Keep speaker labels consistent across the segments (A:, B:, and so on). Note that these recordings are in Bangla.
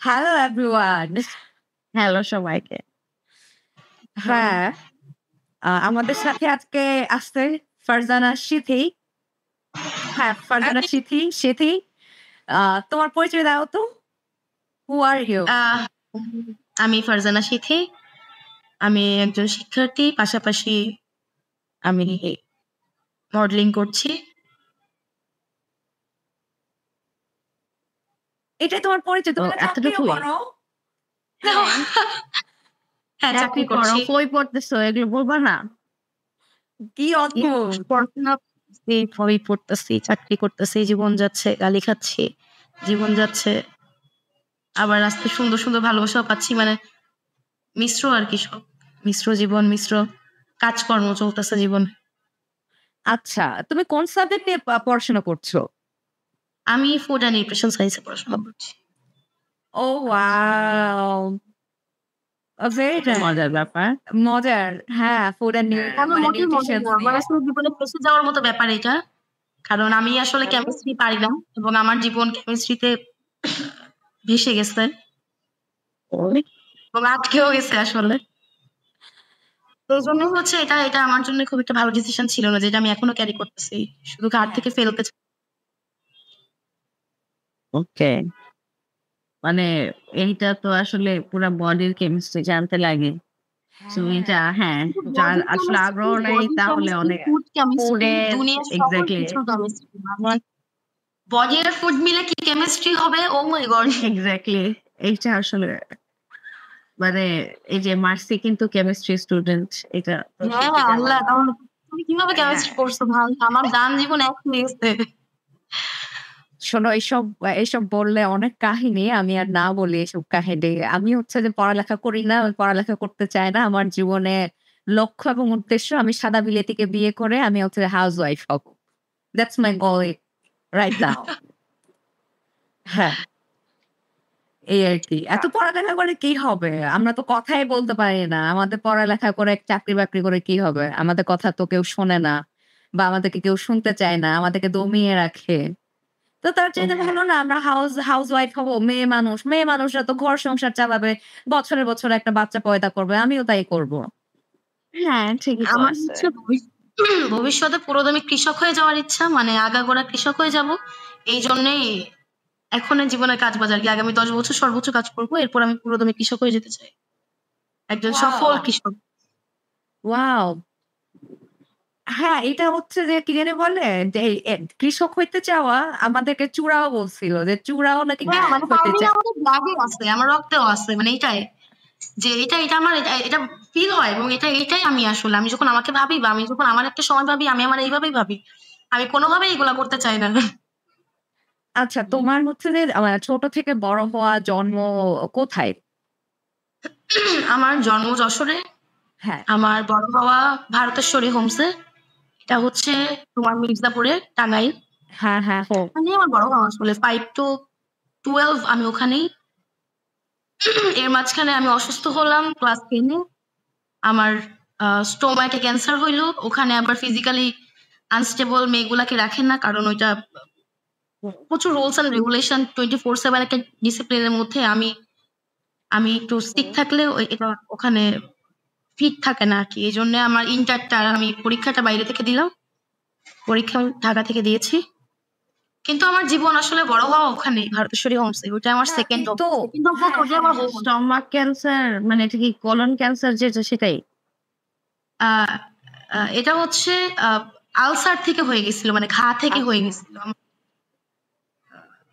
A: Hello everyone.
B: হ্যালো সবাইকে।
A: হ্যাঁ, আমাদের সাথে আজকে আছে ফারজানা সিথি। হ্যাঁ, ফারজানা সিথি। তোমার পরিচয় দাও তো। হু আর ইউ?
B: আমি ফারজানা সিথি। আমি একজন শিক্ষার্থী, পাশাপাশি আমি মডেলিং করছি।
A: এটাই তোমার পরিচয়? তুমি চাকরিও করো?
B: হ্যাঁ, চাকরি করো, বই পড়তেছো, এগুলো বলবা না?
A: কি অদ্ভুত!
B: পড়াশোনা বই পড়তেছি, চাকরি করতেছি, জীবন যাচ্ছে, গালি খাচ্ছি, জীবন যাচ্ছে। আবার আজকে সুন্দর সুন্দর ভালোবাসাও পাচ্ছি, মানে মিশ্র আর কি, সব মিশ্র জীবন, মিশ্র কাজকর্ম চলতেছে জীবন।
A: আচ্ছা, তুমি কোন সাবজেক্ট নিয়ে পড়াশোনা করছো?
B: আমি ফুড অ্যান্ড নিউট্রিশন সায়েন্সে পড়াশোনা করছি।
A: ও ওয়াও!
B: মজার ব্যাপার।
A: মজার। হ্যাঁ, ফুড অ্যান্ড নিউট্রিশন।
B: আমার আসলে জীবনে ফেঁসে যাওয়ার মতো ব্যাপার এটা। কারণ আমি আসলে কেমিস্ট্রি পারি না এবং আমার জীবন কেমিস্ট্রিতে ভেসে গেছে এবং আটকেও গেছে আসলে। এই জন্য হচ্ছে এটা আমার জন্য খুব একটা ভালো ডিসিশন ছিল না, যেটা আমি এখনো ক্যারি করতেছি, শুধু ঘাট থেকে ফেলতে। ওকে, মানে এইটা তো আসলে পুরো বডির কেমিস্ট্রি জানতে লাগে। এটা হ্যাঁ, যার আসলে আগ্রহ নেই তাহলে অনেক ফুডে এক্স্যাক্টলি বডি আর ফুড মিলে কি কেমিস্ট্রি হবে? ও মাই গড, এক্স্যাক্টলি। এইটা আসলে মানে এই যে মার্সি কিন্তু কেমিস্ট্রি স্টুডেন্ট। এটা আল্লাহ, তুমি কিভাবে কেমিস্ট্রি করছো? ভাই, আমার গান জীবন এক হয়ে গেছে।
A: শোনো, এইসব বললে অনেক কাহিনী, আমি আর না বলি এসব কাহিনী। আমি হচ্ছে যে পড়ালেখা করি না, আমি পড়ালেখা করতে চাই না। আমার জীবনে লক্ষ্য এবং উদ্দেশ্য আমি সাদা বিলেতিকে বিয়ে করে আমি হচ্ছে হাউস ওয়াইফ হব। That's my goal right now. হ্যাঁ, এই আর কি। এত পড়ালেখা করে কি হবে? আমরা তো কথাই বলতে পারি না। আমাদের পড়ালেখা করে চাকরি বাকরি করে কি হবে? আমাদের কথা তো কেউ শোনে না বা আমাদেরকে কেউ শুনতে চায় না, আমাদেরকে দমিয়ে রাখে। তো তার চাইতে ভালো না আমরা হাউস ওয়াইফ হবো। মেয়ে মানুষরা তো ঘর সংসার চালাবে, বছরে বছরে একটা বাচ্চা পয়দা করবে। আমিও তাই করব।
B: হ্যাঁ, ঠিকই তো আমার হচ্ছে ভবিষ্যতে পুরোদমে কৃষক হয়ে যাওয়ার ইচ্ছা, মানে আগাগোড়া কৃষক হয়ে যাব। এই জন্যই এখনের জীবনের কাজ বাজার কি আগামী 10 বছর সর্বোচ্চ কাজ করব, এরপর আমি পুরোদমে কৃষক হয়ে যেতে চাই, একজন সফল কৃষক।
A: ওয়াও! হ্যাঁ, এটা হচ্ছে যে কি জানি বলে? যে কৃষক হইতে চাওয়া আমাদেরকে চূড়াও বলছিল যে চূড়াও নাকি
B: মানে
A: হইতে চায়।
B: আমাদের ব্লাডে আছে, আমার রক্তেও আছে, মানে এটাই যে এটা আমার এটা ফিল হয় এবং এটাই আমি আসলে আমি যখন আমাকে ভাবি বা আমি যখন আমার একটা সময় ভাবি, আমি আমার এইভাবেই ভাবি। আমি কোনোভাবেই এগুলা করতে চাই না।
A: আচ্ছা, তোমার হচ্ছে যে ছোট থেকে বড় হওয়া জন্ম কোথায়?
B: আমার জন্ম যশোরে।
A: হ্যাঁ।
B: আমার বড় হওয়া ভারতেশ্বরী হোমসে। এটা হচ্ছে তোমার মির্জাপুরে, টাঙ্গাইল।
A: হ্যাঁ, হ্যাঁ,
B: মানে আমার বড় হওয়া আসলে 5 to 12 আমি ওখানেই। এর মাঝখানে আমি অসুস্থ হলাম ক্লাস 10 এ। আমার স্টোমাকে ক্যান্সার হইলো। ওখানে আবার ফিজিক্যালি আনস্টেবল মেয়েগুলাকে রাখেন না, কারণ ওইটা প্রচুর রুলস অ্যান্ড রেগুলেশন 24/7 একটা ডিসিপ্লিনের মধ্যে। আমি একটু সিক থাকলে এটা ওখানে ফিট থাকে না আর কি। এই জন্য আমার ইন্টারটা আমি পরীক্ষাটা বাইরে থেকে দিলাম, পরীক্ষা ঢাকা থেকে দিয়েছি। কিন্তু আমার জীবন আসলে বড় হওয়া ওখানে ভারতেশ্বরী হোমসে। ওটা আমার সেকেন্ড স্টমাক ক্যান্সার, মানে এটা কি কোলন ক্যান্সার যেটা সেটাই? এটা হচ্ছে আলসার থেকে হয়ে গেছিল, মানে ঘা থেকে হয়ে গেছিল।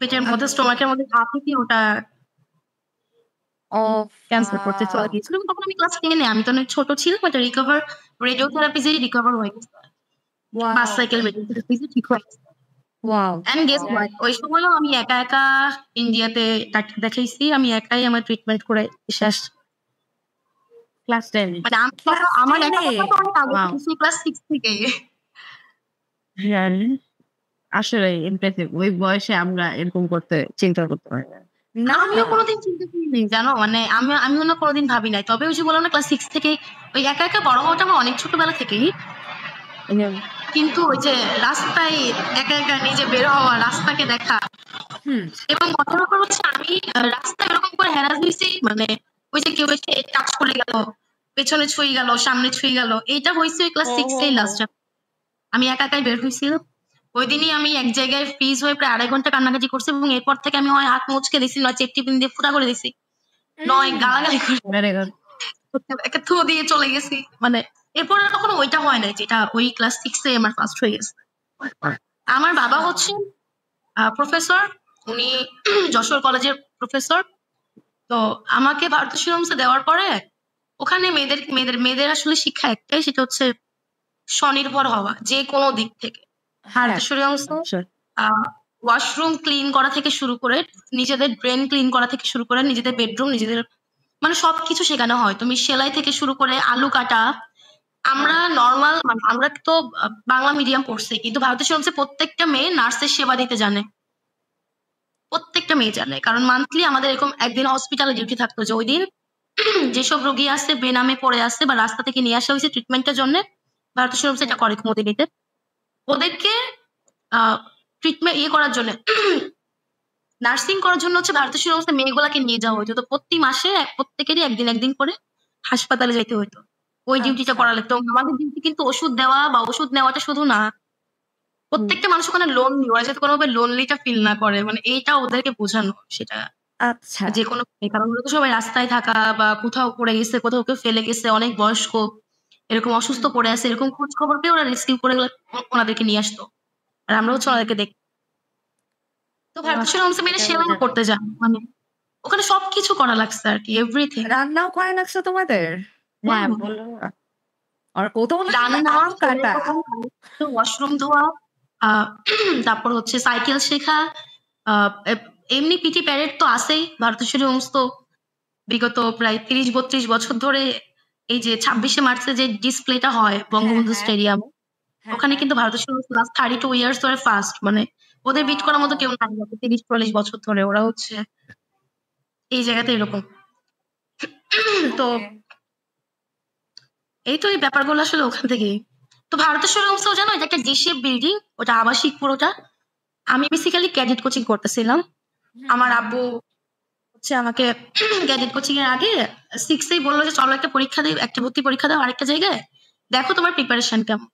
B: পেটের মধ্যে স্টোমাকের মধ্যে ঘা থেকে ওটা ক্যান্সার করতে চলে গিয়েছিল। তখন আমি ক্লাস 10 এ, আমি তো অনেক ছোট ছিলাম। এটা রিকভার রেডিওথেরাপি দিয়ে রিকভার হয়ে গেছে। বাস সাইকেল রেডিওথেরাপি দিয়ে ঠিক হয়ে গেছে।
A: ওয়াও!
B: এন্ড গেস হোয়াট, ওই সময়ও আমি একা ইন্ডিয়াতে ডাক্তার দেখাইছি। আমি একাই আমার ট্রিটমেন্ট করে এসে আসছি ক্লাস 10 এ। মানে আমার একা অনেক আগে ক্লাস 6 থেকে। আসলে ইমপ্রেসিভ। ওই বয়সে আমরা এরকম চিন্তা করতে পারি না। আমিও কোনোদিন চিন্তা করিনি, জানো, মানে আমিও না কোনোদিন ভাবি নাই। তবে ওই যে বললাম না, ক্লাস 6 থেকে ওই একা বড় হওয়াটা আমার অনেক ছোটবেলা থেকেই। কিন্তু ওই যে রাস্তায় একা নিজে বের হওয়া, রাস্তাকে দেখা, এবং ঘটনাটা হচ্ছে আমি রাস্তায় এরকম করে হইছি মানে ওই যে কেউ এসে টাচ করে গেল, পেছনে ছুঁয়ে গেল, সামনে ছুঁয়ে গেল, এইটা হয়েছে ওই ক্লাস 6 এই লাস্ট। আমি একা একাই বের হয়েছিলাম। ওই দিনই আমি এক জায়গায় ফ্রিজ হয়ে প্রায় 2.5 ঘন্টা কান্নাকাটি করছি এবং এরপর থেকে আমি হয় হাত মুচকে দিছি, নয় চেপ টিফিন দিয়ে ফুটা করে দিছি, নয় গালাগালি করে
A: ভেরি গুড।
B: একটা থু দিয়ে চলে গেছি। মানে এরপর আর কখনো ওইটা হয় না যেটা ওই ক্লাস 6 এ আমার ফার্স্ট হয়ে গেছে। আমার বাবা হচ্ছে প্রফেসর, উনি যশোর কলেজের প্রফেসর। তো আমাকে ভারতীয় শিরোমসে দেওয়ার পরে ওখানে মেয়েদের আসলে শিক্ষা একটাই, সেটা হচ্ছে স্বনির্ভর হওয়া যে কোনো দিক থেকে। ভারতীয় শিরোমসে ওয়াশরুম ক্লিন করা থেকে শুরু করে, নিজেদের ব্রেন ক্লিন করা থেকে শুরু করে, নিজেদের বেডরুম, নিজেদের মানে সবকিছু শেখানো হয়। তুমি সেলাই থেকে শুরু করে আলু কাটা। আমরা নর্মাল মানে আমরা তো বাংলা মিডিয়াম পড়ছি, কিন্তু ভারতীয় শিরোমসে প্রত্যেকটা মেয়ে নার্সের সেবা দিতে জানে, প্রত্যেকটা মেয়ে জানে। কারণ মান্থলি আমাদের এরকম একদিন হসপিটালে ডিউটি থাকতো যে ওই দিন যেসব রোগী আসছে বেনামে পড়ে আসছে বা রাস্তা থেকে নিয়ে আসা হয়েছে ট্রিটমেন্টের জন্য, ভারতীয় শিরোমসে এটা করে কুমুদিনীতে ওদেরকে ট্রিটমেন্ট করার জন্য নার্সিং করার জন্য হচ্ছে ভারতীয় শিরোমসে মেয়েগুলাকে নিয়ে যাওয়া হতো। তো প্রতি মাসে প্রত্যেকেরই একদিন করে হাসপাতালে যেতে হতো, ওই ডিউটিটা করা লাগতো। আমাদের ডিউটি কিন্তু ওষুধ দেওয়া বা ওষুধ নেওয়াটা শুধু না, প্রত্যেকটা মানুষ ওখানে লোনলি, ওরা যাতে কোনোভাবে লোনলিটা ফিল না করে, মানে এইটা ওদেরকে বোঝানো। সেটা
A: আচ্ছা।
B: যে কোনো কারণ ওরা তো সবাই রাস্তায় থাকা বা কোথাও পড়ে গেছে, কোথাও কেউ ফেলে গেছে, অনেক বয়স্ক এরকম অসুস্থ পড়ে আছে, এরকম খোঁজ খবর পেয়ে ওরা রেস্কিউ করে ওনাদেরকে নিয়ে আসতো, আর আমরা হচ্ছে ওনাদেরকে দেখ। তো ভারতীয় শিরোমসে মেয়েরা সেবাও করতে যান, মানে ওখানে সবকিছু করা লাগছে আর কি, এভরিথিং।
A: রান্নাও করা লাগছে তোমাদের?
B: হ্যাঁ,
A: বলো। আর কোথাও
B: রান্না,
A: কাটা।
B: ওয়াশরুম ধোয়া, তারপর হচ্ছে সাইকেল শেখা, এমনি পিটি প্যারেড তো আছেই। ভারতীয় শিরোমস তো বিগত প্রায় 30-32 বছর ধরে এই যে 26শে মার্চে যে ডিসপ্লেটা হয় বঙ্গবন্ধু স্টেডিয়াম, ওখানে কিন্তু ভারতীয় শিরোমস লাস্ট 32 ইয়ার্স ধরে ফার্স্ট, মানে ওদের বিট করার মতো কেউ নাই 30-40 বছর ধরে ওরা হচ্ছে এই জায়গাতে এরকম। তো এই তো এই ব্যাপারগুলো আসলে ওখান থেকেই। তো ভারতের শিরোমসেও জানো এটা একটা ডিশেপ বিল্ডিং, ওটা আবাসিক পুরোটা। আমি বেসিক্যালি ক্যাডেট কোচিং করতেছিলাম। আমার আব্বু হচ্ছে আমাকে ক্যাডেট কোচিং এর আগে 6 এই বললো যে চলো একটা পরীক্ষা দিই, একটা ভর্তি পরীক্ষা দাও আরেকটা জায়গায়, দেখো তোমার প্রিপারেশন কেমন।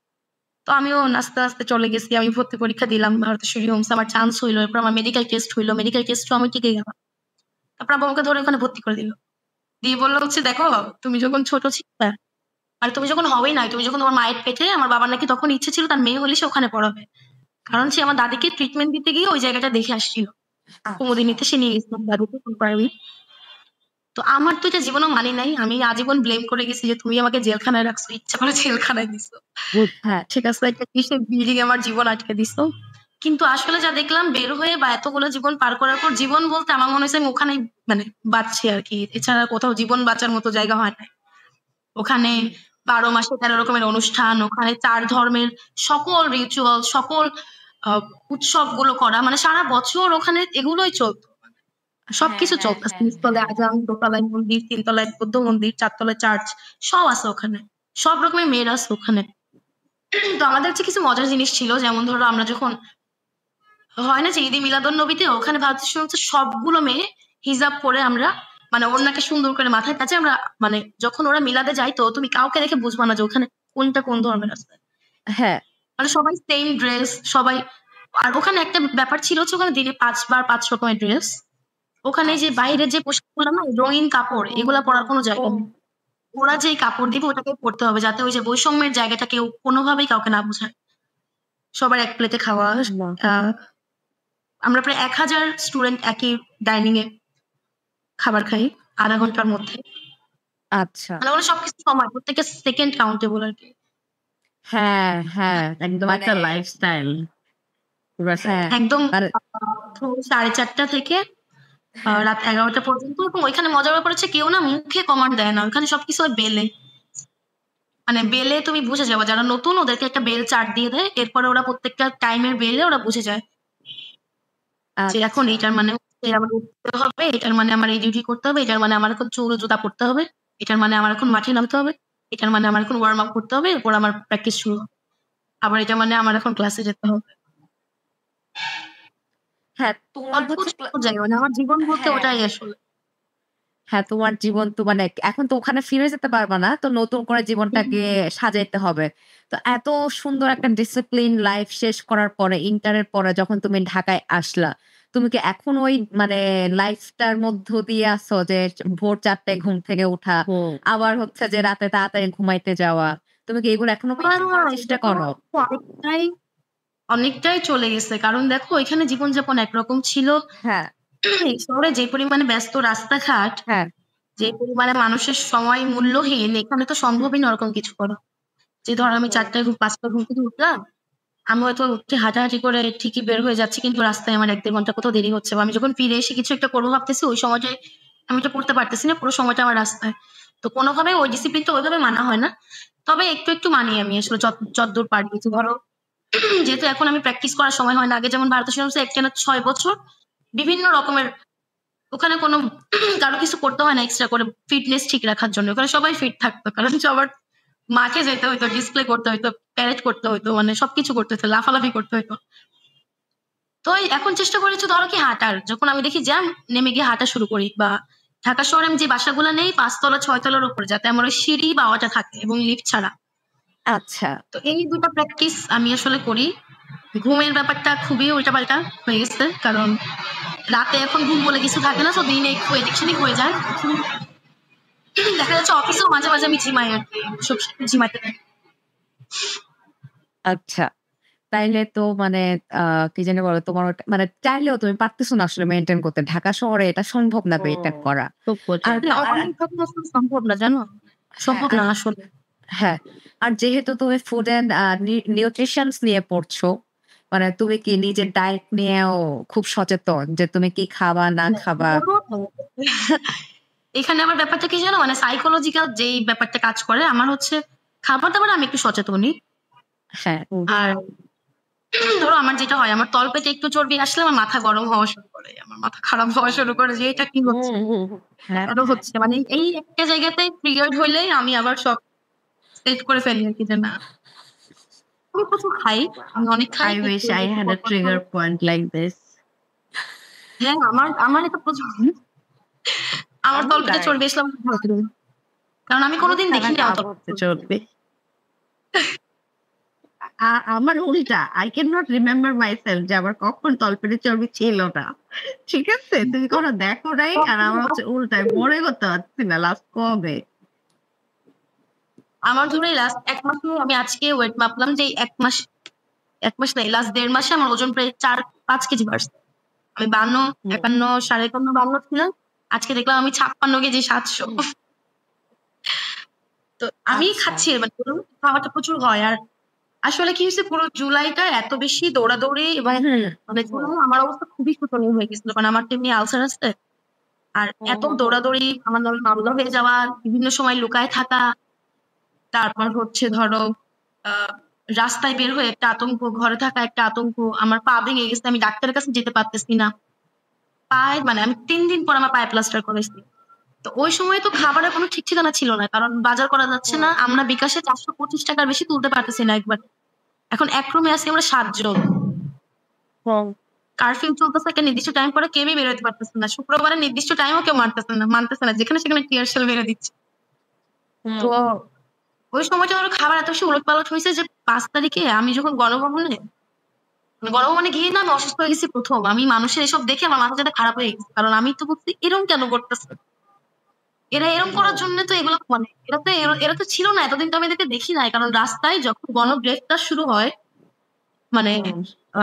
B: তো আমিও আস্তে আস্তে চলে গেছি, আমি ভর্তি পরীক্ষা দিলাম ভারতের শিরোমসে, আমার চান্স হইলো। এরপর আমার মেডিকেল টেস্ট হইলো, মেডিকেল টেস্টও আমি টিকে গেলাম। তারপর আব্বু আমাকে ধরে ওখানে ভর্তি করে দিল, দিয়ে বললো হচ্ছে দেখো তুমি যখন ছোট ছিলে আর তুমি যখন হবেই নাই, তুমি যখন তোমার মায়ের পেটে, আমার বাবার নাকি তখন ইচ্ছে ছিল তার মেয়ে হলে সে ওখানে পড়াবে, কারণ সে আমার দাদিকে ট্রিটমেন্ট দিতে গিয়ে ওই জায়গাটা দেখে আসছিল। কুমুদিনীতে সে নিয়ে গেছিল দাদুকে প্রাইভেট। তো আমার তো এটা জীবনও মানি নাই, আমি আজীবন ব্লেম করে গেছি যে তুমি আমাকে জেলখানায় রাখছো, ইচ্ছা করে জেলখানায় দিছো।
A: হ্যাঁ,
B: ঠিক আছে, একটা কিসের বিল্ডিং আমার জীবন আটকে দিছো। কিন্তু আসলে যা দেখলাম বের হয়ে বা এতগুলো জীবন পার করার পর, জীবন বলতে আমার মনে হয়েছে আমি ওখানেই মানে বাঁচছি আর কি, এছাড়া কোথাও জীবন বাঁচার মতো জায়গা হয় না। ওখানে 12 মাসে 13 রকমের অনুষ্ঠান, ওখানে 4 ধর্মের সকল রিচুয়াল, সকল উৎসবগুলো করা, মানে সারা বছর ওখানে এগুলোই চলতো। সবকিছু চলতেছে, নিচতলায় আজান, দোতলায় মন্দির, 3 তলায় বৌদ্ধ মন্দির, 4 তলায় চার্চ, সব আছে ওখানে। সব রকমের মেয়েরা আছে ওখানে। তো আমাদের হচ্ছে কিছু মজার জিনিস ছিল, যেমন ধরো আমরা যখন হয় না যে ঈদে মিলাদুন্নবীতে, ওখানে ভারতীয় শিরোমসে সবগুলো মেয়ে হিজাব পরে আমরা মানে ওড়নাকে সুন্দর করে মাথায় কাছে আমরা, মানে যখন ওরা মিলাদে যাইতো তুমি কাউকে দেখে বুঝবা না যে ওখানে কোনটা কোন ধর্মের আছে।
A: হ্যাঁ,
B: মানে সবাই সেম ড্রেস, সবাই। আর ওখানে একটা ব্যাপার ছিল হচ্ছে ওখানে দিনে 5 বার 5 রকমের ড্রেস। ওখানে যে বাইরের যে পোশাকগুলো না রঙিন কাপড়, এগুলা পরার কোনো জায়গা নেই। ওরা যে কাপড় দিবে ওটাকে পরতে হবে, যাতে ওই যে বৈষম্যের জায়গাটা কেউ কোনোভাবেই কাউকে না বোঝায়। সবার এক প্লেটে খাওয়া। আমরা প্রায় 1000 স্টুডেন্ট একই ডাইনিং এ খাবার খাই 1/2 ঘন্টার মধ্যে।
A: আচ্ছা।
B: মানে ওরা সবকিছু সময়, প্রত্যেকের সেকেন্ড কাউন্টেবল আর কি।
A: হ্যাঁ, হ্যাঁ, একদম একটা লাইফস্টাইল। হ্যাঁ,
B: একদম
A: আর
B: 4:30 থেকে রাত 11টা পর্যন্ত। এবং ওইখানে মজার ব্যাপার হচ্ছে কেউ না মুখে কমান্ড দেয় না, ওইখানে সবকিছু হয় বেলে। মানে বেলে তুমি বুঝে যাবে, যারা নতুন ওদেরকে একটা বেল চার্ট দিয়ে দেয়, এরপরে ওরা প্রত্যেকটা টাইমের বেলে ওরা বুঝে যায় যে এখন এইটার মানে আমার উঠতে হবে, এটার মানে আমার এই ডিউটি করতে হবে, এটার মানে আমার এখন চুল জুতা পড়তে হবে, এটার মানে আমার এখন মাঠে নামতে হবে, এটার মানে আমার এখন ওয়ার্ম আপ করতে হবে, এরপর আমার প্র্যাকটিস শুরু হবে, আবার এটা মানে আমার এখন ক্লাসে যেতে হবে।
A: হ্যাঁ, তোমার
B: অদ্ভুত
A: হচ্ছে
B: জায়গা, মানে আমার জীবন বলতে ওটাই আসলে।
A: হ্যাঁ, তোমার জীবন তো মানে এখন তো ওখানে ফিরে যেতে পারবা না। তো নতুন করে জীবনটাকে সাজাইতে হবে। তো এত সুন্দর একটা ডিসিপ্লিন লাইফ শেষ করার পরে ইন্টারের পরে যখন তুমি ঢাকায় আসলা, তুমি কি এখন ওই মানে লাইফটার মধ্য দিয়ে আছো যে ভোর ৪ টায় ঘুম থেকে উঠা, আবার হচ্ছে যে রাতে তাড়াতাড়ি ঘুমাইতে যাওয়া। তুমি কি এগুলো এখনো মেইনটেইন করার চেষ্টা
B: এটা তো
A: করো?
B: অনেকটাই অনেকটাই চলে গেছে। কারণ দেখো এখানে জীবনযাপন একরকম ছিল।
A: হ্যাঁ,
B: এই শহরে যে পরিমাণে ব্যস্ত রাস্তাঘাট,
A: হ্যাঁ।
B: যে পরিমাণে মানুষের সময় মূল্যহীন, এখানে তো সম্ভবই না ওরকম কিছু করা। যে ধর আমি ৪টায় ৫টায় ঘুম থেকে উঠলাম, আমি হয়তো উঠে হাঁটাহাঁটি করে ঠিকই বের হয়ে যাচ্ছি, কিন্তু রাস্তায় আমার ১-১.৫ ঘন্টা কোথাও দেরি হচ্ছে। বা আমি যখন ফিরে এসে কিছু একটা করবো ভাবতেছি, ওই সময়টায় আমি এটা করতে পারতেছি না। পুরো সময়টা আমার রাস্তায়। তো কোনোভাবে ওই ডিসিপ্লিনটা ওইভাবে মানা হয় না। তবে একটু মানি আমি আসলে যতদূর পারি। যে ধরো যেহেতু এখন আমি প্র্যাকটিস করার সময় হয় না। আগে যেমন ভারতীয় সেনাবাহিনীতে একটানা ৬ বছর বিভিন্ন রকমের ওখানে কোনো কারো কিছু করতে হয় না এক্সট্রা করে ফিটনেস ঠিক রাখার জন্য। ওখানে সবাই ফিট থাকতো। কারণ সবার মাঠে যেতে হইতো, ডিসপ্লে করতে হইতো, প্যারেড করতে হইতো, মানে সবকিছু করতে হইতো, লাফালাফি করতে হইতো। তো এখন চেষ্টা করেছি ধরো কি হাঁটার। যখন আমি দেখি জ্যাম, নেমে গিয়ে হাঁটা শুরু করি। বা ঢাকা শহরে আমি যে বাসাগুলো নেই ৫ তলা ৬ তলার উপরে, যাতে আমার ওই সিঁড়ি বাওয়াটা থাকে এবং লিফট ছাড়া।
A: আচ্ছা।
B: তো এই ২ টা প্র্যাকটিস আমি আসলে করি। ঘুমের ব্যাপারটা খুবই উল্টাপাল্টা হয়ে গেছে। কারণ রাতে এখন ঘুম বলে কিছু থাকে না। তো দিনে একটু এদিক সেদিক হয়ে যায়। দেখা যাচ্ছে অফিসেও মাঝে আমি ঝিমাই আরকি। ঝিমাইতে থাকি।
A: আচ্ছা। তাইলে তো মানে আ কি জানি বলে তোমার মানে চাইলেও তুমি পারতেছো না আসলে মেইনটেইন করতে। ঢাকা শহরে এটা সম্ভব না মেইনটেইন করা।
B: খুব
A: আর
B: কঠিন। না,
A: আর
B: অনেকভাবে আসলে সম্ভব না, জানো?
A: হ্যাঁ,
B: সম্ভব
A: আর
B: না আসলে।
A: হ্যাঁ, আর যেহেতু তুমি ফুড অ্যান্ড নিউট্রিশনস নিয়ে পড়ছো, মানে তুমি কি নিজের ডায়েট নিয়েও খুব সচেতন যে তুমি কি খাবা না খাবা?
B: এখানে আবার ব্যাপারটা কি জানো? মানে সাইকোলজিক্যাল যেই ব্যাপারটা কাজ করে, আমার হচ্ছে খাবার-দাবারে আমি একটু সচেতনই।
A: হ্যাঁ,
B: আর ধরো আমার যেটা হয়, আমার তলপেটে একটু চর্বি আসলে আমার মাথা গরম হওয়া শুরু করে। আমার মাথা খারাপ হওয়া শুরু করে যে এটা কি হচ্ছে?
A: হ্যাঁ,
B: কেন হচ্ছে? মানে এই একটা জায়গাতে ট্রিগার্ড হইলেই আমি আবার সব সেট করে ফেলি আরকি যে না। আমি প্রচুর খাই। আমি অনেক খাই।
C: I wish
B: কিন্তু
C: I had a trigger point like this.
B: হ্যাঁ, আমার এটা প্রচুর। আমার
A: আমি
B: তলপেটে
A: নাই।
B: চর্বি আসলে আমার ভালো লাগে না। কারণ আমি
A: আমি
B: কোনদিন
A: খানা
B: দেখিনি আমার
A: খাবো হচ্ছে
B: তলপেটে চর্বি।
A: চলবে।
C: আমার উল্টা। I cannot remember myself যে আমার কখন তলপেটে চর্বি ছিল না। ঠিক আছে? তুমি কখনো দেখো নাই? আর আমার হচ্ছে উল্টায় মনে করতে পারছি না লাস্ট কবে?
B: আমার ধরো এই লাস্ট ১ মাসে আমি আজকে ওয়েট মাপলাম যে ১ মাস নাই, লাস্ট ১.৫ মাসে আমার ওজন প্রায় ৪-৫ কেজি বাড়ছে। আমি ৫২, ৫১, ৫.৫, ৫২ ছিলাম। আজকে দেখলাম আমি ৫৬ কেজি ৭০০। তো আমি
A: আচ্ছা।
B: খাচ্ছি মানে খাওয়াটা প্রচুর হয়। আর আসলে কি হইছে পুরো জুলাইটা এত বেশি দৌড়াদৌড়ি এবং মানে আমার অবস্থা খুবই শোচনীয় হয়ে গেছিল। কারণ আমার তো এমনি আলসার আছে। আর এত দৌড়াদৌড়ি, আমার নামে মামলা হয়ে যাওয়া, বিভিন্ন সময় লুকায় থাকা, তারপর হচ্ছে ধরো আ রাস্তায় বের হয়ে একটা আতঙ্ক, ঘরে থাকা একটা আতঙ্ক। আমার পা ভেঙে গেছে। আমি ডাক্তারের কাছে যেতে পারতেছি না। পায়ে মানে আমি ৩ দিন পর আমার পায়ে প্লাস্টার করাইছি। তো ওই সময় তো খাবারের কোনো ঠিক ঠিকানা ছিল না। কারণ বাজার করা যাচ্ছে না। আমরা বিকাশে ৳৪২৫ র বেশি তুলতে পারতেছি না একবারে। এখন এক রুমে আছি আমরা ৭ জন। কারফিউ চলতেছে, একটা নির্দিষ্ট টাইম পরে কেউই বের হইতে পারতেছে না। শুক্রবারের নির্দিষ্ট টাইমও কেউ মানতেছে না। যেখানে সেখানে টিয়ার সেল মেরে দিচ্ছে। তো ওই সময়টা ওর খাবার এত বেশি উলটপালট হইছে যে ৫ তারিখে আমি যখন গণভবনে গিয়ে না আমি অসুস্থ হয়ে গেছি ১ম। আমি মানুষের এসব দেখে আমার মাথাটা খারাপ হয়ে গেছে। কারণ আমি তো বলছি এরকম কেন করতেছে? এরা এরকম করার জন্য তো এগুলো মানে এরা তো ছিল না। এতদিন তো আমি এদেরকে দেখি নাই। কারণ রাস্তায় যখন গণগ্রেফতার শুরু হয়, মানে আ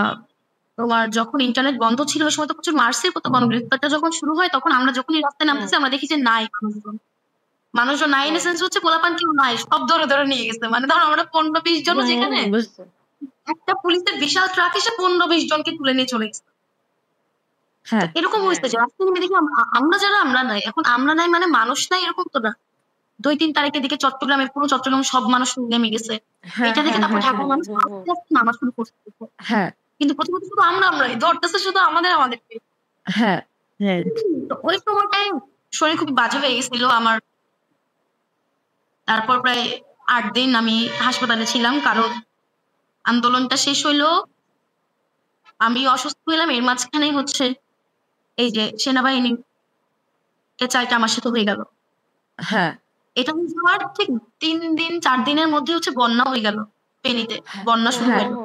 B: তোমার যখন ইন্টারনেট বন্ধ ছিল ওই সময় তো প্রচুর মার্চের মতো গণগ্রেফতারটা যখন শুরু হয়, তখন আমরা যখনই রাস্তায় নামতেছি আমরা দেখি যে নাই মানুষজন। মানুষজন নাই ইন এ সেন্স হচ্ছে পোলাপান কেউ নাই। সব ধরে নিয়ে গেছে। মানে ধরো আমরা ১৫-২০ জন যেখানে, একটা পুলিশের বিশাল ট্রাক এসে ১৫-২০ জনকে তুলে নিয়ে চলে গেছে। তো
A: হ্যাঁ,
B: এরকম হইছে যে রাস্তায় নেমে দেখি আমরা যারা আমরা নাই। এখন আমরা নাই মানে মানুষ নাই এরকম তো না। ২-৩ তারিখের দিকে চট্টগ্রামের পুরো চট্টগ্রাম সব মানুষ নেমে গেছে।
A: হ্যাঁ,
B: এটা দেখে
A: হ্যাঁ,
B: তারপর
A: হ্যাঁ,
B: ঢাকার মানুষ আস্তে নামা শুরু করছে।
A: হ্যাঁ,
B: কিন্তু প্রথমত শুধু আমরাই। ধরতেছে শুধু আমাদেরকে।
A: হ্যাঁ, হ্যাঁ,
B: তো ওই সময়টায় শরীর খুবই বাজে হয়ে গেছিল আমার। তারপর প্রায় ৮ দিন আমি হাসপাতালে ছিলাম। কারণ আন্দোলনটা শেষ হইলো, আমি অসুস্থ হইলাম। এর মাঝখানেই হচ্ছে এই যে সেনাবাহিনী চাইটা আমার সাথে হয়ে গেল।
A: হ্যাঁ
B: এটা হওয়ার ঠিক 3 দিন 4 দিনের মধ্যে হচ্ছে বন্যা হয়ে গেল ফেনীতে। বন্যা শুরু
A: হ্যাঁ
B: হলো।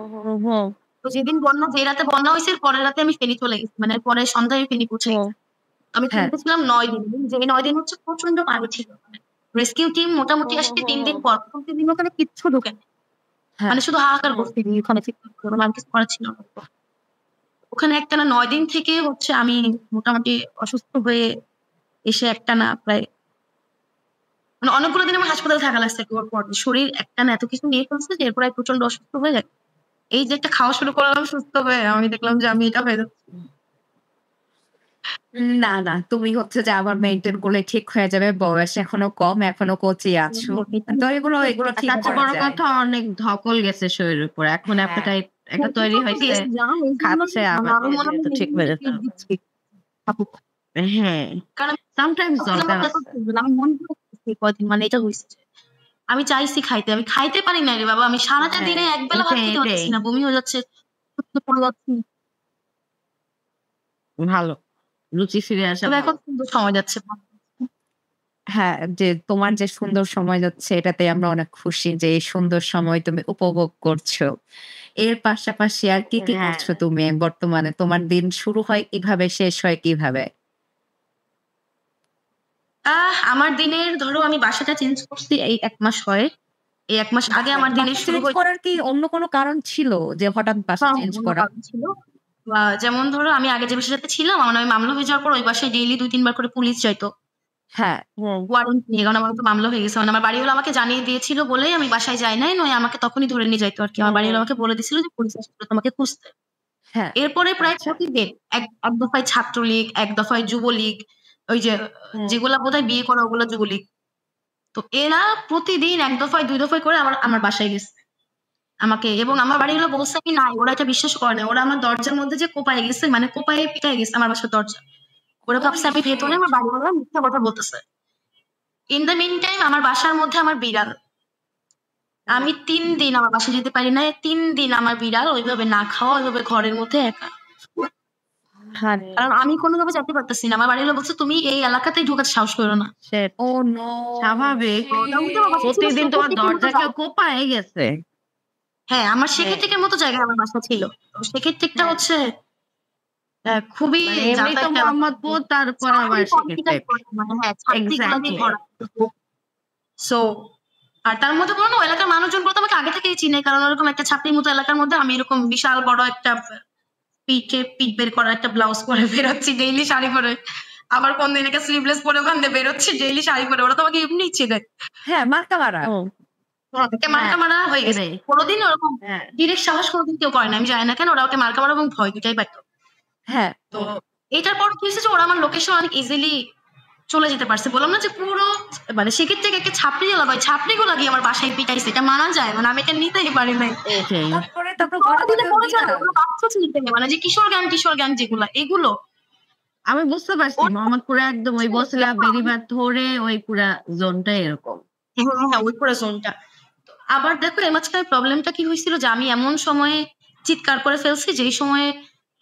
B: তো যেদিন বন্যা, যে রাতে বন্যা হয়েছে পরের রাতে আমি ফেনী চলে গেছি, মানে পরে সন্ধ্যায় ফেনী পৌঁছে গেছি। আমি
A: হ্যাঁ
B: ফেনীতে ছিলাম 9 দিন। যে 9 দিন হচ্ছে প্রচন্ড পানি ছিল। রেস্কিউ টিম মোটামুটি আসছে 3 দিন পর। প্রথম 3 দিন ওখানে কিচ্ছু ঢোকে না।
A: হ্যাঁ
B: মানে শুধু হাহাকার করতে গিয়ে ওখানে আর কিছু করার ছিল না। ওখানে একটানা 9 দিন থেকে হচ্ছে আমি মোটামুটি অসুস্থ হয়ে এসে একটানা প্রায় মানে অনেকগুলো দিন আমার হাসপাতালে থাকা লাগছে। শরীর একটানা এত কিছু নিয়ে ফেলছে যে এরপর প্রচন্ড অসুস্থ হয়ে যায়। এই যে একটা খাওয়া শুরু করলাম সুস্থ হয়ে, আমি দেখলাম যে আমি এটা হয়ে যাচ্ছি।
A: না, না, তুমি হচ্ছে যে আবার মেইনটেইন করলে ঠিক হয়ে যাবে। বয়স এখনো কম, এখনো কচি আছো। তো এগুলো ঠিক
C: তার চেয়ে
A: করা
C: বড়
A: যায়।
C: কথা অনেক ধকল গেছে শরীরের উপরে। এখন
A: হ্যাঁ।
C: অ্যাপেটাইট একটা তৈরি হয়েছে, খাচ্ছে আবার তো ঠিক হয়ে যেতে হবে। হ্যাঁ,
B: কারণ
C: সামটাইমস দরকার আছে।
B: আমি মনে করতেছি কয়দিন মানে এটা হয়েছে যে আমি চাইছি খাইতে, আমি খাইতে পারি না রে বাবা। আমি সারাটা দিনে এক বেলা ভাত খেতে পারছি না, বমি হয়ে যাচ্ছে, পড়ে যাচ্ছি।
C: ভালো, রুচি ফিরে আসা
B: তবে
C: ভালো।
B: এখন সুন্দর সময় যাচ্ছে।
A: হ্যাঁ, যে তোমার যে সুন্দর সময় যাচ্ছে এটাতে আমরা অনেক খুশি যে এই সুন্দর সময় তুমি উপভোগ করছো। এর পাশাপাশি আর কি
C: হ্যাঁ।
A: করছো তুমি বর্তমানে? তোমার দিন শুরু হয় কিভাবে, শেষ হয় কিভাবে?
B: আমার দিনের ধরো আমি বাসাটা চেঞ্জ করছি এই 1 মাস হয়। এই 1 মাস আগে আমার দিনের শুরু
A: চেঞ্জ করার কি অন্য কোনো কারণ ছিল যে হঠাৎ বাসা চেঞ্জ করা?
B: ছিল। যেমন ধরো আমি আগে যে বাসাটাতে ছিলাম, আমার নামে মামলা হয়ে যাওয়ার পর ওই বাসায় ডেইলি 2-3 বার করে পুলিশ যাইতো
A: হ্যাঁ,
B: ওয়ারেন্ট নিয়ে। কারণ আমার তো মামলা হয়ে গেছে। মানে আমার বাড়িওয়ালা আমাকে জানিয়ে দিয়েছিল বলেই আমি বাসায় যাই নাই, নয় আমাকে তখনই ধরে নিয়ে যাইতো আর কি। আমার বাড়িওয়ালা আমাকে বলে দিছিল যে পুলিশ আসছিল তোমাকে খুঁজতে।
A: হ্যাঁ,
B: এরপরে প্রায় প্রতিদিন এক দফায় ছাত্রলীগ, এক দফায় যুবলীগ, ওই যে যেগুলা বোধহয় বিয়ে করা ওগুলা যুবলীগ। তো এরা প্রতিদিন 1 দফায় 2 দফায় করে আমার বাসায় গেছে আমাকে, এবং আমার বাড়িওয়ালা বলছে কি নাই, ওরা এটা বিশ্বাস করে না। ওরা আমার দরজার মধ্যে যে কোপায় গেছে, মানে কোপায়ে পিটায় গেছে আমার বাসার দরজা। ওরা ভাবছে আমি ভেতরে, আমার বাড়িওয়ালা মিথ্যা কথা বলতেছে। ইন দ্য মিন টাইম আমার বাসার মধ্যে আমার বিড়াল, আমি 3 দিন আমার বাসায় যেতে পারি না। 3 দিন আমার বিড়াল ওইভাবে না খাওয়া, ওইভাবে ঘরের মধ্যে একা। কারণ আমি কোনোভাবে যেতে পারতেছি না। আমার বাড়িওয়ালা বলছে তুমি এই এলাকাতেই ঢোকার সাহস করো না।
A: Oh no!
C: স্বাভাবিক। প্রতিদিন তোমার দরজা কেউ কোপায় গেছে।
B: হ্যাঁ, আমার সেক্ষেত্রে মতো জায়গায় আমার বাসা ছিল। তো সেক্ষেত্রে হচ্ছে খুবই
C: মানে এমনি তো মোহাম্মদপুর, তারপর আবার সেক্ষেত্রে Exactly.
B: সো আর তার মধ্যে বলো না, এলাকার মানুষজন বলতে আমাকে আগে থেকেই চিনে। কারণ ওরকম একটা ছাত্রীর মতো এলাকার মধ্যে আমি এরকম বিশাল বড় একটা পিঠ বের করা একটা ব্লাউজ পরে বেরোচ্ছি, ডেইলি শাড়ি পরে। আবার কোন দিন একটা স্লিভলেস পরে ওখান দিয়ে বেরোচ্ছি, ডেইলি শাড়ি পরে। ওরা তো আমাকে এমনিই চিনে।
A: হ্যাঁ, মার্কা মারা।
B: মার্কা মারা হয়ে গেছে। কোনোদিন ওরকম
C: হ্যাঁ,
B: ডিরেক্ট সাহস কোনোদিন কেউ করে না। আমি জানি না কেন ওরা ওকে মার্কা মারা এবং ভয় দুটাই পাইতো।
A: হ্যাঁ,
B: তো এটার পর কি হয়েছে যে ওরা আমার লোকেশন অনেক ইজিলি চলে যেতে পারছে। বললাম না যে পুরো মানে সেক্ষেত্রে একটা ছাপড়ি এলাকা, ওই ছাপড়িগুলো গিয়ে আমার বাসায় পিটাইছে। এটা মানা যায়? মানে আমি এটা নিতেই পারি নাই।
A: তারপর
B: বাচ্চা ছিলতে মানে যে কিশোর গান যেগুলা, এগুলো
C: আমি বুঝতে পারছি মোহাম্মদপুরে একদম ওই বসলা বেরিবাদ ধরে ওই পুরা জোনটা এরকম।
B: হ্যাঁ, ওই পুরো জোনটা। আবার দেখো এর মাঝখানে প্রবলেমটা কি হয়েছিল যে আমি এমন সময়ে চিৎকার করে ফেলছি যেই সময়ে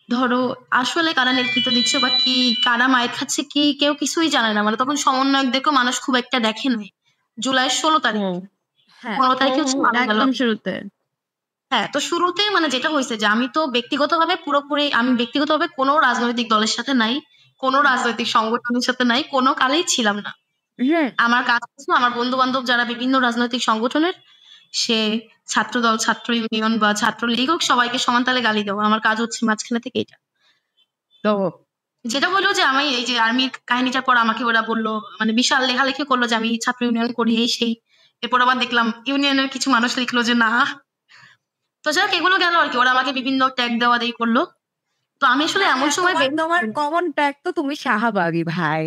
B: ধরো আসলে কারা নেতৃত্ব দিচ্ছে বা কি কারা মায়ের খাচ্ছে কি কেউ কিছুই জানে না। মানে তখন সমন্বয়কদেরকেও মানুষ খুব একটা দেখে নাই। জুলাই 16 তারিখ, 15 তারিখে হচ্ছে মারা গেল।
C: একদম শুরুতে।
B: হ্যাঁ, তো শুরুতে মানে যেটা হয়েছে যে আমি তো ব্যক্তিগতভাবে আমি ব্যক্তিগতভাবে কোনো রাজনৈতিক দলের সাথে নাই, কোনো রাজনৈতিক সংগঠনের সাথে নাই, কোনো কালেই ছিলাম না। আমার কাজ হচ্ছে আমার বন্ধু-বান্ধব যারা বিভিন্ন রাজনৈতিক সংগঠনের, সে ছাত্রদল, ছাত্র ইউনিয়ন বা ছাত্রলীগ হোক, সবাইকে সমান তালে গালি দেওয়া। আমার কাজ হচ্ছে মাঝখানে থেকে এটা। তো যেটা হলো যে আমি এই যে আর্মির কাহিনীটার পর আমাকে ওরা বললো, মানে বিশাল লেখালেখি করলো যে আমি ছাত্র ইউনিয়ন করি এই সেই। এরপর আবার দেখলাম ইউনিয়নের কিছু মানুষ লিখলো যে না। তো যাক এগুলো গেল আর কি। ওরা আমাকে বিভিন্ন ট্যাগ দেওয়া দিয়ে করলো। তো আমি আসলে এমন সময়
A: তোমার কমন ট্যাগ তো তুমি শাহবাগী ভাই।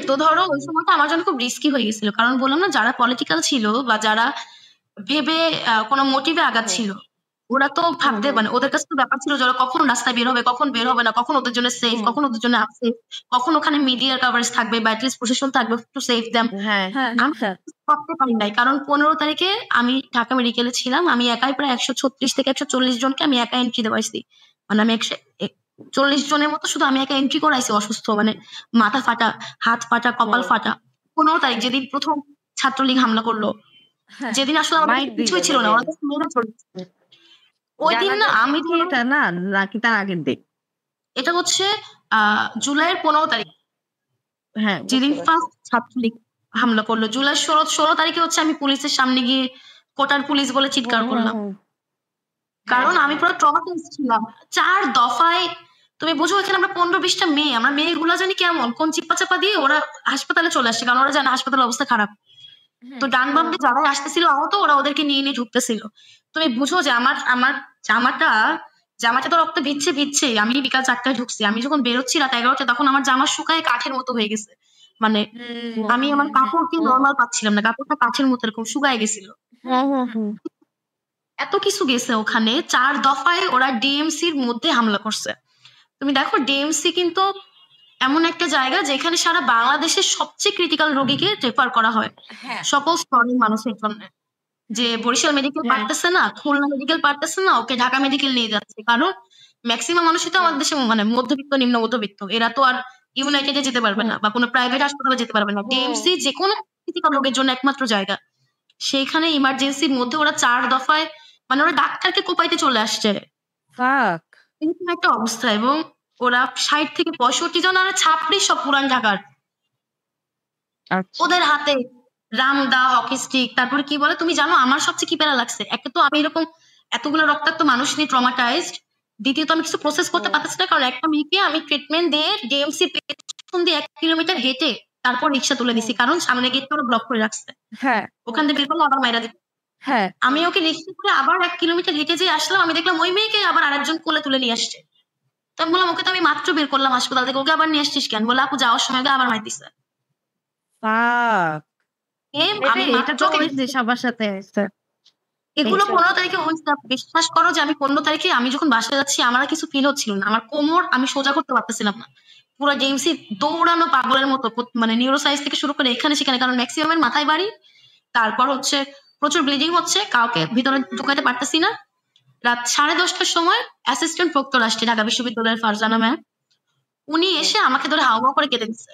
B: তো ধরো ওই সময়টা আমার জন্য খুব রিস্কি হয়ে গেছিল। কারণ বললাম না, যারা পলিটিক্যাল ছিল বা যারা ভেবে কোনো মোটিভে আগাচ্ছিল, ওরা তো ভাবতে মানে ওদের কাছে তো ব্যাপার ছিল যে ওরা কখন রাস্তায় বের হবে, কখন বের হবে না, কখন ওদের জন্য সেফ, কখন ওদের জন্য আনসেফ, কখন ওখানে মিডিয়ার কভারেজ থাকবে বা অ্যাটলিস্ট প্রশাসন থাকবে টু সেভ দেম। আমি ভাবতে পারি নাই। কারণ 15 তারিখে আমি ঢাকা মেডিকেলে ছিলাম। আমি একাই প্রায় 136 থেকে 140 জনকে আমি একা এন্ট্রি দেওয়াইছি। মানে আমি 40 জনের মতো শুধু আমি একা এন্ট্রি করাইছি অসুস্থ, মানে মাথা ফাটা, হাত ফাটা, কপাল ফাটা। 15 তারিখ যেদিন প্রথম ছাত্রলীগ হামলা করলো,
A: হ্যাঁ,
B: যেদিন আসলে আমাদের
C: মাইক
B: কিছুই
C: দিল
B: ছিল না, ওরা just মেরে চলে গেছে। ওই দিন না আমি ধরো
C: এটা না নাকি তার আগের দিন?
B: এটা হচ্ছে জুলাইয়ের 15 তারিখ,
C: হ্যাঁ,
B: যেদিন ফার্স্ট ছাত্রলীগ হামলা করলো। জুলাই 16 তারিখে হচ্ছে আমি পুলিশের সামনে গিয়ে কোটার পুলিশ বলে চিৎকার করলাম, কারণ আমি পুরো ট্রমাটাইজড ছিলাম। 4 দফায় তুমি বুঝো, এখানে আমরা 15-20টা মেয়ে, আমরা মেয়েগুলা জানি কেমন, কোন চিপ্পা চাপা দিয়ে ওরা হাসপাতালে চলে আসছে, কারণ ওরা জানে হাসপাতালের অবস্থা খারাপ। তো ডান বাম দিয়ে যারা আসতেছিল আহত, ওরা ওদেরকে নিয়ে নিয়ে ঢুকতেছিল। তুমি বুঝো যে আমার আমার জামাটা তো রক্ত ভিজছে। আমি বিকাল 4টায় ঢুকছি, আমি যখন বেরোচ্ছি রাত 11টায়, তখন আমার জামা শুকায় কাঠের মতো হয়ে গেছে। মানে আমি আমার কাপড়কে নর্মাল পাচ্ছিলাম না, কাপড়টা কাঠের মতো এরকম শুকায় গেছিল। এত কিছু গেছে ওখানে। 4 দফায় ওরা ডিএমসির মধ্যে হামলা করছে। তুমি দেখো ডিএমসি কিন্তু এমন একটা জায়গা যেখানে সারা বাংলাদেশের সবচেয়ে ক্রিটিক্যাল রোগীকে রেফার করা হয় সকল স্তরের মানুষের জন্য। যে বরিশাল মেডিকেল পারতেছে না, খুলনা মেডিকেল পারতেছে না, ওকে ঢাকা মেডিকেল নিয়ে যাচ্ছে, কারণ ম্যাক্সিমাম মানুষই তো আমাদের দেশে মানে মধ্যবিত্ত, নিম্ন মধ্যবিত্ত, এরা তো আর ইউনাইটেডে যেতে পারবে না বা কোনো প্রাইভেট হাসপাতালে যেতে পারবে না। ডিএমসি যে কোনো ক্রিটিক্যাল রোগের জন্য একমাত্র জায়গা। সেইখানে ইমার্জেন্সির মধ্যে ওরা 4 দফায়, মানে ওরা ডাক্তারকে কোপাইতে চলে আসছে, এরকম একটা অবস্থা। এবং ওরা 60 থেকে 65 জন আর ছাপড়ি, সব পুরান ঢাকার। ওদের হাতে রামদা, হকি স্টিক, তারপরে কি বলে তুমি জানো আমার সবচেয়ে কি প্যারা লাগছে? একটা তো আমি এরকম এতগুলো রক্তাক্ত মানুষ নিয়ে ট্রমাটাইজড, দ্বিতীয়ত আমি কিছু প্রসেস করতে পারতেছি না, কারণ একটা মেয়েকে আমি ট্রিটমেন্ট দিয়ে ডিএমসি পেছন দিয়ে 1 কিলোমিটার হেঁটে তারপর রিক্সা তুলে দিছি, কারণ সামনে গেটটা ওরা ব্লক করে রাখছে। ওখান থেকে বের করলে আবার মাইরা দিত। আমি ওকে রিক্সা করে আবার 1 কিলোমিটার হেঁটে যে আসলাম, আমি দেখলাম ওই মেয়েকে আবার আরেকজন কোলে তুলে নিয়ে আসছে। তো আমি বললাম, ওকে তো আমি মাত্র বের করলাম হাসপাতাল থেকে, ওকে আবার নিয়ে আসছিস কেন? বলে আপু যাওয়ার সময় আবার মার দিছে। আমি মাত্র
C: সবার সাথে
B: এগুলো 15 তারিখে হয়েছে। বিশ্বাস করো যে আমি 15 তারিখে আমি যখন বাসায় যাচ্ছি, আমার কিছু ফিল হচ্ছিল না, আমার কোমর আমি সোজা করতে পারতেছিলাম না। পুরো ডিএমসি দৌড়ানো পাগলের মতো, মানে নিউরোসাইজ থেকে শুরু করে এখানে সেখানে, কারণ ম্যাক্সিমামের মাথায় বাড়ি, তারপর হচ্ছে প্রচুর ব্লিডিং হচ্ছে, কাউকে ভিতরে ঢুকাইতে পারতেছি না। রাত 10:30টার সময় অ্যাসিস্ট্যান্ট প্রক্টর আসছে ঢাকা বিশ্ববিদ্যালয়ের, ফারজানা ম্যাম। উনি এসে আমাকে ধরে হাওয়া করে কেঁদে দিচ্ছে,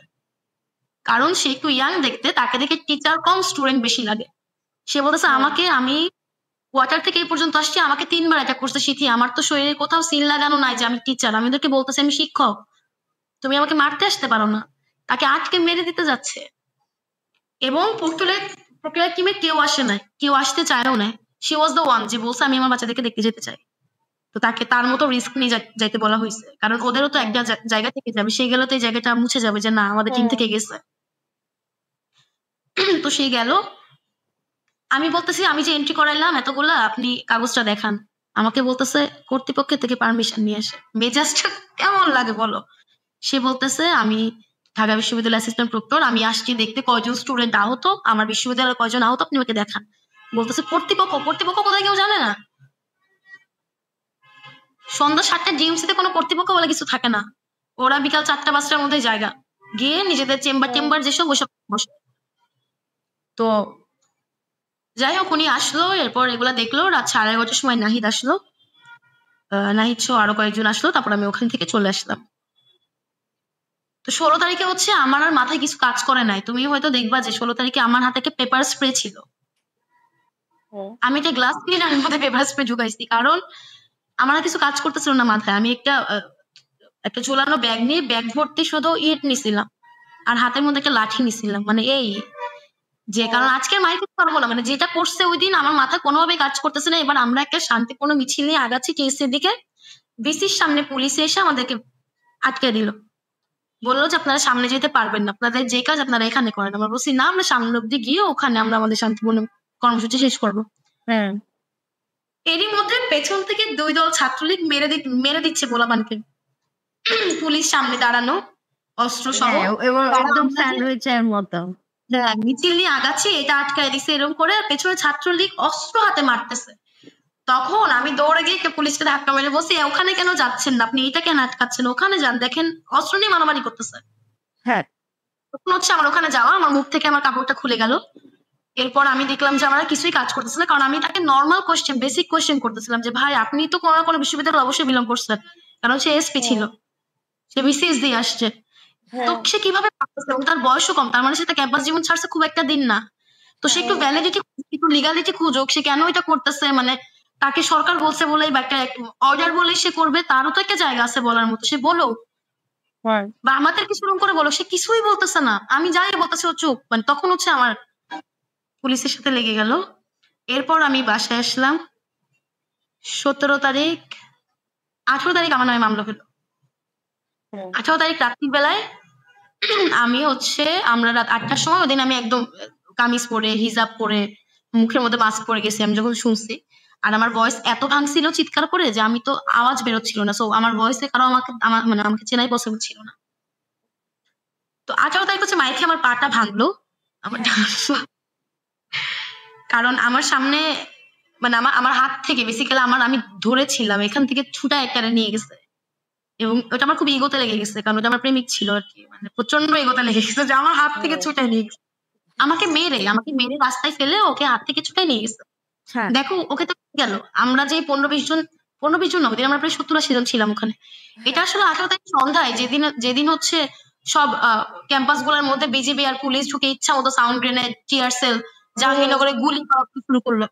B: কারণ সে একটু ইয়াং দেখতে, তাকে দেখে টিচার কম স্টুডেন্ট বেশি লাগে। সে বলতেছে আমাকে, আমি কোয়ার্টার থেকে এই পর্যন্ত আসছি, আমাকে 3 বার অ্যাটাক করছে সিথি, আমার তো শরীরে কোথাও সিল লাগানো নাই যে আমি টিচার। আমি ওদেরকে বলতেছি আমি শিক্ষক, তুমি আমাকে মারতে আসতে পারো না। তাকে আটকে মেরে দিতে যাচ্ছে। এবং প্রক্রিয়া টিমে কেউ আসে নাই, কেউ আসতে চায়ও না। শি ওয়াজ দ্য ওয়ান যে বলছে আমি আমার বাচ্চাদেরকে দেখতে যেতে চাই। তো তাকে তার মতো রিস্ক নিয়ে যাইতে বলা হয়েছে, কারণ ওদেরও তো একটা জায়গা থেকে যাবে, সেই গেলে তো এই জায়গাটা মুছে যাবে যে না আমাদের টিম থেকে গেছে। তো সেই গেল, আমি বলতেছি আমি যে এন্ট্রি করাইলাম এতগুলা, আপনি কাগজটা দেখান। আমাকে বলতেছে কর্তৃপক্ষের থেকে পারমিশন নিয়ে আসে। মেজাজটা কেমন লাগে বলো? সে বলতেছে আমি ঢাকা বিশ্ববিদ্যালয়ের অ্যাসিস্ট্যান্ট প্রক্টর, আমি আসছি দেখতে কয়জন স্টুডেন্ট আহত, আমার বিশ্ববিদ্যালয়ের কয়জন আহত, আপনি ওকে দেখান। বলতেছে কর্তৃপক্ষ কোথায় কেউ জানে না। সন্ধ্যা 7টায় ডিএমসিতে কোনো কর্তৃপক্ষ বলে কিছু থাকে না, ওরা বিকাল 4টা-5টার মধ্যে জায়গা গিয়ে নিজেদের চেম্বার যেসব ওইসব বসে। তো যাই হোক উনি আসলো, এরপর এগুলা দেখলো। রাত 11:30টার সময় নাহিদ আসলো, নাহিদ সহ আরো কয়েকজন আসলো, তারপর আমি ওখান থেকে চলে আসলাম। তো 16 তারিখে হচ্ছে আমার আর মাথায় কিছু কাজ করে নাই। তুমি হয়তো দেখবা যে 16 তারিখে আমার হাতে একটা পেপার স্প্রে ছিল, আমি একটা গ্লাস ক্লিনারের মধ্যে পেপার স্প্রে ঢুকাইছি, কারণ আমার আর কিছু কাজ করতেছিল না মাথায়। আমি একটা ঝোলানো ব্যাগ নিয়ে, ব্যাগ ভর্তি শুধু ইট নিছিলাম আর হাতের মধ্যে একটা লাঠি নিছিলাম, মানে এই যে, কারণ আজকের মাইর করতে পারবো না, মানে যেটা করছে ওই দিন আমার মাথা কোনোভাবে কাজ করতেছে না। এবার আমরা একটা শান্তিপূর্ণ মিছিল নিয়ে আগাচ্ছি টিএসসির দিকে, বিসির সামনে পুলিশে এসে আমাদেরকে আটকে দিল, বললো যে আপনারা সামনে যেতে পারবেন না, আপনাদের যে কাজ আপনারা এখানে করেন। আমরা বলছি না, আমরা সামনে অব্দি গিয়ে ওখানে আমরা আমাদের শান্তিপূর্ণ কর্মসূচি শেষ করবো। এরই মধ্যে পেছন থেকে 2 দল ছাত্রলীগ মেরে দিচ্ছে গোলাবানকে, পুলিশ সামনে দাঁড়ানো অস্ত্র সহ,
C: একদম স্যান্ডউইচের মতো।
B: মিছিল নিয়ে আগাচ্ছি, এটা আটকায় দিছে এরকম করে, পেছনে ছাত্রলীগ অস্ত্র হাতে মারতেছে। তখন আমি দৌড়ে গিয়ে পুলিশকে ধাক্কা মেরে বলছি ওখানে কেন যাচ্ছেন না, আপনি এটা কেন আটকাচ্ছেন, ওখানে যান, দেখেন অস্ত্র নিয়ে মারামারি করতেছে। তখন হচ্ছে আমার ওখানে যাওয়া, আমার মুখ থেকে আমার কাপড়টা খুলে গেল। এরপর আমি দেখলাম যে আমরা কিছুই কাজ করতেছে না, কারণ আমি তাকে নর্মাল কোয়েশ্চেন, বেসিক কোয়েশ্চেন করতেছিলাম যে ভাই আপনি তো কোনো না কোনো বিশ্ববিদ্যালয়ে অবশ্যই বিলং করছেন, কারণ সে এসপি ছিল, সে বিসিএস দিয়ে আসছে। তো সে কিভাবে পারতেছে, এবং তার বয়সও কম, তার মানে সে তার ক্যাম্পাস জীবন ছাড়ছে খুব একটা দিন না। তো সে একটু ভ্যালিডিটি, একটু লিগালিটি খুঁজুক, সে কেন এটা করতেছে, মানে তাকে সরকার বলছে বলেই বা একটা অর্ডার বলেই সে করবে, তারও তো একটা জায়গা আছে বলার মতো, সে বলো, বা আমাদেরকে সেরকম করে বলো। সে কিছুই বলতেছে না, আমি যাই বলতেছে ও চুপ। মানে তখন হচ্ছে আমার পুলিশের সাথে লেগে গেল। এরপর আমি বাসায় আসলাম 17 তারিখ, 18 তারিখ আমার নামে মামলা হলো। 18 তারিখ রাত্রির বেলায় আমি হচ্ছে, আমরা রাত 8টার সময়, ওদিন আমি একদম কামিজ পরে হিজাব পরে মুখের মধ্যে মাস্ক পরে গেছি আমি যখন শুনছি। আর আমার ভয়েস এত ভাঙছিল চিৎকার করে যে আমি তো আওয়াজ বেরোচ্ছিল না, সো আমার ভয়েসে কারো আমাকে চেনাই পসিবল ছিল না। তো 18 তারিখ হচ্ছে মাইকে আমার পাটা ভাঙলো আমার, কারণ আমার সামনে, মানে আমার হাত থেকে বেসিক্যালি আমি ধরেছিলাম, এখান থেকে ছুটা একটা নিয়ে গেছে, এবং ওটা আমার খুব ইগোতে লেগে গেছে, কারণ ওটা আমার প্রেমিক ছিল আর কি। মানে প্রচন্ড ইগোতে লেগে গেছে যে আমার হাত থেকে ছুটাই নিয়ে গেছে, আমাকে মেরে রাস্তায় ফেলে ওকে হাত থেকে ছুটাই নিয়ে গেছে। দেখো ওকে তো গেল, আমরা যে 15-20 জন না, ওদিন আমরা প্রায় 70-80 জন ছিলাম ওখানে। এটা আসলে 18 তারিখ সন্ধ্যায়, যেদিন হচ্ছে সব ক্যাম্পাস গুলোর মধ্যে বিজিবি আর পুলিশ ঢুকে ইচ্ছা মতো সাউন্ড গ্রেনেড, টিয়ার সেল, জাহাঙ্গীরনগরে গুলি করা শুরু করলো।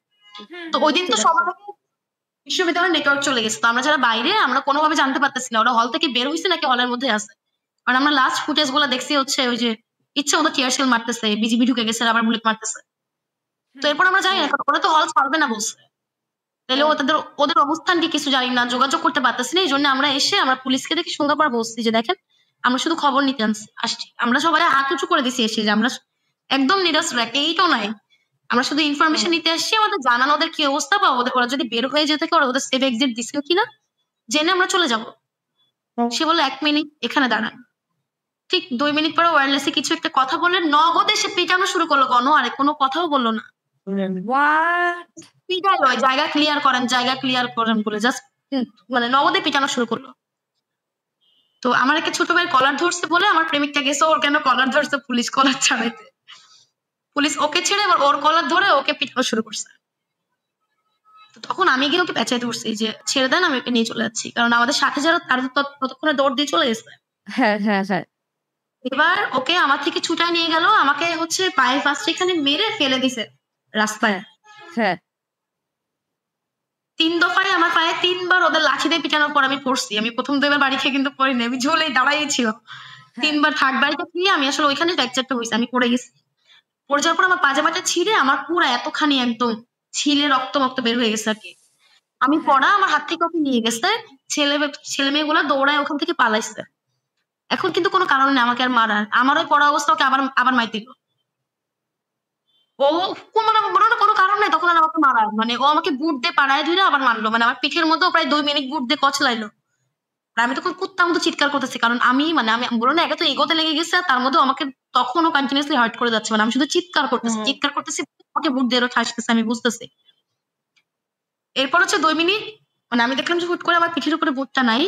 B: তো ওই দিন তো সবার বিশ্ববিদ্যালয়ের নেটওয়ার্ক চলে গেছে, তো আমরা যারা বাইরে, আমরা কোনোভাবে জানতে পারতেছি না ওরা হল থেকে বের হয়েছে নাকি হলের মধ্যে আছে। কারণ আমরা লাস্ট ফুটেজ গুলো দেখছি হচ্ছে ওই যে ইচ্ছা মতো টিয়ার সেল মারতেছে, বিজিবি ঢুকে গেছে, আবার বুলেট মারতেছে। তো এরপর আমরা জানি না, ওরা তো হল ছাড়বে না বলছে, তাহলে ওদের অবস্থান কি কিছু জানি না, যোগাযোগ করতে পারতেছি না। এই জন্য আমরা এসে আমরা পুলিশকে দেখে সুন্দর করে বলছি যে দেখেন আমরা শুধু খবর নিতে আসছি, আমরা সবাই হাত উঁচু করে দিছি এসে যে আমরা একদম নিরাশ্র, একটা এইটাও নাই, আমরা শুধু ইনফরমেশন নিতে আসছি, আমাদের জানানো ওদের কি অবস্থা, বা ওরা যদি বের হয়ে যেতে পারে ওদের সেফ এক্সিট দিচ্ছে কিনা জেনে আমরা চলে যাব। সে বললো 1 মিনিট এখানে দাঁড়ান। ঠিক 2 মিনিট পরে ওয়্যারলেসে কিছু একটা কথা বললে নগদে সে পিটানো শুরু করলো, আরে কোনো কথাও বললো না, পিটালো, জায়গা ক্লিয়ার করেন বলে জাস্ট মানে নগদে পিটানো শুরু করলো। তো আমার একটা ছোট ভাই কলার ধরছে বলে আমার প্রেমিকটা গেছে ওর কেন কলার ধরছে, পুলিশ কলার ছাড়াইতে, পুলিশ ওকে ছেড়ে এবার ওর কলার ধরে ওকে পিটানো শুরু করছে। তখন আমি গিয়ে ওকে পেঁচাইতে উঠছি যে ছেড়ে দেন, আমি ওকে নিয়ে চলে যাচ্ছি, কারণ আমাদের সাথে যারা তারা ততক্ষণে দৌড় দিয়ে চলে গেছে। এবার ওকে আমার থেকে ছুটায় নিয়ে গেল, আমাকে হচ্ছে পায়ে ফার্স্ট এখানে মেরে ফেলে দিছে রাস্তায়। 3 দফায় আমার পায়ে 3 বার ওদের লাঠি দিয়ে পিটানোর পর আমি পড়ছি। আমি প্রথম 2 বার বাড়ি খেয়ে কিন্তু পড়িনি, আমি ঝুলেই দাঁড়াইছিল। 3 বার থার্ড বাড়িটা খেয়ে আমি আসলে ওইখানে ফ্র্যাকচারটা হয়েছে, আমি পড়ে গেছি। পড়ে যাওয়ার পর আমার পাজামাটা ছিঁড়ে আমার পুরো এতখানি একদম ছিলে রক্ত বের হয়ে গেছে আর কি। আমি পড়া আমার হাত থেকে ওকে নিয়ে গেছে, ছেলে মেয়েগুলো দৌড়ায় ওখান থেকে পালাইছে। এখন কিন্তু কোনো কারণ নেই আমাকে আর মারার, আমার ওই পড়া অবস্থা ওকে আবার মাই দিল। ও কোনো কারণ নাই তখন আর আমাকে মারার, মানে ও আমাকে বুট দিয়ে পাড়ায় ধরে আবার মারলো, মানে আমার পিঠের মধ্যেও প্রায় 2 মিনিট বুট দিয়ে কচলাইলো। আর আমি তখন কুত্তার মতো চিৎকার করতেছি, কারণ আমি বলো না একে তো এগোতে লেগে গেছে, আর তার মধ্যে আমাকে তখনও কন্টিনিউসলি হার্ট করে যাচ্ছে, মানে আমি শুধু চিৎকার করতেছি আমাকে বুট দিয়ে ঠাসতেছে, আমি বুঝতেছি। এরপর হচ্ছে 2 মিনিট, মানে আমি দেখলাম যে হুট করে আমার পিঠের উপরে বুটটা নাই,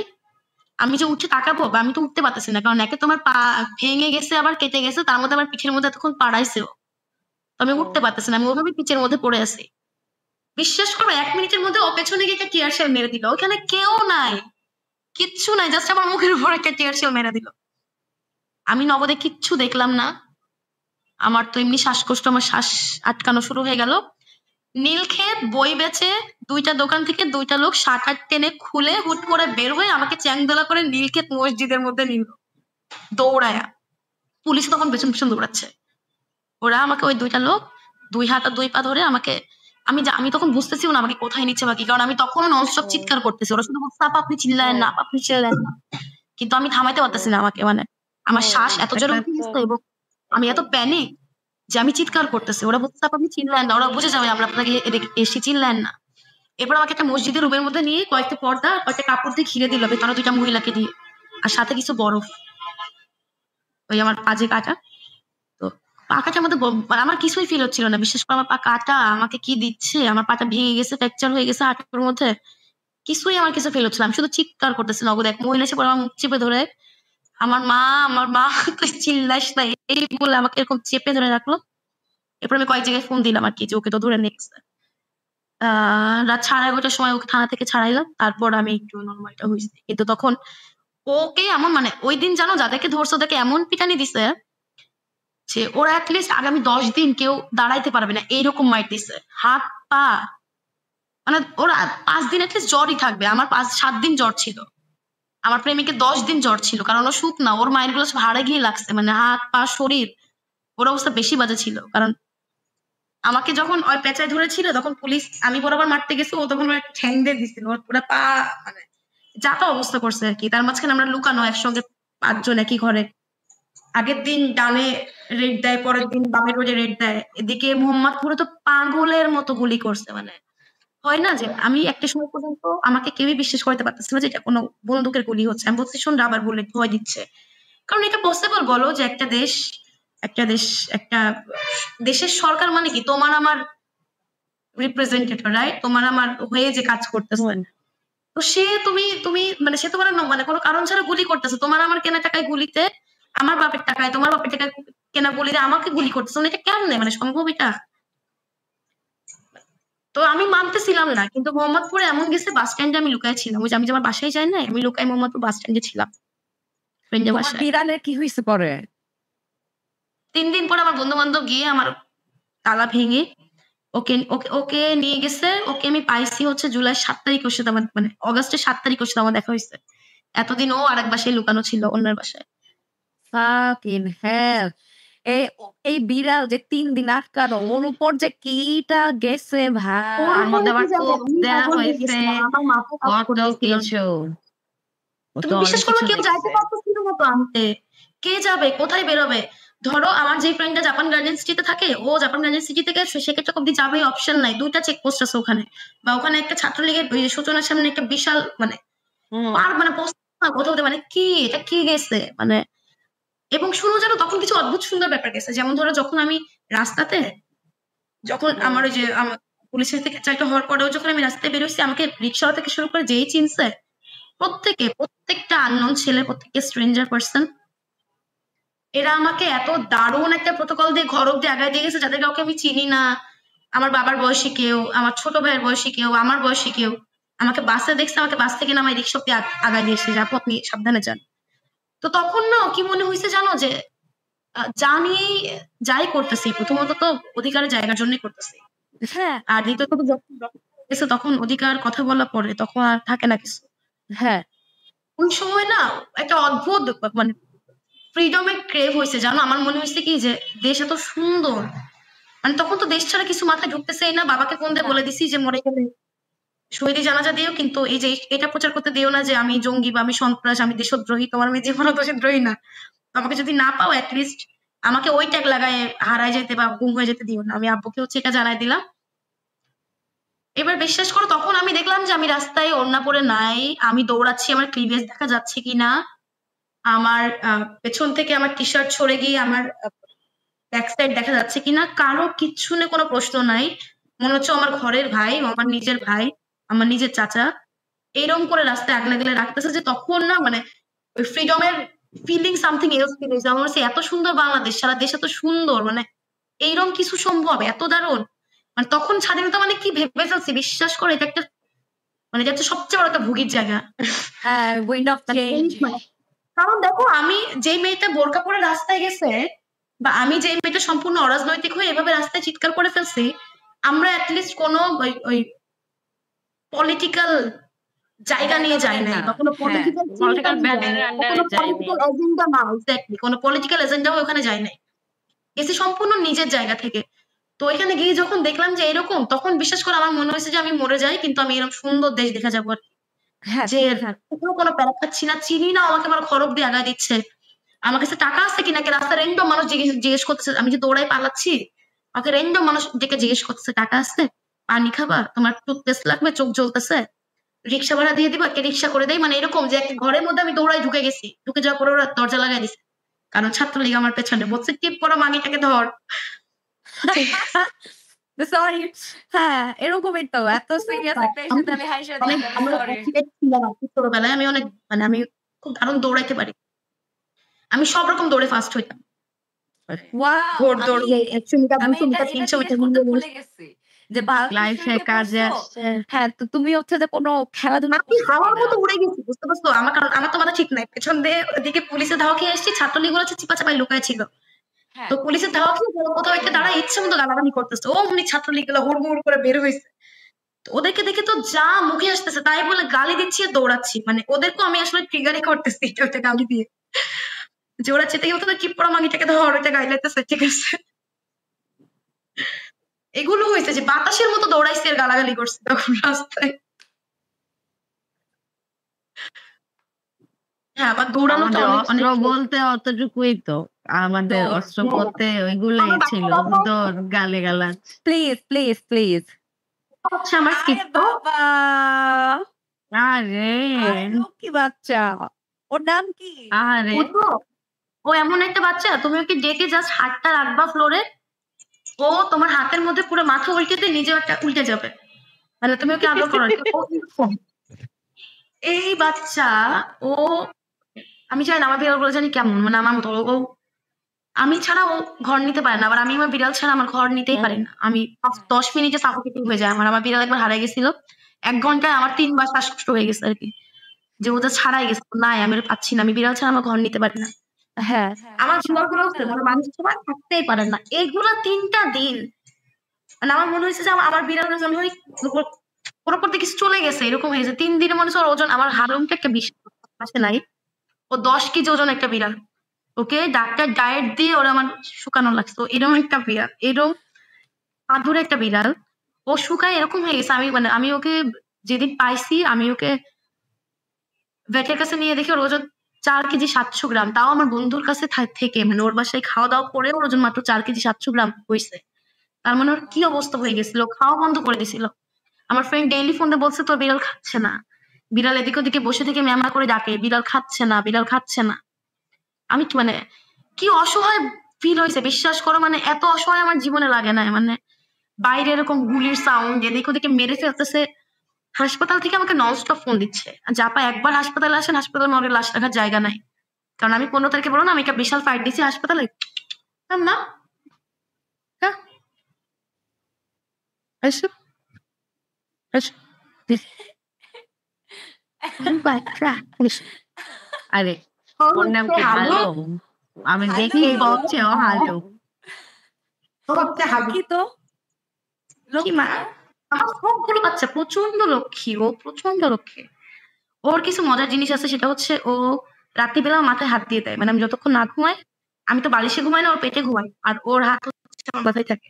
B: আমি যে উঠে তাকাবো, আমি তো উঠতে পারতেছি না, কারণ একে তোমার পা ভেঙে গেছে আবার কেটে গেছে, তার মধ্যে আমার পিঠের মধ্যে এতক্ষণ পাড়াইছেও, তো আমি উঠতে পারতেছি না, আমি ওভাবে পিচের মধ্যে পড়ে আছি। বিশ্বাস করো 1 মিনিটের মধ্যে ও পেছনে গিয়ে একটা টিয়ার শেল মেরে দিল, ওখানে কেউ নাই, কিচ্ছু নাই, জাস্ট আমার মুখের উপর একটা টিয়ার শেল মেরে দিল। আমি নগদে কিচ্ছু দেখলাম না, আমার তো এমনি শ্বাসকষ্ট, আমার শ্বাস আটকানো শুরু হয়ে গেল। নীলক্ষেত বই বেচে 2টা দোকান থেকে 2টা লোক শাটার টেনে খুলে হুট করে বের হয়ে আমাকে চ্যাংদোলা করে নীলক্ষেত মসজিদের মধ্যে নিল দৌড়ায়া। পুলিশ তখন পেছন দৌড়াচ্ছে, ওরা আমাকে ওই 2টা লোক 2 হাত আর 2 পা ধরে আমাকে, আমি তখন বুঝতেছি না আমাকে কোথায় নিচ্ছে বাকি, কারণ আমি তখনও ননস্টপ চিৎকার করতেছি, ওরা শুধু বলছে আপনি চিল্লায়েন না, আপনি চিল্লায়েন না, কিন্তু আমি থামাইতে পারতেছি না আমাকে, মানে আমার শ্বাস এত জোরে উঠে গেছে এবং আমি এত প্যানিক যে আমি চিৎকার করতেছি। ওরা বলছে আপনি চিল্লায়েন না, ওরা বুঝে যাবে আমরা আপনাকে এসে চিল্লায়েন না। এরপর আমাকে একটা মসজিদের রুমের মধ্যে নিয়ে কয়েকটা পর্দা কয়েকটা কাপড় দিয়ে ঘিরে দিল ভেতরে 2টা মহিলাকে দিয়ে, আর সাথে কিছু বরফ ওই আমার পাজে কাটা। তো পা কাটার মধ্যে আমার কিছুই ফিল হচ্ছিল না, বিশেষ করে আমার পা কাটা, আমাকে কি দিচ্ছে, আমার পাটা ভেঙে গেছে, ফ্র্যাকচার হয়ে গেছে হাঁটুর মধ্যে, কিছুই আমার কিছু ফিল হচ্ছিল, আমি শুধু চিৎকার করতেছি। নগদ এক মহিলা এসে পরে আমার মুখ চেপে ধরে, আমার মা তুই চিল্লাস না এই বলে আমাকে এরকম চেপে ধরে রাখলো। এরপর আমি কয়েক জায়গায় ফোন দিলাম আর কি, যে ওকে তো ধরে নিয়ে গেছে। রাত 11:30টার সময় ওকে থানা থেকে ছাড়াইলাম। তারপর আমি একটু নরমালটা হইছি। কিন্তু তখন ওকে এমন মানে ওইদিন জানো যাদেরকে ধরছে ওদেরকে এমন পিটানি দিছে যে ওরা at least আগামী 10 দিন কেউ দাঁড়াইতে পারবে না এইরকম মাইর দিছে। হাত পা মানে ওরা 5 দিন at least জ্বরই থাকবে। আমার 7 দিন জ্বর ছিল। আমার প্রেমিকের 10 দিন জ্বর ছিল। কারণ ও শুকনা। ওর মাইরগুলো সব হাড়ে গিয়ে লাগছে। মানে হাত পা শরীর ওর অবস্থা বেশি বাজে ছিল। কারণ আমাকে যখন ওই পেঁচায় ধরেছিল তখন পুলিশ আমি বরাবর মারতে গেছি ও তখন আমার ঠ্যাং দিয়ে দিছিল। ওর পুরা পা মানে যাতা অবস্থা করছে আরকি। তার মাঝখানে আমরা লুকানো একসঙ্গে 5 জন একই ঘরে। আগের দিন ডানে রেড দেয়, পরের দিন বামের রোডে রেড দেয়। এদিকে মোহাম্মদপুরে তো পাগলের মতো গুলি করছে। মানে হয় না যে আমি একটা সময় পর্যন্ত আমাকে কেউই বিশ্বাস করতে পারতেছিল না যে এটা কোনো বন্দুকের গুলি হচ্ছে। আমি বলছি শোন রাবার বুলেট ভয় দিচ্ছে। কারণ এটা পসিবল বলো যে একটা দেশ একটা দেশের সরকার মানে কি তোমার আমার রিপ্রেজেন্টেটিভ রাইট? তোমার আমার হয়ে যে কাজ করতেছে। তো সে তুমি মানে সে তোমার মানে কোনো কারণ ছাড়া গুলি করতেছে। তোমার আমার কেনা টাকায় গুলিতে আমার বাপের টাকায় তোমার বাপের টাকায় কেনা গুলিতে আমাকে গুলি করতেছে। মানে এটা কেমনে মানে সম্ভব এটা? তো আমি মানতেছিলাম না। কিন্তু মোহাম্মদপুরে এমন গেছে বাস স্ট্যান্ডে আমি লুকায় ছিলাম। ওই যে আমি যে আমার বাসায় যাই নাই? আমি লুকায় মোহাম্মদপুর বাস স্ট্যান্ডে ছিলাম। ফ্রেন্ডের
A: তোমার
B: বাসায়।
A: বিড়ালের কি হইছে পরে?
B: 3 দিন পরে আমার বন্ধু-বান্ধব গিয়ে আমার তালা ভেঙে ওকে নিয়ে গেছে। ওকে আমি পাইছি হচ্ছে জুলাই 7 তারিখ ওর সাথে আমার মানে অগাস্টের 7 তারিখ ওর সাথে আমার দেখা হইছে। এতদিন ও আরেক বাসায় লুকানো ছিল অন্যের বাসায়।
A: ফাকিং হেল! এই বিড়াল যে 3 দিন আটকানো ওর উপর যে কিটা গেছে ভাই।
B: ওর
C: তার মধ্যে
B: উপরে
C: আবার
B: কি যাবে?
C: কোপ
B: আমি
C: দেয়া
B: পাগল হয়ে
C: হয়েছে,
B: গেছিলাম। আমার মাথায় কাজ
C: কত
B: করতেছিল না।
C: কিছু। ও তো
B: তুমি
C: অনেক
B: বিশ্বাস করো
C: কিছু
B: কেউ যাইতে
C: দেখছে।
B: পারতেছিল না তো আনতে। কে যাবে? কোথায় বেরোবে? ধরো আমার যে ফ্রেন্ডটা জাপান গার্ডেন সিটিতে থাকে, ও জাপান গার্ডেন সিটিতে গেছে সেক্ষেত্রে অব্দি যাবেই অপশন নাই। 2 টা চেকপোস্ট আছে ওখানে। বা ওখানে একটা ছাত্রলীগের ওই সূচনার সামনে একটা বিশাল মানে
C: হুম।
B: মানে পোস্ট কোথাও মানে কি এটা কি গেছে? মানে এবং শুনো জানো তখন কিছু অদ্ভুত সুন্দর ব্যাপার গেছে। যেমন ধরো যখন আমি রাস্তাতে যখন আমার ওই যে পুলিশের থেকে চাইতে হওয়ার পরেও যখন আমি রাস্তায় বেরোইছি আমাকে রিক্সাওয়ালা থেকে শুরু করে যেই চিনছে প্রত্যেকটা আননোন ছেলে, প্রত্যেকটা স্ট্রেঞ্জার পারসন এরা আমাকে এত দারুণ একটা প্রোটোকল দিয়ে ঘর অব্দি আগায় দিয়ে গেছে যাদের কাউকে আমি চিনি না। আমার বাবার বয়সী কেউ, আমার ছোট ভাইয়ের বয়সী কেউ, আমার বয়সী কেউ। আমাকে বাসে দেখছে, আমাকে বাস থেকে নামায় রিক্সা অব্দি আগায় দিয়ে এসেছে যে আপু আপনি সাবধানে যান। তো তখন না কি মনে হয়েছে জানো যে যা নিয়েই যাই করতেছি প্রথমত তো অধিকারের জায়গার জন্যই করতেছি।
A: হ্যাঁ,
B: আর দ্বিতীয়ত যখন গেছে তখন অধিকার কথা বলা পরে তখন আর থাকে না কিছু।
A: হ্যাঁ।
B: ওই সময় না একটা অদ্ভুত মানে ফ্রিডমের ক্রেভ হয়েছে জানো। আমার মনে হয়েছে কি যে দেশ এত সুন্দর। মানে তখন তো দেশ ছাড়া কিছু মাথায় ঢুকতেছেই না। বাবাকে ফোন দিয়ে বলে দিছি যে মরে গেলে শহীদি জানাজা দিও, কিন্তু এই যে এটা প্রচার করতে দিও না যে আমি জঙ্গি বা আমি সন্ত্রাস, আমি দেশদ্রোহী। তোমার মেয়ে জীবনও দেশদ্রোহী না। আমাকে যদি না পাও অ্যাটলিস্ট আমাকে ওই ট্যাগ লাগায় হারায় যেতে বা গুম হয়ে যেতে দিও না। আমি আব্বুকে হচ্ছে এটা জানাই দিলাম। এবার বিশ্বাস করো তখন আমি দেখলাম যে আমি রাস্তায় ওড়না পরে নাই। আমি দৌড়াচ্ছি, আমার ক্লিভেজ দেখা যাচ্ছে কিনা। আমার পেছন থেকে আমার টি-শার্ট সরে গিয়ে আমার ব্যাক সাইড দেখা যাচ্ছে কিনা। কারো কিচ্ছু নিয়ে কোনো প্রশ্ন নাই। মনে হচ্ছে ও আমার ঘরের ভাই, ও আমার নিজের ভাই, আমার নিজের চাচা। এরকম করে রাস্তায় আগলে আগলে রাখতেছে যে তখন না মানে ওই ফ্রিডমের ফিলিং সামথিং এলস ফিল হইছে। আমার কাছে এত সুন্দর বাংলাদেশ, সারা দেশ এত সুন্দর মানে এইরকম কিছু সম্ভব, এত দারুণ। মানে তখন স্বাধীনতা মানে কি ভেবে ফেলছি বিশ্বাস করে এটা একটা মানে এটা হচ্ছে সবচেয়ে বড় একটা ভুগির জায়গা।
A: হ্যাঁ, উইন্ড অফ
B: মানে
A: চেঞ্জ।
B: কারণ দেখো আমি যেই মেয়েটা বোরকা পরে রাস্তায় গেছে বা আমি যে মেয়েটা সম্পূর্ণ অরাজনৈতিক হয়ে এভাবে রাস্তায় চিৎকার করে ফেলছি, আমরা অ্যাটলিস্ট কোনো ওই পলিটিক্যাল জায়গা নিয়ে যাই নাই বা কোনো
A: হ্যাঁ,
B: পলিটিক্যাল
C: পলিটিক্যাল ব্যানারের আন্ডারে যায়নি।
B: পলিটিক্যাল এজেন্ডা না, এক্স্যাক্টলি কোনো পলিটিক্যাল এজেন্ডাও ওখানে যায় নাই। গেছি সম্পূর্ণ নিজের জায়গা থেকে। তো এখানে গিয়ে যখন দেখলাম যে এরকম তখন বিশ্বাস করে আমার মনে হয়েছে যে আমি মরে যাই কিন্তু আমি এরকম সুন্দর দেশ দেখা যাবো আর কি।
A: হ্যাঁ,
B: যে কোনো প্যারা খাচ্ছি না, চিনি না, আমাকে আমার খরচ দিয়ে আগায় দিচ্ছে। আমার কাছে টাকা আছে কিনা কে রাস্তায় র্যান্ডম মানুষ জিজ্ঞেস করতেছে। আমি যে দৌড়াই পালাচ্ছি আমাকে র্যান্ডম মানুষ ডেকে জিজ্ঞেস করতেছে টাকা আছে, পানি খাবা, তোমার টুথপেস্ট লাগবে, চোখ জ্বলতেছে, রিক্সা ভাড়া দিয়ে দিবা, কে রিক্সা করে দেয়। মানে এরকম যে একটা ঘরের মধ্যে আমি দৌড়াই ঢুকে গেছি। ঢুকে যাওয়ার পরে ওরা দরজা লাগাই দিছে কারণ ছাত্রলীগ আমার পেছনে বলছে টিপ করো মাগিটাকে ধর।
A: সরি। হ্যাঁ, এরকমই তো। এত সিরিয়াস একটা ইস্যু আমি হাইসা
B: অনেক
A: দিই।
B: আমরা
A: সরি।
B: অ্যাথলেট ছিলাম আর কি ছোটবেলায়। আমি অনেক মানে আমি খুব দারুণ দৌড়াইতে পারি। আমি সব রকম দৌড়ে ফার্স্ট হইতাম।
A: ওয়াও!
B: ঘোড় দৌড়, 100 মিটার,
A: আমি
B: 200
A: এটা
B: মিটার,
A: এটা
B: 300
A: জিজ্ঞেস
B: মিটার
A: করতে
B: রিলে রেস।
A: ভুলে গেছি। যে ভারত
C: লাইফে
A: বিশ্বকাপে
C: কাজে
A: পড়ছো?
C: আসছে।
A: হ্যাঁ, তো তুমি হচ্ছে যে কোনো খেলাধুলা
B: আমি
A: করতে
B: হাওয়ার
A: না।
B: মতো উড়ে গেছি, বুঝতে পারছো? আমার তো মাথা ঠিক নাই, পেছন দিয়ে ওদিকে পুলিশের ধাওয়া খেয়ে এসেছি, ছাত্রলীগগুলো হচ্ছে চিপা চাপাই লুকায় ছিল।
A: হ্যাঁ।
B: তো পুলিশের ধাওয়া খেয়ে কোথাও একটা দাঁড়া ইচ্ছে মতো গালাগালি করতেছে, ও অমনি ছাত্রলীগগুলো হুড়মুড় করে বের হয়েছে। তো ওদেরকে দেখে তো যা মুখে আসতেছে তাই বলে গালি দিচ্ছি আর দৌড়াচ্ছি, মানে ওদেরকেও আমি আসলে ট্রিগারই করতেছি ওইটা গালি দিয়ে, যে ওরা চেতে গেলে তো চিপ পড়া মাগিটাকে ধর, ওইটা গাইলাইতেছে, ঠিক আছে। এগুলো হয়েছে যে বাতাসের মতো দৌড়াইছি আর গালাগালি করছি তখন রাস্তায়। হ্যাঁ, আমার দৌড়ানোটা
C: আমাদের
B: অনেক
C: অস্ত্র
B: অনেক
C: বলতে অতটুকুই তো, আমাদের
A: দৌড়,
C: অস্ত্র
A: দৌড়।
C: বলতে ওইগুলাই
B: আমার
C: ছিল,
B: বাবা
C: দৌড়, গালিগালাজ।
A: Please please please.
B: হচ্ছে আমার
A: আরে
B: স্কিপ তো।
A: বাবা,
C: আরে
A: আরে লক্ষ্মী বাচ্চা, ওর নাম কি?
C: আরে
B: বুঝছো, ও এমন একটা বাচ্চা, তুমি ওকে ডেকে জাস্ট হাতটা রাখবা ফ্লোরে, ও তোমার হাতের মধ্যে পুরো মাথা উল্টে দিয়ে নিজেও একটা উল্টে যাবে, মানে তুমি ওকে আদর করো আর কি। ও এরকম। এই বাচ্চা, ও, আমি জানি না আমার বিড়ালগুলো জানি কেমন, মানে আমার মতো ও, আমি ছাড়া ও ঘর নিতে পারে না, আবার আমি আমার বিড়াল ছাড়া আমার ঘর নিতেই পারি না। আমি 10 মিনিটে সাফোকেটিং হয়ে যায় আমার বিড়াল একবার হারাই গেছিল, 1 ঘন্টায় আমার 3 বার শ্বাসকষ্ট হয়ে গেছে আর কি, যে ওটা ছাড়াই গেছে, নাই আমি ওটা পাচ্ছি না, আমি বিড়াল ছাড়া আমার ঘর নিতে পারি না।
A: হ্যাঁ,
B: আমার বিড়ালগুলো মানে মানুষ ছাড়া থাকতেই পারে না, এইগুলো 3টা দিন, মানে আমার মনে হয়েছে যে আমার বিড়ালের জন্য ওর উপর দিয়ে কিছু চলে গেছে, এরকম হয়েছে 3 দিনে মনে হচ্ছে ওর ওজন, আমার হারুমটা একটা আসে নাই, ও 10 কেজি ওজন একটা বিড়াল, ওকে ডাক্তার ডায়েট দিয়ে ওরা আমার শুকানো লাগছে, এরকম একটা বিড়াল, এরকম আধুরে একটা বিড়াল, ও শুকায় এরকম হয়ে গেছে। আমি মানে আমি ওকে যেদিন পাইছি, আমি ওকে ভেটের কাছে নিয়ে দেখি ওর ওজন 4 কেজি 700 গ্রাম, তাও আমার বন্ধুর কাছে থেকে, মানে ওর বাসায় খাওয়া দাওয়া করে ওর ওজন মাত্র 4 কেজি 700 গ্রাম হয়েছে। তার মানে ওর কি অবস্থা হয়ে গেছিল, খাওয়া বন্ধ করে দিছিল। আমার ফ্রেন্ড ডেইলি ফোন দিয়ে বলছে তোর বিড়াল খাচ্ছে না, বিড়াল এদিক ওদিকে বসে থেকে ম্যামা করে ডাকে, বিড়াল খাচ্ছে না, বিড়াল খাচ্ছে না। আমি কি মানে কি অসহায় ফিল হয়েছে বিশ্বাস করো, মানে এত অসহায় আমার জীবনে লাগে না, মানে বাইরে এরকম গুলির সাউন্ড, এদিক ওদিকে মেরে ফেলতেছে, হাসপাতাল থেকে আমাকে ননস্টপ ফোন দিচ্ছে, জাপা একবার হাসপাতালে আসেন, হাসপাতালে আমাদের লাশ রাখার জায়গা নাই, কারণ আমি 15 তারিখে বলো না আমি একটা বিশাল ফাইট দিচ্ছি হাসপাতালে। মা এসো এসো
C: আরে ওর নাম কি? হালু। আমি দেখেই বলছি ও হালু।
A: কি তো
B: কি মা, আমার সবগুলো বাচ্চা প্রচন্ড লক্ষ্মী, ও প্রচন্ড লক্ষ্মী। ওর কিছু মজার জিনিস আছে, সেটা হচ্ছে ও রাত্রিবেলা মাথায় হাত দিয়ে দেয়, মানে আমি যতক্ষণ না ঘুমাই, আমি তো বালিশে ঘুমাই না, ওর পেটে ঘুমাই, আর ওর হাত হচ্ছে আমার মাথায় থাকে।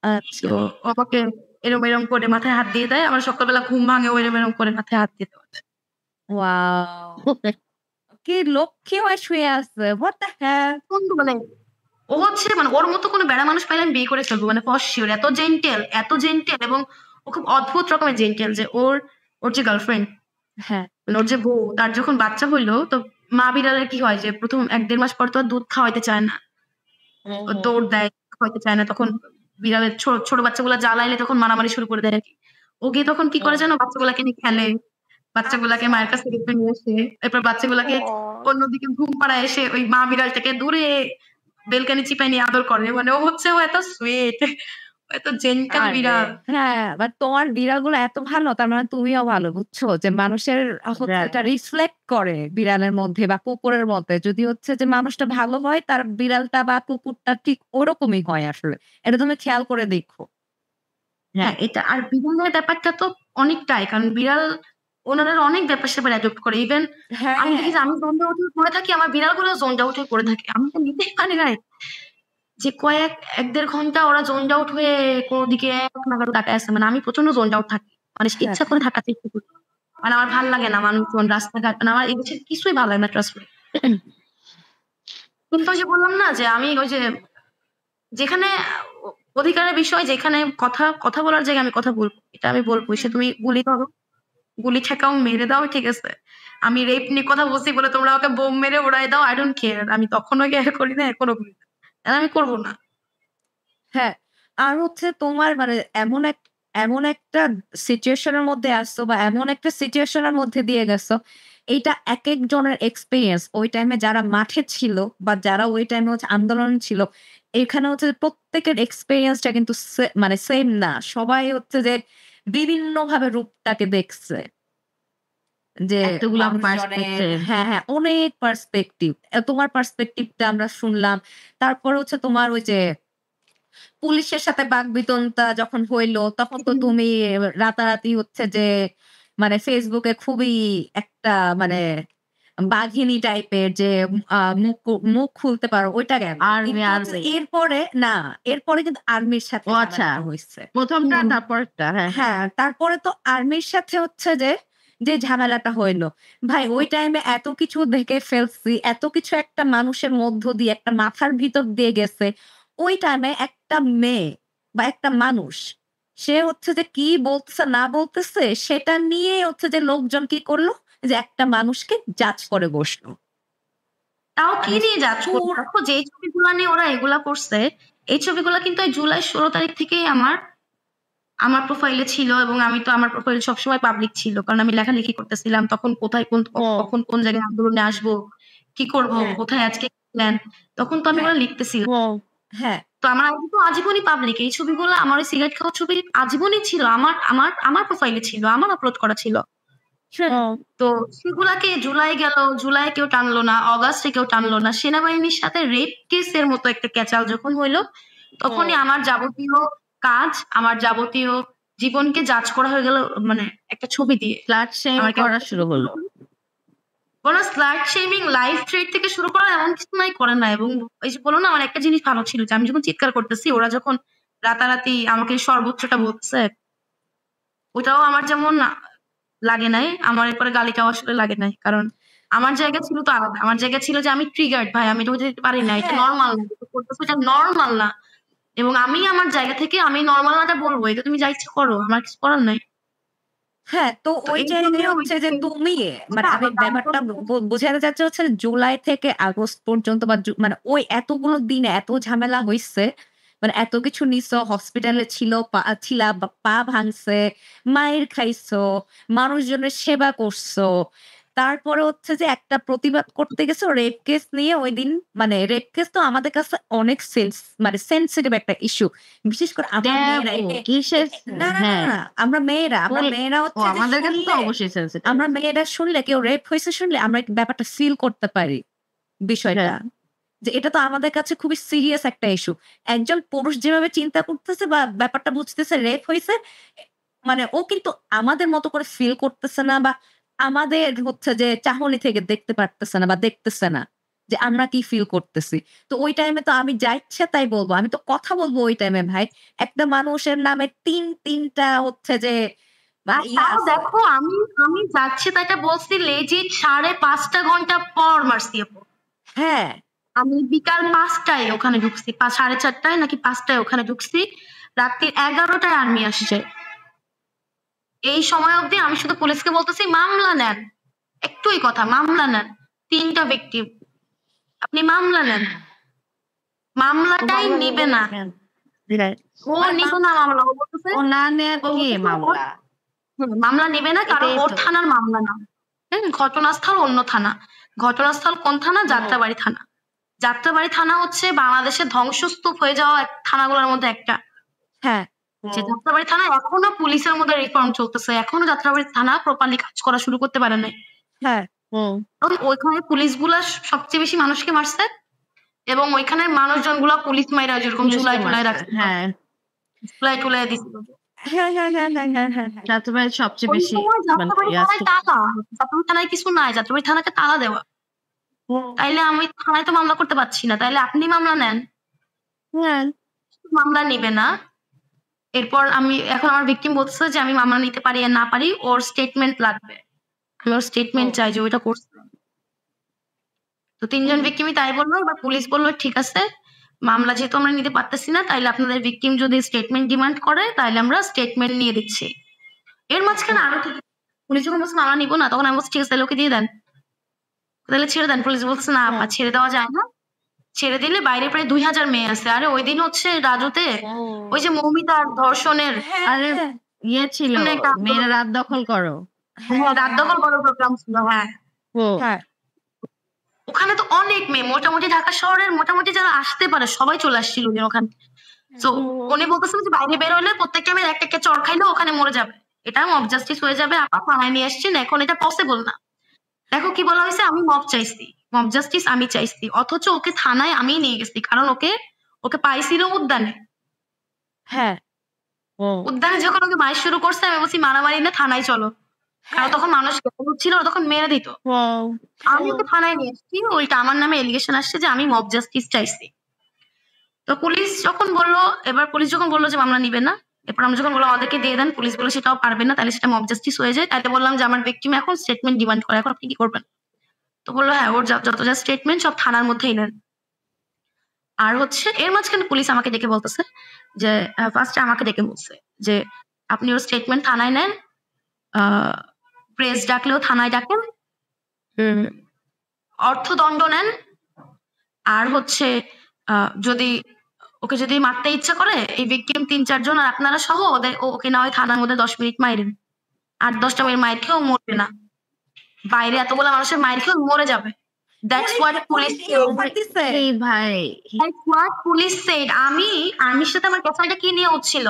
A: আচ্ছা,
B: তো ও আমাকে এরম এরম করে মাথায় হাত দিয়ে দেয়, আমার সকালবেলা ঘুম ভাঙে ও এরম এরম করে মাথায় হাত দিয়ে দেয়।
A: ওয়াও, কি লক্ষ্মী হয়ে শুয়ে আছে, হোয়াট দ্য হেল।
B: মানে ও হচ্ছে মানে ওর মতো কোনো বেড়া মানুষ পাইলে আমি বিয়ে করে ফেলবো, মানে ফর শিওর, এত জেন্টেল এত জেন্টেল, এবং ও খুব অদ্ভুত রকমের জেন্টেল, যে ওর ওর যে গার্লফ্রেন্ড,
A: হ্যাঁ,
B: মানে ওর যে বউ, তার যখন বাচ্চা হইলো, তো মা বিড়ালের কি হয় যে প্রথম 1-1.5 মাস পর তো আর দুধ খাওয়াইতে চায় না, ও দৌড় দেয়, খাওয়াইতে চায় না, তখন বিড়ালের ছোট বাচ্চাগুলা জ্বালাইলে তখন মারামারি শুরু করে দেয় আর কি। ও গিয়ে তখন কি করে জানো, বাচ্চাগুলাকে নিয়ে খেলে, বাচ্চাগুলাকে মায়ের কাছ থেকে নিয়ে আসে, এরপর বাচ্চাগুলাকে অন্যদিকে ঘুম পাড়ায় এসে ওই মা বিড়ালটাকে দূরে বেলকানি চিপায় নিয়ে আদর করে, মানে ও হচ্ছে ও এত সুইট, এত জেন্টাল বিড়াল।
A: হ্যাঁ, বাট তোমার বিড়ালগুলো এত ভালো, তার মানে তুমিও ভালো, বুঝছো? যে মানুষের হচ্ছে এটা রিফ্লেক্ট করে বিড়ালের মধ্যে বা কুকুরের মধ্যে। যদি হচ্ছে যে মানুষটা ভালো হয়, তার বিড়ালটা বা কুকুরটা ঠিক ওরকমই হয় আসলে। এটা তুমি খেয়াল করে দেখো।
B: হ্যাঁ, এটা আর বিড়ালের ব্যাপারটা তো অনেকটাই, কারণ বিড়াল ওনারা অনেক ব্যাপার-স্যাপার অ্যাডপ্ট করে। ইভেন
A: হ্যাঁ,
B: আমি দেখি যে আমি জোনড আউট হয়ে পড়ে থাকি, আমার বিড়ালগুলো জোনড আউট হয়ে পড়ে থাকে। আমি তো নিতেই পারি না। যে 1-1.5 ঘন্টা ওরা জোনড আউট হয়ে কোনদিকে এক নাগাড়ে তাকায় আছে। মানে আমি প্রচন্ড জোনড আউট থাকি। মানে ইচ্ছা করে থাকার চেষ্টা করি। মানে আমার ভাল লাগে না মানুষজন, রাস্তাঘাট, মানে আমার এই বিষয়ে কিছুই ভালো লাগে না, ট্রাস্ট মি। কিন্তু ওই যে বললাম না যে আমি ওই যে যেখানে অধিকারের বিষয়, যেখানে কথা বলার জায়গায় আমি কথা বলব। এটা আমি বলব। সে তুমি গুলি করো, গুলি ঠেকাও, মেরে দাও, ঠিক আছে। আমি রেপ নিয়ে কথা বলছি বলে তোমরা ওকে বোম মেরে উড়ায় দাও, I don't care, আমি তখনও কেয়ার করি না, এখনো করি না। আর আমি করব না।
A: হ্যাঁ। আর হচ্ছে তোমার মানে এমন একটা সিচুয়েশন এর মধ্যে আসছো বা এমন একটা সিচুয়েশন এর মধ্যে দিয়ে গেছো, এইটা একেকজনের এক্সপেরিয়েন্স। ওই টাইমে যারা মাঠে ছিল বা যারা ওই টাইমে হচ্ছে আন্দোলন ছিল, এখানে হচ্ছে যে প্রত্যেকের এক্সপেরিয়েন্সটা কিন্তু মানে সেম না। সবাই হচ্ছে যে বিভিন্নভাবে রূপটাকে দেখছে। যে
C: এতগুলা
A: মানুষজনের
C: পার্সপেক্টিভ।
A: হ্যাঁ, অনেক পার্সপেক্টিভ। তোমার পার্সপেক্টিভটা আমরা শুনলাম। তারপরে হচ্ছে তোমার ওই যে পুলিশের সাথে বাকবিতণ্ডা যখন হইল, তখন তো তুমি রাতারাতি হচ্ছে যে মানে ফেসবুকে খুবই একটা মানে বাঘিনী টাইপের যে মুখ খুলতে পারো ওইটা গেল।
C: আর্মি
A: কিন্তু হচ্ছে
C: আর্মি
A: এরপরে কিন্তু আর্মির সাথে
C: ও আচ্ছা,
A: ঝামেলাটা হইছে।
C: প্রথমটা
B: হুম।
C: তারপরটা। হ্যাঁ
A: হ্যাঁ, তারপরে তো আর্মির সাথে হচ্ছে যে ঝামেলাটা হইলো। ভাই ওই টাইমে এত কিছু দেখে ফেলছি, এত কিছু একটা মানুষের মধ্য দিয়ে একটা মাথার ভিতর দিয়ে গেছে। ওই টাইমে একটা মেয়ে বা একটা মানুষ সে হচ্ছে যে কি বলতেছে না বলতেছে সেটা নিয়ে হচ্ছে যে লোকজন কি করলো? যে একটা মানুষকে জাজ করে বসলো।
B: তাও কি
A: মানে
B: নিয়ে যাচ্ছ?
A: পুর
B: দেখো যেই ছবিগুলা নিয়ে ওরা এগুলা করছে, এই ছবিগুলা কিন্তু এই জুলাই 16 তারিখ থেকেই আমার প্রোফাইলে ছিল এবং আমি তো আমার প্রোফাইল সবসময় পাবলিক ছিল। কারণ আমি লেখালেখি করতেছিলাম। তখন কোথায়
C: ও
B: কখন কোন জায়গায় আন্দোলনে আসবো, কি করব,
A: হ্যাঁ,
B: কোথায় আজকে কি প্ল্যান, তখন তো আমি
A: হ্যাঁ,
B: ওগুলা লিখতেছিলাম।
C: ও
A: হ্যাঁ,
B: তো আমার আইডি তো আজীবনই পাবলিক। এই ছবিগুলো আমার ওই সিগারেট খাওয়ার ছবি আজীবনই ছিল। আমার প্রোফাইলে ছিল। আমার আপলোড করা ছিল।
C: ও
B: তো সেগুলাকে জুলাই গেল, জুলাই কেউ টানলো না, অগাস্টে কেউ টানলো না। সেনাবাহিনীর সাথে রেপ কেসের মতো একটা ক্যাচাল যখন হইলো, তখনই আমার যাবতীয় কাজ, আমার যাবতীয় জীবনকে জাজ করা হয়ে গেল মানে একটা ছবি দিয়ে।
C: ফ্ল্যাট শেম
B: আমার
C: করা শুরু হলো।
B: কোনো স্লাট শেমিং, লাইভ থ্রেট থেকে শুরু করা এমন কিছু নাই করে না। এবং এই যে বলো না, আমার একটা জিনিস ভালো ছিল যে আমি যখন চিৎকার করতেছি, ওরা যখন রাতারাতি আমাকে সর্বোচ্চটা বলছে, ওটাও আমার যেমন লাগে নাই। আমার এরপরে গালিটাও আসলে লাগে নাই। কারণ আমার জায়গা ছিল তো আলাদা। আমার জায়গা ছিল যে আমি ট্রিগার্ড ভাই। আমি এটা হতে দিতে পারি না। এটা
A: হ্যাঁ,
B: নরমাল না। যেটা করতেছো এটা নরমাল না। এবং আমি আমার জায়গা থেকে আমি নরমাল নাটা বলবো। এটা তুমি যা ইচ্ছা করো। আমার কিছু করার নাই।
A: হ্যাঁ, তো
B: তো
A: ওই
B: এই
A: জায়গায়
B: জন্য
A: হচ্ছে যে তুমি মানে আমি
B: আবার দাম
A: ব্যাপারটা
B: করতে
A: বোঝাতে চাচ্ছি হচ্ছে জুলাই থেকে আগস্ট পর্যন্ত বা মানে ওই এতগুলো দিনে এত ঝামেলা হইছে। মানে এত কিছু নিছো, হসপিটালে ছিলা, পা ভাঙছে, মাইর খাইছো, মানুষজনের সেবা করছো। তারপরে হচ্ছে যে একটা প্রতিবাদ করতে গেছো রেপ কেস নিয়ে ঐদিন মানে রেপ কেস তো আমাদের কাছে অনেক মানে সেনসিটিভ একটা ইস্যু। বিশেষ করে আমরা মেয়েরা
C: ড্যাবো কিসের হ্যাঁ
A: আমরা
C: ফুল
A: মেয়েরা
C: ও
A: হচ্ছে যে
C: আমাদের কাছে তো
A: শুনলে
C: অবশ্যই সেন্সিটিভ।
A: আমরা মেয়েরা শুনলে কেউ রেপ হয়েছে শুনলে আমরা এই ব্যাপারটা ফিল করতে পারি বিষয়টা।
C: হ্যাঁ
A: যে এটা তো আমাদের কাছে খুবই সিরিয়াস একটা ইস্যু। একজন পুরুষ যেভাবে চিন্তা করতেছে বা ব্যাপারটা বুঝতেছে রেপ হইছে, এ মানে ও কিন্তু আমাদের মতো করে ফিল করতেছে না বা আমাদের হচ্ছে যে চাহনি থেকে দেখতে পারতেছে না বা দেখতেছে না। যে আমরা কি ফিল করতেছি। তো ওই টাইমে তো আমি যা ইচ্ছা তাই বলব। আমি তো কথা বলব ওই টাইমে ভাই। একটা মানুষের নামে ৩টা হচ্ছে যে বা ইয়া
B: তাও
A: আছে।
B: দেখো আমি আমি যাচ্ছি তাই এটা বলছি লেজিট 5.5 ঘন্টা পর মারছি আপু।
A: হ্যাঁ,
B: আমি বিকাল 5টায় ওখানে ঢুকছি। 4:30টায় নাকি 5টায় ওখানে ঢুকছি। রাত্রি 11টায় আর্মি আসছে। এই সময় অবধি আমি শুধু পুলিশকে বলতেছি মামলা নেন। একটুই কথা মামলা নেন। 3টা ভিকটিম। আপনি মামলা নেন। মামলাটাই নিবে না। ও
A: মানে
B: নিবে না মামলা। ও বলতেছে
C: ও না নেয়ার
B: ও
C: কি
B: বলতেছে ওর
C: মামলা?
B: মামলা নিবে না কারণ
C: এটাই
B: ওর
C: তো।
B: থানার মামলা না। ঘটনাস্থল অন্য থানা। ঘটনাস্থল কোন থানা? যাত্রাবাড়ি থানা। যাত্রাবাড়ি থানা হচ্ছে বাংলাদেশের ধ্বংসস্তূপ হয়ে যাওয়া থানাগুলোর মধ্যে একটা।
A: হ্যাঁ,
B: যে যাত্রাবাড়ি থানা এখনো পুলিশের মধ্যে রিফর্ম চলতেছে। এখনো যাত্রাবাড়ি থানা প্রপারলি কাজ করা শুরু করতে পারে নাই।
A: হ্যাঁ,
C: হুম
B: কারণ ওইখানে পুলিশগুলা সবচেয়ে বেশি মানুষকে মারছে এবং ওইখানের মানুষজনগুলা পুলিশ মাইরা যেরকম
C: পুলিশকে
B: চুলায়
C: মারছে।
B: রাখছিল।
C: হ্যাঁ
B: চুলায় দিছিল।
A: হ্যাঁ, হ্যাঁ, হ্যাঁ, হ্যাঁ, হ্যাঁ, হ্যাঁ, হ্যাঁ।
C: যাত্রাবাড়ি সবচেয়ে
B: ওই
C: বেশি
B: সময়
C: মানে
B: যাত্রাবাড়ি থানায়
C: ইয়াস্টিক।
B: তালা। যাত্রাবাড়ি থানায় কিছু নাই। যাত্রাবাড়ি থানাকে তালা দেওয়া। তাইলে আমি থানায় তো মামলা করতে পারছি না। তাইলে আপনি মামলা নেন।
C: হ্যাঁ
B: মামলা নিবে না। এরপর এখন আমার ভিকটিম বলতেছে যে আমি মামলা নিতে পারি আর না পারি ওর স্টেটমেন্ট লাগবে। আমি ওর স্টেটমেন্ট চাই যে ওইটা করছে। তো 3জন ভিকটিমই তাই বললো। এবার পুলিশ বলল ঠিক আছে। মামলা যেহেতু আমরা নিতে পারতেছি না, তাইলে আপনাদের ভিকটিম যদি স্টেটমেন্ট ডিমান্ড করে তাইলে আমরা স্টেটমেন্ট নিয়ে দিচ্ছি। এর মাঝখানে আরো পুলিশ যখন বলছে মামলা নিবো না, তখন আমি বলছি ঠিক আছে তাহলে ওকে দিয়ে দেন। তাহলে ছেড়ে দেন। পুলিশ বলছে না আপা ছেড়ে দেওয়া যায় না। ছেড়ে দিলে বাইরে প্রায় 2000 মেয়ে আছে। আরে ওইদিন হচ্ছে রাজুতে ওই যে মৌমিতার ধর্ষণের
C: আরে ইয়ে ছিল
B: শুনে একটা
C: মেয়েরা রাত দখল করো।
B: রাত দখল করার প্রোগ্রাম ছিল। হ্যাঁ।
C: ও
A: হ্যাঁ,
B: ওখানে তো অনেক মেয়ে, মোটামুটি ঢাকা শহরের মোটামুটি যারা আসতে পারে সবাই চলে আসছিল ওখানে। তো উনি বলতেছিল যে বাইরে বের হলে প্রত্যেকটা মেয়ের একটা একটা চড় খাইলে ওখানে মরে যাবে, এটা মব জাস্টিস হয়ে যাবে, আপা থানায় নিয়ে আসছেন, এখন এটা পসিবল না। দেখো কি বলা হয়েছে, আমি মব চাইছি, মব জাস্টিস আমি চাইছি, অথচ ওকে থানায় আমি নিয়ে গেছি, কারণ ওকে পাইছিল উদ্যানে।
A: হ্যাঁ
B: উদ্যানে যখন ওকে মাইর শুরু করছে, আমি বলছি মারামারি না, থানায় চলো, কারণ তখন মানুষ ছিল, তখন মেরে দিত। আমি ওকে থানায় নিয়ে এসেছি, ওইটা আমার নামে এলিগেশন আসছে যে আমি মব জাস্টিস চাইছি। তো পুলিশ যখন বললো যে মামলা নিবে না, এরপর আমরা যখন বললাম আমাদেরকে দিয়ে দেন, পুলিশ বলে সেটাও পারবে না, তাহলে সেটা মব জাস্টিস হয়ে যায়। তাইলে বললাম যে আমার ভিকটিম এখন স্টেটমেন্ট ডিমান্ড করে, এখন আপনি কি করবেন? তো বললো হ্যাঁ, ওর যত যা স্টেটমেন্ট সব থানার মধ্যেই নেন। আর হচ্ছে এর মাঝখানে পুলিশ আমাকে ডেকে বলতেছে যে ফার্স্টে আমাকে ডেকে বলছে যে আপনি ওর স্টেটমেন্ট থানায় নেন, প্রেস ডাকলেও থানায় ডাকেন, অর্থদণ্ড নেন, আর হচ্ছে ওকে যদি মারতে ইচ্ছা করে এই ভিকটিম 3-4 জন আর আপনারা সহ ওকে না হয় থানার মধ্যে 10 মিনিট মাইরেন, 8-10টা মেয়ের মায়ের খেয়েও মরবে না, বাইরে এতগুলো মানুষের মায়ের খেয়েও মরে যাবে। That's what police said.
C: এই ভাই
B: That's what police said. আর্মির সাথে আমার কথাটা কি নিয়ে হচ্ছিল,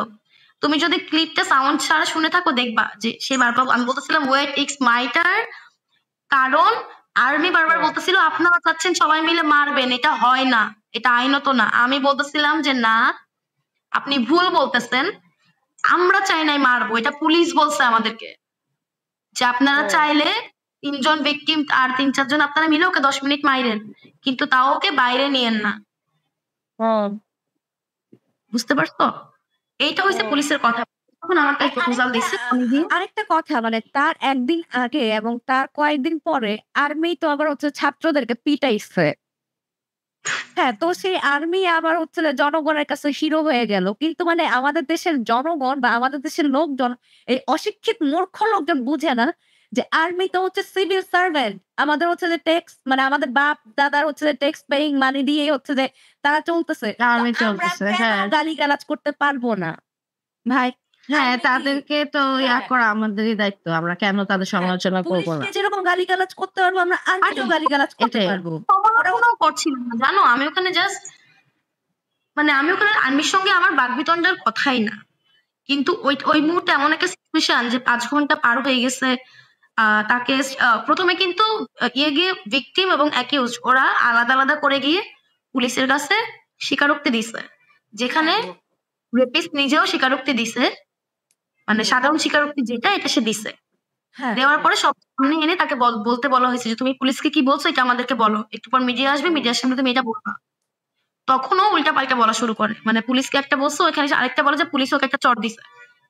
B: তুমি যদি ক্লিপটা সাউন্ড ছাড়া শুনে থাকো দেখবা যে সে বারবার আমি বলতেছিলাম ওয়েট ইটস মাই টার্ন, কারণ আর্মি বারবার বলতেছিল আপনারা চাচ্ছেন সবাই মিলে মারবেন, এটা হয় না, এটা আইনত না। আমি বলতেছিলাম যে না, আপনি ভুল বলতেছেন, আমরা চাই নাই মারবো, এটা পুলিশ বলছে আমাদেরকে যে আপনারা চাইলে 3 জন ভিকটিম আর 3-4 জন আপনারা মিলে ওকে 10 মিনিট মাইরেন, কিন্তু তাও ওকে বাইরে নিয়েন না। বুঝতে পারছো? এইটা হইছে পুলিশের কথা। তখন আমার একটা প্রপোজাল দিছে।
A: আরেকটা কথা, মানে তার একদিন আগে এবং তার কয়েকদিন পরে আর্মি তো আবার হচ্ছে ছাত্রদেরকে পিটাইছে। হ্যাঁ, তো সেই আর্মি আবার হচ্ছে যে জনগণের কাছে হিরো হয়ে গেল। কিন্তু মানে আমাদের দেশের জনগণ বা আমাদের দেশের লোকজন, এই অশিক্ষিত মূর্খ লোকজন বুঝে না যে আর্মি তো হচ্ছে সিভিল সার্ভেন্ট। আমাদের হচ্ছে যে ট্যাক্স, মানে আমাদের বাপ দাদার হচ্ছে যে ট্যাক্স পেইং মানি দিয়ে হচ্ছে যে তারা চলতেছে।
C: আর্মি
A: তো আমরা
C: চলতেছে,
A: কেন
C: হ্যাঁ।
A: গালিগালাজ করতে পারবো না? ভাই
C: হ্যাঁ,
A: আর্মি কি?
C: তাদেরকে তো ইয়া
A: হ্যাঁ।
C: করা আমাদেরই দায়িত্ব। আমরা কেন তাদের সমালোচনা করব না?
A: পুলিশকে যেরকম গালিগালাজ করতে পারবো, আমরা আর্মিকেও গালিগালাজ করতে
C: এটাই।
A: পারবো।
B: সমালোচনাও করছিলাম না, জানো, আমি ওখানে জাস্ট আমি ওখানে আর্মির সঙ্গে আমার বাকবিতণ্ডার কথাই না, কিন্তু ওই মুহূর্তে এমন একটা সিচুয়েশন যে 5 ঘন্টা পার হয়ে গেছে। তাকে প্রথমে কিন্তু গিয়ে ভিকটিম এবং অ্যাকিউজ ওরা আলাদা আলাদা করে গিয়ে পুলিশের কাছে স্বীকারোক্তি দিছে, যেখানে রেপিস্ট নিজেও স্বীকারোক্তি দিছে, মানে সাধারণ স্বীকারোক্তি যেটা এটা সে দিছে।
A: হ্যাঁ।
B: দেওয়ার পরে সব সামনে এনে তাকে বলতে বলা হয়েছে যে তুমি পুলিশকে কি বলছো এটা আমাদেরকে বলো, একটু পর মিডিয়া আসবে, মিডিয়ার সামনে তুমি এটা বলবা। তখনও উল্টা পাল্টা বলা শুরু করে, মানে পুলিশকে একটা বলছো, ওখানে আরেকটা বলে যে পুলিশ ওকে একটা চড় দিছে,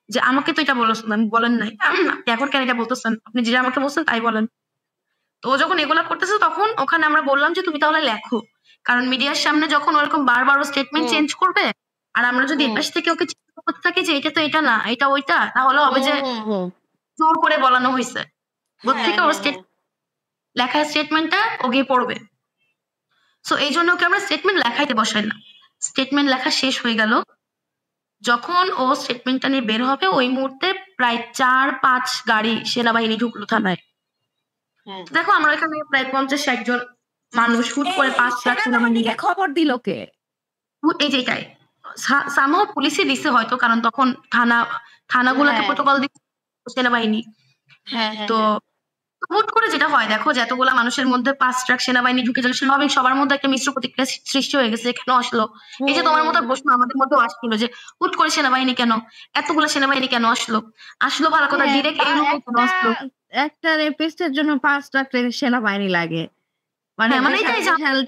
B: যে আমাকে তো এটা বলেছেন, আমি বলেন নাই, আপনি এখন কেন এটা বলতেছেন, আপনি যেটা আমাকে বলছেন তাই বলেন। তো ও যখন এগুলা করতেছে তখন ওখানে আমরা বললাম যে তুমি তাহলে লেখো, কারণ মিডিয়ার সামনে যখন ওরকম বারবার স্টেটমেন্ট চেঞ্জ করবে আর আমরা যদি এপাশ থেকে ওকে চিন্তা করতে থাকি যে এটা তো এটা না, এটা ওইটা, তাহলে হবে যে জোর করে বলানো হয়েছে। ওর থেকে ওর লেখা স্টেটমেন্টটা ও গিয়ে পড়বে। সো এই জন্য ওকে আমরা স্টেটমেন্ট লেখাইতে বসাই না। স্টেটমেন্ট লেখা শেষ হয়ে গেল, যখন ও স্টেটমেন্টটা নিয়ে বের হবে ওই মুহূর্তে প্রায় 4-5 গাড়ি সেনাবাহিনী ঢুকলো থানায়। দেখো আমরা এখানে প্রায় 50-60 জন মানুষ হুট করে 5 লাখ সেনাবাহিনী
A: খবর দিল কে?
B: এই যে এটাই সামহাও পুলিশে দিছে হয়তো, কারণ তখন থানাগুলোতে প্রোটোকল দিচ্ছে সেনাবাহিনী। তো হুট করে যেটা হয়, দেখো যে এতগুলা মানুষের মধ্যে 5 ট্রাক সেনাবাহিনী ঢুকে গেলে স্বাভাবিক সবার মধ্যে একটা মিশ্র প্রতিক্রিয়া সৃষ্টি হয়ে গেছে, কেন আসলো। এই যে তোমার মতো প্রশ্ন আমাদের মধ্যেও আসছিল যে হুট করে সেনাবাহিনী কেন, এতগুলা সেনাবাহিনী কেন আসলো ভালো কথা, ডিরেক্ট এই রূপে কেন আসলো।
C: একটা রেপিস্টের জন্য 5 লাখ সেনাবাহিনী লাগে, মানে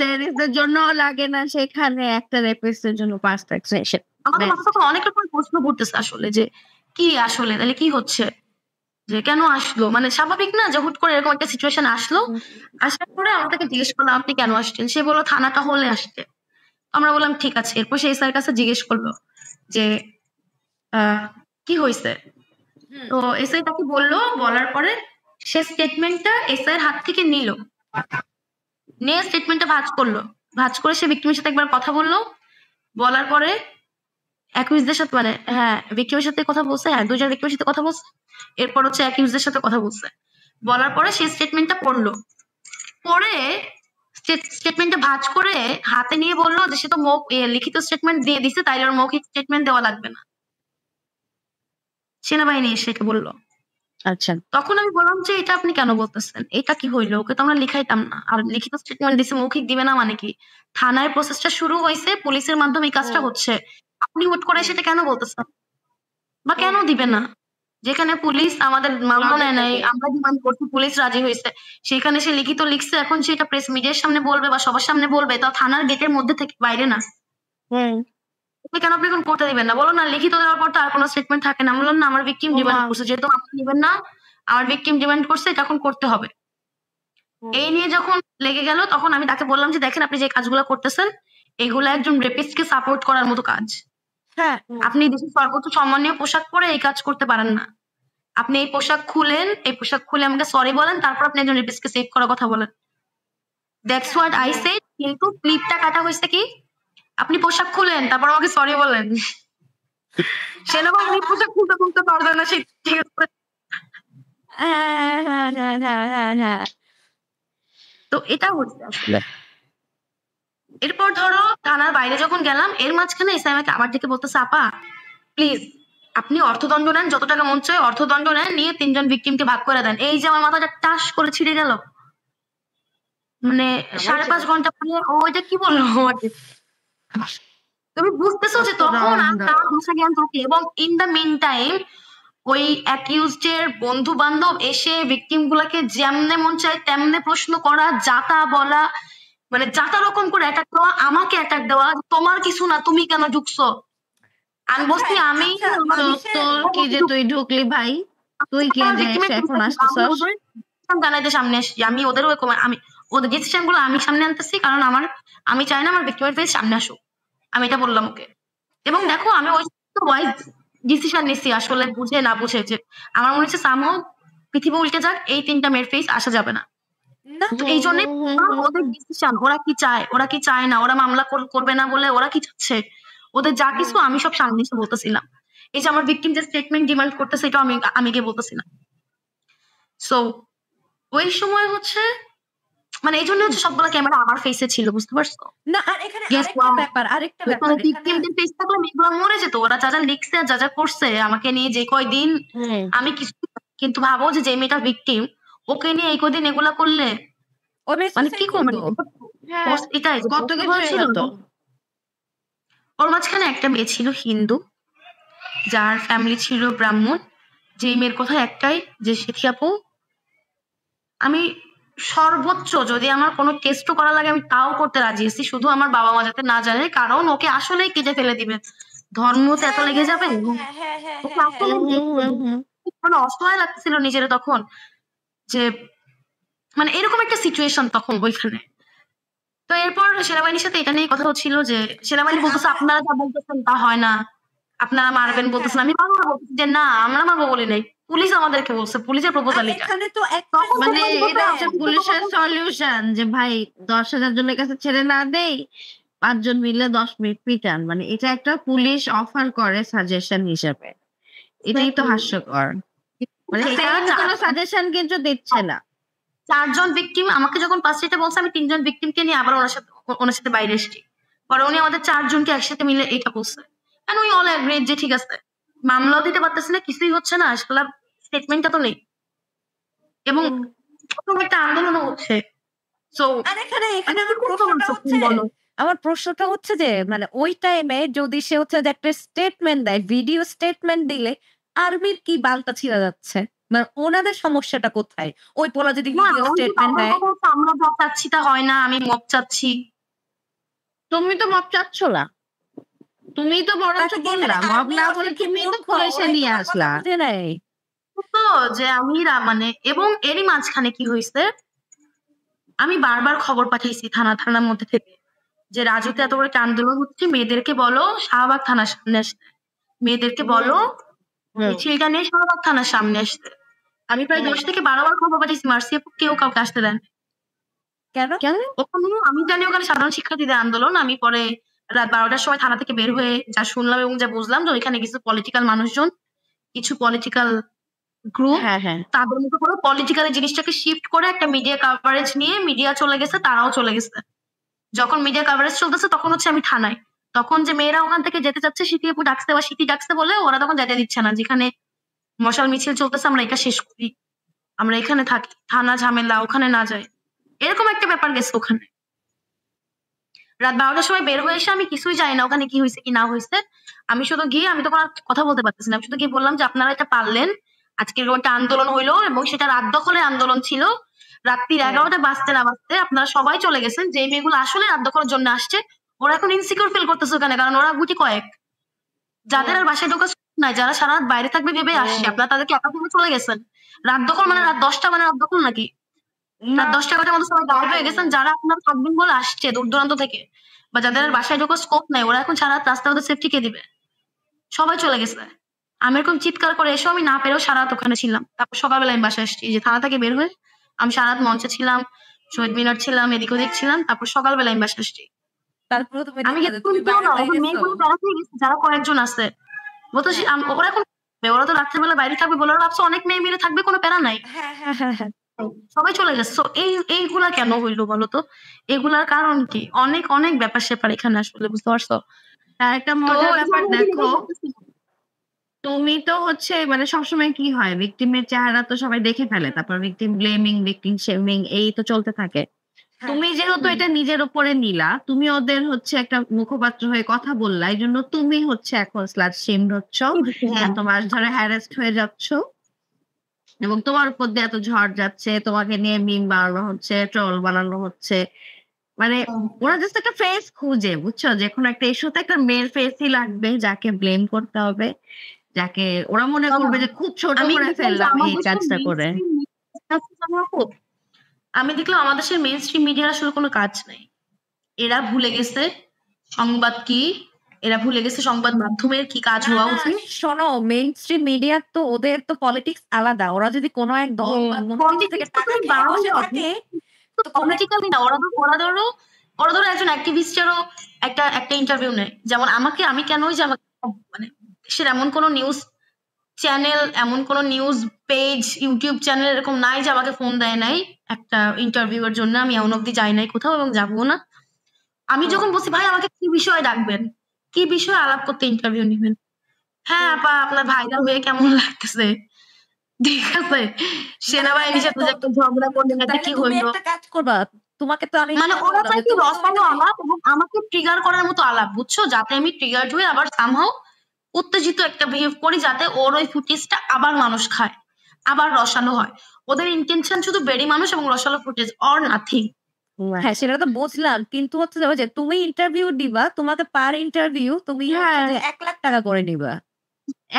C: টেররিস্টদের জন্য লাগে না, সেখানে একটা রেপিস্টের জন্য 5 লাখ।
B: আমাদের মাথা তখন অনেক রকম প্রশ্ন করতেছে আসলে যে কি আসলে তাহলে কি হচ্ছে, যে কেন আসলো, মানে স্বাভাবিক না যে হুট করে এরকম একটা সিচুয়েশন আসলো। আসার পরে আমরা তাকে জিজ্ঞেস করলাম আপনি কেন আসছেন, সে বললো থানাটা হলে আসছে। আমরা বললাম ঠিক আছে। এরপর সে এসআইয়ের কাছে জিজ্ঞেস করলো যে কি হয়েছে, তো এসআই তাকে বললো, বলার পরে সে স্টেটমেন্টটা এসআইয়ের হাত থেকে নিয়ে স্টেটমেন্টটা ভাঁজ করে সে ভিক্টিমের সাথে একবার কথা বলার পরে অ্যাকিউজদের সাথে, মানে হ্যাঁ ভিক্টিমের সাথে কথা বলছে, হ্যাঁ 2 জন ভিক্টিমের সাথে কথা বলছে, এরপর হচ্ছে অ্যাকিউজদের সাথে কথা বলছে। বলার পরে সে স্টেটমেন্টটা পড়লো, পরে স্টেটমেন্টটা ভাঁজ করে হাতে নিয়ে বললো যে সে তো লিখিত স্টেটমেন্ট দিয়ে দিছে, তাইলে ওর মৌখিক স্টেটমেন্ট দেওয়া লাগবে না। সেনাবাহিনী এসে বললো।
C: আচ্ছা,
B: তখন আমি বললাম যে এটা আপনি কেন বলতেছেন, এটা কি হইলো, ওকে তো আমরা লিখাইতাম না, আর লিখিত স্টেটমেন্ট দিছে মৌখিক দিবে না মানে কি? থানায় প্রসেসটা শুরু হয়েছে, পুলিশের মাধ্যমে এই কাজটা হচ্ছে, আপনি হুট করে সেটা কেন বলতেছেন বা কেন দিবে না? যেখানে পুলিশ আমাদের মামলা নেয় নাই, আমরা ডিমান্ড করছি, পুলিশ রাজি হয়েছে, সেখানে সে লিখিত লিখছে, এখন সেটা প্রেস মিডিয়ার সামনে বলবে বা সবার সামনে বলবে, তা থানার গেটের মধ্যে থেকে, বাইরে না। কেন আপনি এখন করতে দিবেন না? বলো না লিখিত দেওয়ার পর তো আর কোনো স্টেটমেন্ট থাকে না। বললাম না আমার ভিকটিম ডিমান্ড করছে, যেহেতু আপনি দিবেন না, আমার ভিকটিম ডিমান্ড করছে, এটা এখন করতে হবে। এই নিয়ে যখন লেগে গেল, তখন আমি তাকে বললাম যে দেখেন আপনি যে কাজগুলো করতেছেন এগুলো একজন রেপিস্টকে সাপোর্ট করার মতো কাজ।
A: হ্যাঁ,
B: আপনি দেশের সর্বোচ্চ সম্মানীয় পোশাক পরে এই কাজ করতে পারেন না। আপনি এই পোশাক খুলেন, এই পোশাক খুলে আমাকে সরি বলেন, তারপর আপনি একজন রেপিস্টকে সেভ করার কথা বলেন। That's what I said. কিন্তু ক্লিপটা কাটা হয়েছে কি, আপনি পোশাক খুলেন তারপর আমাকে সরি বলেন। সেনাবাহিনী পোশাক খুলতে খুলতে পারবে না, ঠিক আছে।
A: হ্যাঁ।
B: তো এটা হচ্ছে আসলে। এরপর ধরো থানার বাইরে যখন গেলাম, এর মাঝখানে এসে আমাকে আবার ডেকে বলতেছে আপা প্লিজ আপনি অর্থদণ্ড নেন, যত টাকা মন চায় অর্থদণ্ড নেন, নিয়ে 3 জন ভিকটিমকে ভাগ করে দেন। এই যে আমার মাথাটা টাস করে ছিঁড়ে গেল, মানে 5.5 ঘন্টা পরে ও এটা কি বললো আমাকে। তুমি বুঝতেছো যে তখন তার ভাষা জ্ঞান থাকে, এবং ইন দ্য মিন টাইম ওই অ্যাকিউজড এর বন্ধু বান্ধব এসে ভিকটিম গুলাকে যেমনে মন চায় তেমনে প্রশ্ন করা, যাতা বলা, মানে যাতা রকম করে অ্যাটাক দেওয়া, আমাকে অ্যাটাক দেওয়া, তোমার কিছু না তুমি কেন ঢুকছো। আমি বলছি আমি
C: তোর কি যে তুই ঢুকলি ভাই, তুই কে যে এখন আসতেছস?
B: জানাইতে সামনে আসছি, আমি ওদের আমি ওদের ডিসিশন গুলো আমি সামনে আনতেছি, কারণ আমি চাই না আমার ভিক্টিমের ফেস সামনে আসুক, আমি এটা বললাম ওকে। এবং দেখো আমি ওই ওয়াইজ ডিসিশন নিচ্ছি আসলে, বুঝে না বুঝে, যে আমার মনে হচ্ছে সামহ পৃথিবী উল্টে যাক, এই 3টা মেয়ের ফেস আসা যাবে না। এই জন্য ওদের ডিসিশন, ওরা কি চায় না, ওরা মামলা করবে না বলে ওরা কি চাচ্ছে, ওদের যা কিছু আমি সব সামনে এসে বলতেছিলাম। এই যে আমার ভিকটিম যে স্টেটমেন্ট ডিমান্ড করতেছে, এটা আমি গিয়ে বলতেছিলাম। সো ওই সময় হচ্ছে মানে এই জন্য হচ্ছে সবগুলো ক্যামেরা আমার ফেসে ছিল, বুঝতে পারছো?
A: না, আর এখানে আরেকটা ব্যাপার
B: ভিকটিমদের ফেস থাকলে মেয়েগুলো মরে যেত, ওরা যা যা লিখছে যা যা করছে আমাকে নিয়ে যে কয়দিন, আমি কিছু, কিন্তু ভাবো যে মেয়েটা ভিকটিম, ওকে নিয়ে এই কয়দিন এগুলা করলে মানে কি করবে। এটাই
C: কত কিছু
B: ছিল।
C: হতো।
B: ওর মাঝখানে একটা মেয়ে ছিল হিন্দু, যার ফ্যামিলি ছিল ব্রাহ্মণ, যে মেয়ের কথা একটাই যে সিথি আপু আমি সর্বোচ্চ যদি আমার কোনো টেস্টও করা লাগে আমি তাও করতে রাজি আছি, শুধু আমার বাবা মা যাতে না জানে, কারণ ওকে আসলেই কেটে ফেলে দিবে, ধর্মতে এত লেগে যাবে। মানে অসহায় লাগছিল নিজের তখন, যে মানে এরকম একটা সিচুয়েশন তখন ওইখানে। তো এরপর সেনাবাহিনীর সাথে এটা নিয়ে কথা হচ্ছিল যে সেনাবাহিনী বলতেছে আপনারা যা বলতেছেন তা হয় না, আপনারা মারবেন বলতেছেন। আমি বারবার বলতেছি যে না আমরা মারবো বলি নাই, পুলিশ আমাদেরকে বলছে, পুলিশের প্রপোজাল এটা।
A: এখানে তো
C: মানে এটা হচ্ছে পুলিশের সলিউশন যে ভাই 10,000 জনের কাছে ছেড়ে না দেই, 5 জন মিলে 10 মিনিট পিটান, মানে এটা একটা পুলিশ অফার করে সাজেশন হিসেবে। এটাই তো হাস্যকর, মানে কোনো সাজেশন কিন্তু দিচ্ছে না।
B: 4 জন ভিকটিম আমাকে যখন ফার্স্ট এটা বলছে, আমি 3 জন ভিকটিমকে নিয়ে আবার ওনার সাথে বাইরে এসেছি, পরে উনি আমাদের 4 জনকে একসাথে মিলে এটা বলছে, এন্ড উই অল এগ্রিড যে ঠিক আছে, মামলাও দিতে পারতেছি না, কিছুই হচ্ছে না, আসলে স্টেটমেন্টটা তো নেই, এবং একটা আন্দোলনও হচ্ছে। সো
A: এখানে আমার প্রশ্নটা হচ্ছে যে মানে ওই টাইমে যদি সে হচ্ছে যে একটা স্টেটমেন্ট দেয়, ভিডিও স্টেটমেন্ট দিলে আর্মির কি বালটা ছিঁড়া যাচ্ছে, মানে ওনাদের সমস্যাটা কোথায়? ওই পোলা যদি ভিডিও স্টেটমেন্ট দেয়,
B: আমরা মব চাচ্ছি তা হয় না, আমি মব চাচ্ছি।
C: তুমি তো মব চাচ্ছ না, তুমি তো বরঞ্চ বললা মব না বলে তুমি তো পুলিশে নিয়ে আসলা।
B: তো যে আমি মানে, এবং এরই মাঝখানে কি হয়েছে, আমি বারবার খবর পাঠাইছি থানার মধ্যে থেকে যে রাজুতে এত বড় একটা আন্দোলন হচ্ছে, মেয়েদেরকে বলো শাহবাগ থানার সামনে আসতে, মেয়েদেরকে বলো মিছিলটা নিয়ে শাহবাগ থানার সামনে আসতে। আমি প্রায় 10 থেকে 12 বার খবর পাঠাইছি, মার্সি আপু কেউ কাউকে আসতে দেন।
A: কেন
B: ওখানে আমি জানি ওখানে সাধারণ শিক্ষার্থীদের আন্দোলন। আমি পরে রাত 12টার সময় থানা থেকে বের হয়ে যা শুনলাম এবং যা বুঝলাম যে ওইখানে কিছু পলিটিক্যাল মানুষজন, কিছু পলিটিক্যাল গ্রুপ
C: হ্যাঁ হ্যাঁ
B: তাদের মতো করে পলিটিক্যালি জিনিসটাকে শিফট করে একটা মিডিয়া কাভারেজ নিয়ে মিডিয়া চলে গেছে, তারাও চলে গেছে। যখন মিডিয়া কাভারেজ চলতেছে তখন হচ্ছে আমি থানায়, তখন যে মেয়েরা ওখান থেকে যেতে চাচ্ছে সিটি আপু ডাকতে বা সিটি ডাকতে বলে ওরা তখন যেতে দিচ্ছে না, যেখানে মশাল মিছিল চলতেছে আমরা এটা শেষ করি, আমরা এখানে থাকি, থানা ঝামেলা ওখানে না যায়, এরকম একটা ব্যাপার গেছে ওখানে। রাত 12টার সময় বের হয়ে এসে আমি কিছুই জানি না ওখানে কি হয়েছে কি না হয়েছে। আমি শুধু গিয়ে, আমি তখন আর কথা বলতে পারতেছি না, আমি শুধু গিয়ে বললাম যে আপনারা এটা পারলেন, আজকে এরকম একটা আন্দোলন হইলো এবং সেটা রাত দখলের আন্দোলন ছিল, রাত্রির 11টা বাজতে না বাজতে আপনারা সবাই চলে গেছেন। যে মেয়েগুলো আসলে রাত দখলের জন্য আসছে ওরা এখন ইনসিকিউর ফিল করতেছে ওখানে, কারণ ওরা গুটি কয়েক, যাদের আর বাসায় ঢোকা নাই, যারা সারা রাত বাইরে থাকবে ভেবে আসছে, আপনারা তাদেরকে একা ফেলে চলে গেছেন। রাত দখল মানে রাত 10টা মানে রাত দখল নাকি? রাত 10টা 11টার মধ্যে সবাই গায়েব হয়ে গেছেন, যারা আপনারা থাকবেন বলে আসছে দূর দূরান্ত থেকে, বা যাদের আর বাসায় ঢোকার স্কোপ নাই, ওরা এখন সারা রাত রাস্তার মধ্যে সেফটি কে দিবে? সবাই চলে গেছে। আমি এরকম চিৎকার করে এসেও আমি না পেরেও সারা রাত ওখানে ছিলাম। তারপর সকালবেলা আমি বাসায় আসছি, এই যে থানা থেকে বের হয়ে আমি সারা রাত মঞ্চে ছিলাম, শহীদ মিনার ছিলাম, এদিক ওদিক ছিলাম, তারপর সকালবেলা আমি বাসায় আসছি।
A: তারপরে তুমি
B: আমি
A: দেখলা যে তুমি
B: কেউ
A: বাইরে
B: না,
A: হয়ে
B: ওদের
A: গেছো।
B: মেয়েগুলো বেড়াতে গেছে, যারা কয়েকজন আছে ওরা এখন ওরা তো রাত্রেবেলা বাইরে থাকবে বলে ওরা ভাবছে অনেক মেয়ে মিলে থাকবে, কোনো প্যারা নাই,
A: হ্যাঁ হ্যাঁ হ্যাঁ হ্যাঁ
B: সবাই চলে গেছে। তো এইগুলা কেন হইলো বলতো? এগুলার কারণ কি? অনেক অনেক ব্যাপার স্যাপার এখানে আসলে, বুঝতে পারছো?
C: আর একটা
B: তো
C: মজার
B: এই যে
C: ব্যাপার
B: আমি
C: দেখো,
B: এটাই বলতেছি।
C: তুমি তো হচ্ছে মানে সবসময় কি হয়, ভিকটিমের চেহারা তো সবাই দেখে ফেলে, তারপর ভিকটিম ব্লেমিং, ভিকটিম শেমিং এই তো চলতে থাকে। তুমি যেহেতু এটা নিজের উপরে নিলা, তুমি ওদের হচ্ছে একটা মুখপাত্র হয়ে কথা বললা, এই জন্য তুমি হচ্ছে এখন স্লাট শেম হচ্ছ,
B: হ্যাঁ।
C: তোমার ধরে হ্যারাস্ট হয়ে যাচ্ছ, এবং তোমার উপর দিয়ে এত ঝড় যাচ্ছে, তোমাকে নিয়ে মিম বানানো হচ্ছে, ট্রল বানানো হচ্ছে, মানে ওরা জাস্ট একটা ফেস খুঁজে, বুঝছো, যে কোনো একটা ইস্যুতে একটা মেয়ের ফেসই লাগবে যাকে ব্লেম করতে হবে, যাকে ওরা মনে করবে যে খুব ছোট
B: আমি
C: করে
B: দেখলাম যে
C: ফেললাম এই
B: আমাদের
C: কাজটা করে।
B: আমি দেখলাম আমাদের সেই মেইন স্ট্রিম মিডিয়ার আসলে কোনো কাজ নাই। এরা ভুলে গেছে সংবাদ কি, এরা ভুলে গেছে সংবাদ মাধ্যমের কি কাজ হওয়া উচিত।
A: শোনো, মেইন স্ট্রিম মিডিয়া তো ওদের তো পলিটিক্স আলাদা, ওরা যদি কোনো এক দল বা মন্ত্রী থেকে
B: Politics তো
A: টাকা
B: তুমি
A: খেয়ে
B: বারো
A: বসে
B: জন।
A: থাকে,
B: তো পলিটিক্যালি না, ওরা ধরো একজন অ্যাক্টিভিস্টেরও একটা ইন্টারভিউ নেয়, যেমন আমাকে, আমি কেন ওই যে আমাকে মানে দেশের এমন কোনো নিউজ চ্যানেল, এমন কোনো নিউজ পেজ, ইউটিউব চ্যানেল এরকম নাই যে আমাকে ফোন দেয় নাই একটা ইন্টারভিউ এর জন্য। আমি এমন অব্দি যাই নাই কোথাও এবং যাবো না। আমি যখন বলছি ভাই আমাকে কি বিষয়ে ডাকবেন, কি বিষয়ে আলাপ করতে ইন্টারভিউ নিবেন, হ্যাঁ আপা আপনার ভাইরাল হয়ে কেমন লাগতেছে, ঠিক আছে, সেনাবাহিনীর সাথে যে একটা ঝগড়া করলেন এটা
A: তাহলে
B: কি
A: তুমি
B: হইলো,
A: একটা কাজ করবা, তোমাকে তো আমি
B: মানে ওরা চাই কি রসালো আলাপ এবং আমাকে ট্রিগার করার মতো আলাপ, বুঝছো, যাতে আমি ট্রিগার্ড হয়ে আবার সামহাও উত্তেজিত একটা বিহেভ করি, যাতে ওর ওই ফুটেজটা আবার মানুষ খায়, আবার রসালো হয়। ওদের ইন্টেনশন শুধু বেড়ি মানুষ এবং রসালো ফুটেজ, অর নাথিং।
A: হ্যাঁ সেটা তো বুঝলাম, কিন্তু হচ্ছে যে তুমি ইন্টারভিউ দিবা, তোমাকে পার ইন্টারভিউ তুমি
C: হ্যাঁ।
A: 1 লাখ টাকা করে নিবা।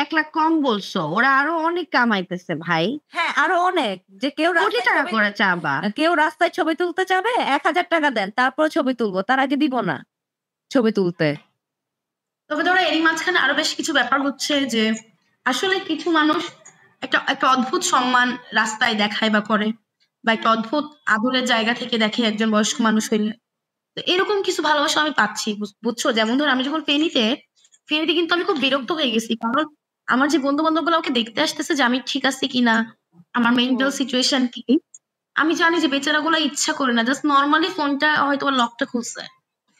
C: 1 লাখ কম বলছো, ওরা আরো অনেক কামাইতেছে ভাই,
A: হ্যাঁ আরো অনেক, যে কেউ
C: কোটি টাকা করে চাবা।
A: কেউ রাস্তায় ছবি তুলতে চাবে 1,000 টাকা দেন, তারপর ছবি তুলবো, তার আগে দিব না ছবি তুলতে।
B: তবে ধরো এরই মাঝখানে আরো বেশ কিছু ব্যাপার হচ্ছে যে আসলে কিছু মানুষ একটা অদ্ভুত সম্মান রাস্তায় দেখায় বা করে, বা একটা অদ্ভুত আদরের জায়গা থেকে দেখে একজন বয়স্ক মানুষ হইলে। তো এরকম কিছু ভালোবাসা আমি পাচ্ছি, বুঝছো, যেমন ধর আমি যখন ফেনীতে কিন্তু আমি খুব বিরক্ত হয়ে গেছি, কারণ আমার যে বন্ধু বান্ধব গুলো ওকে দেখতে আসতেছে যে আমি ঠিক আছি কিনা, আমার মেন্টাল সিচুয়েশন কি, আমি জানি যে বেচারা গুলো ইচ্ছা করে না, জাস্ট নর্মালি ফোনটা হয়তো লকটা খুলছে,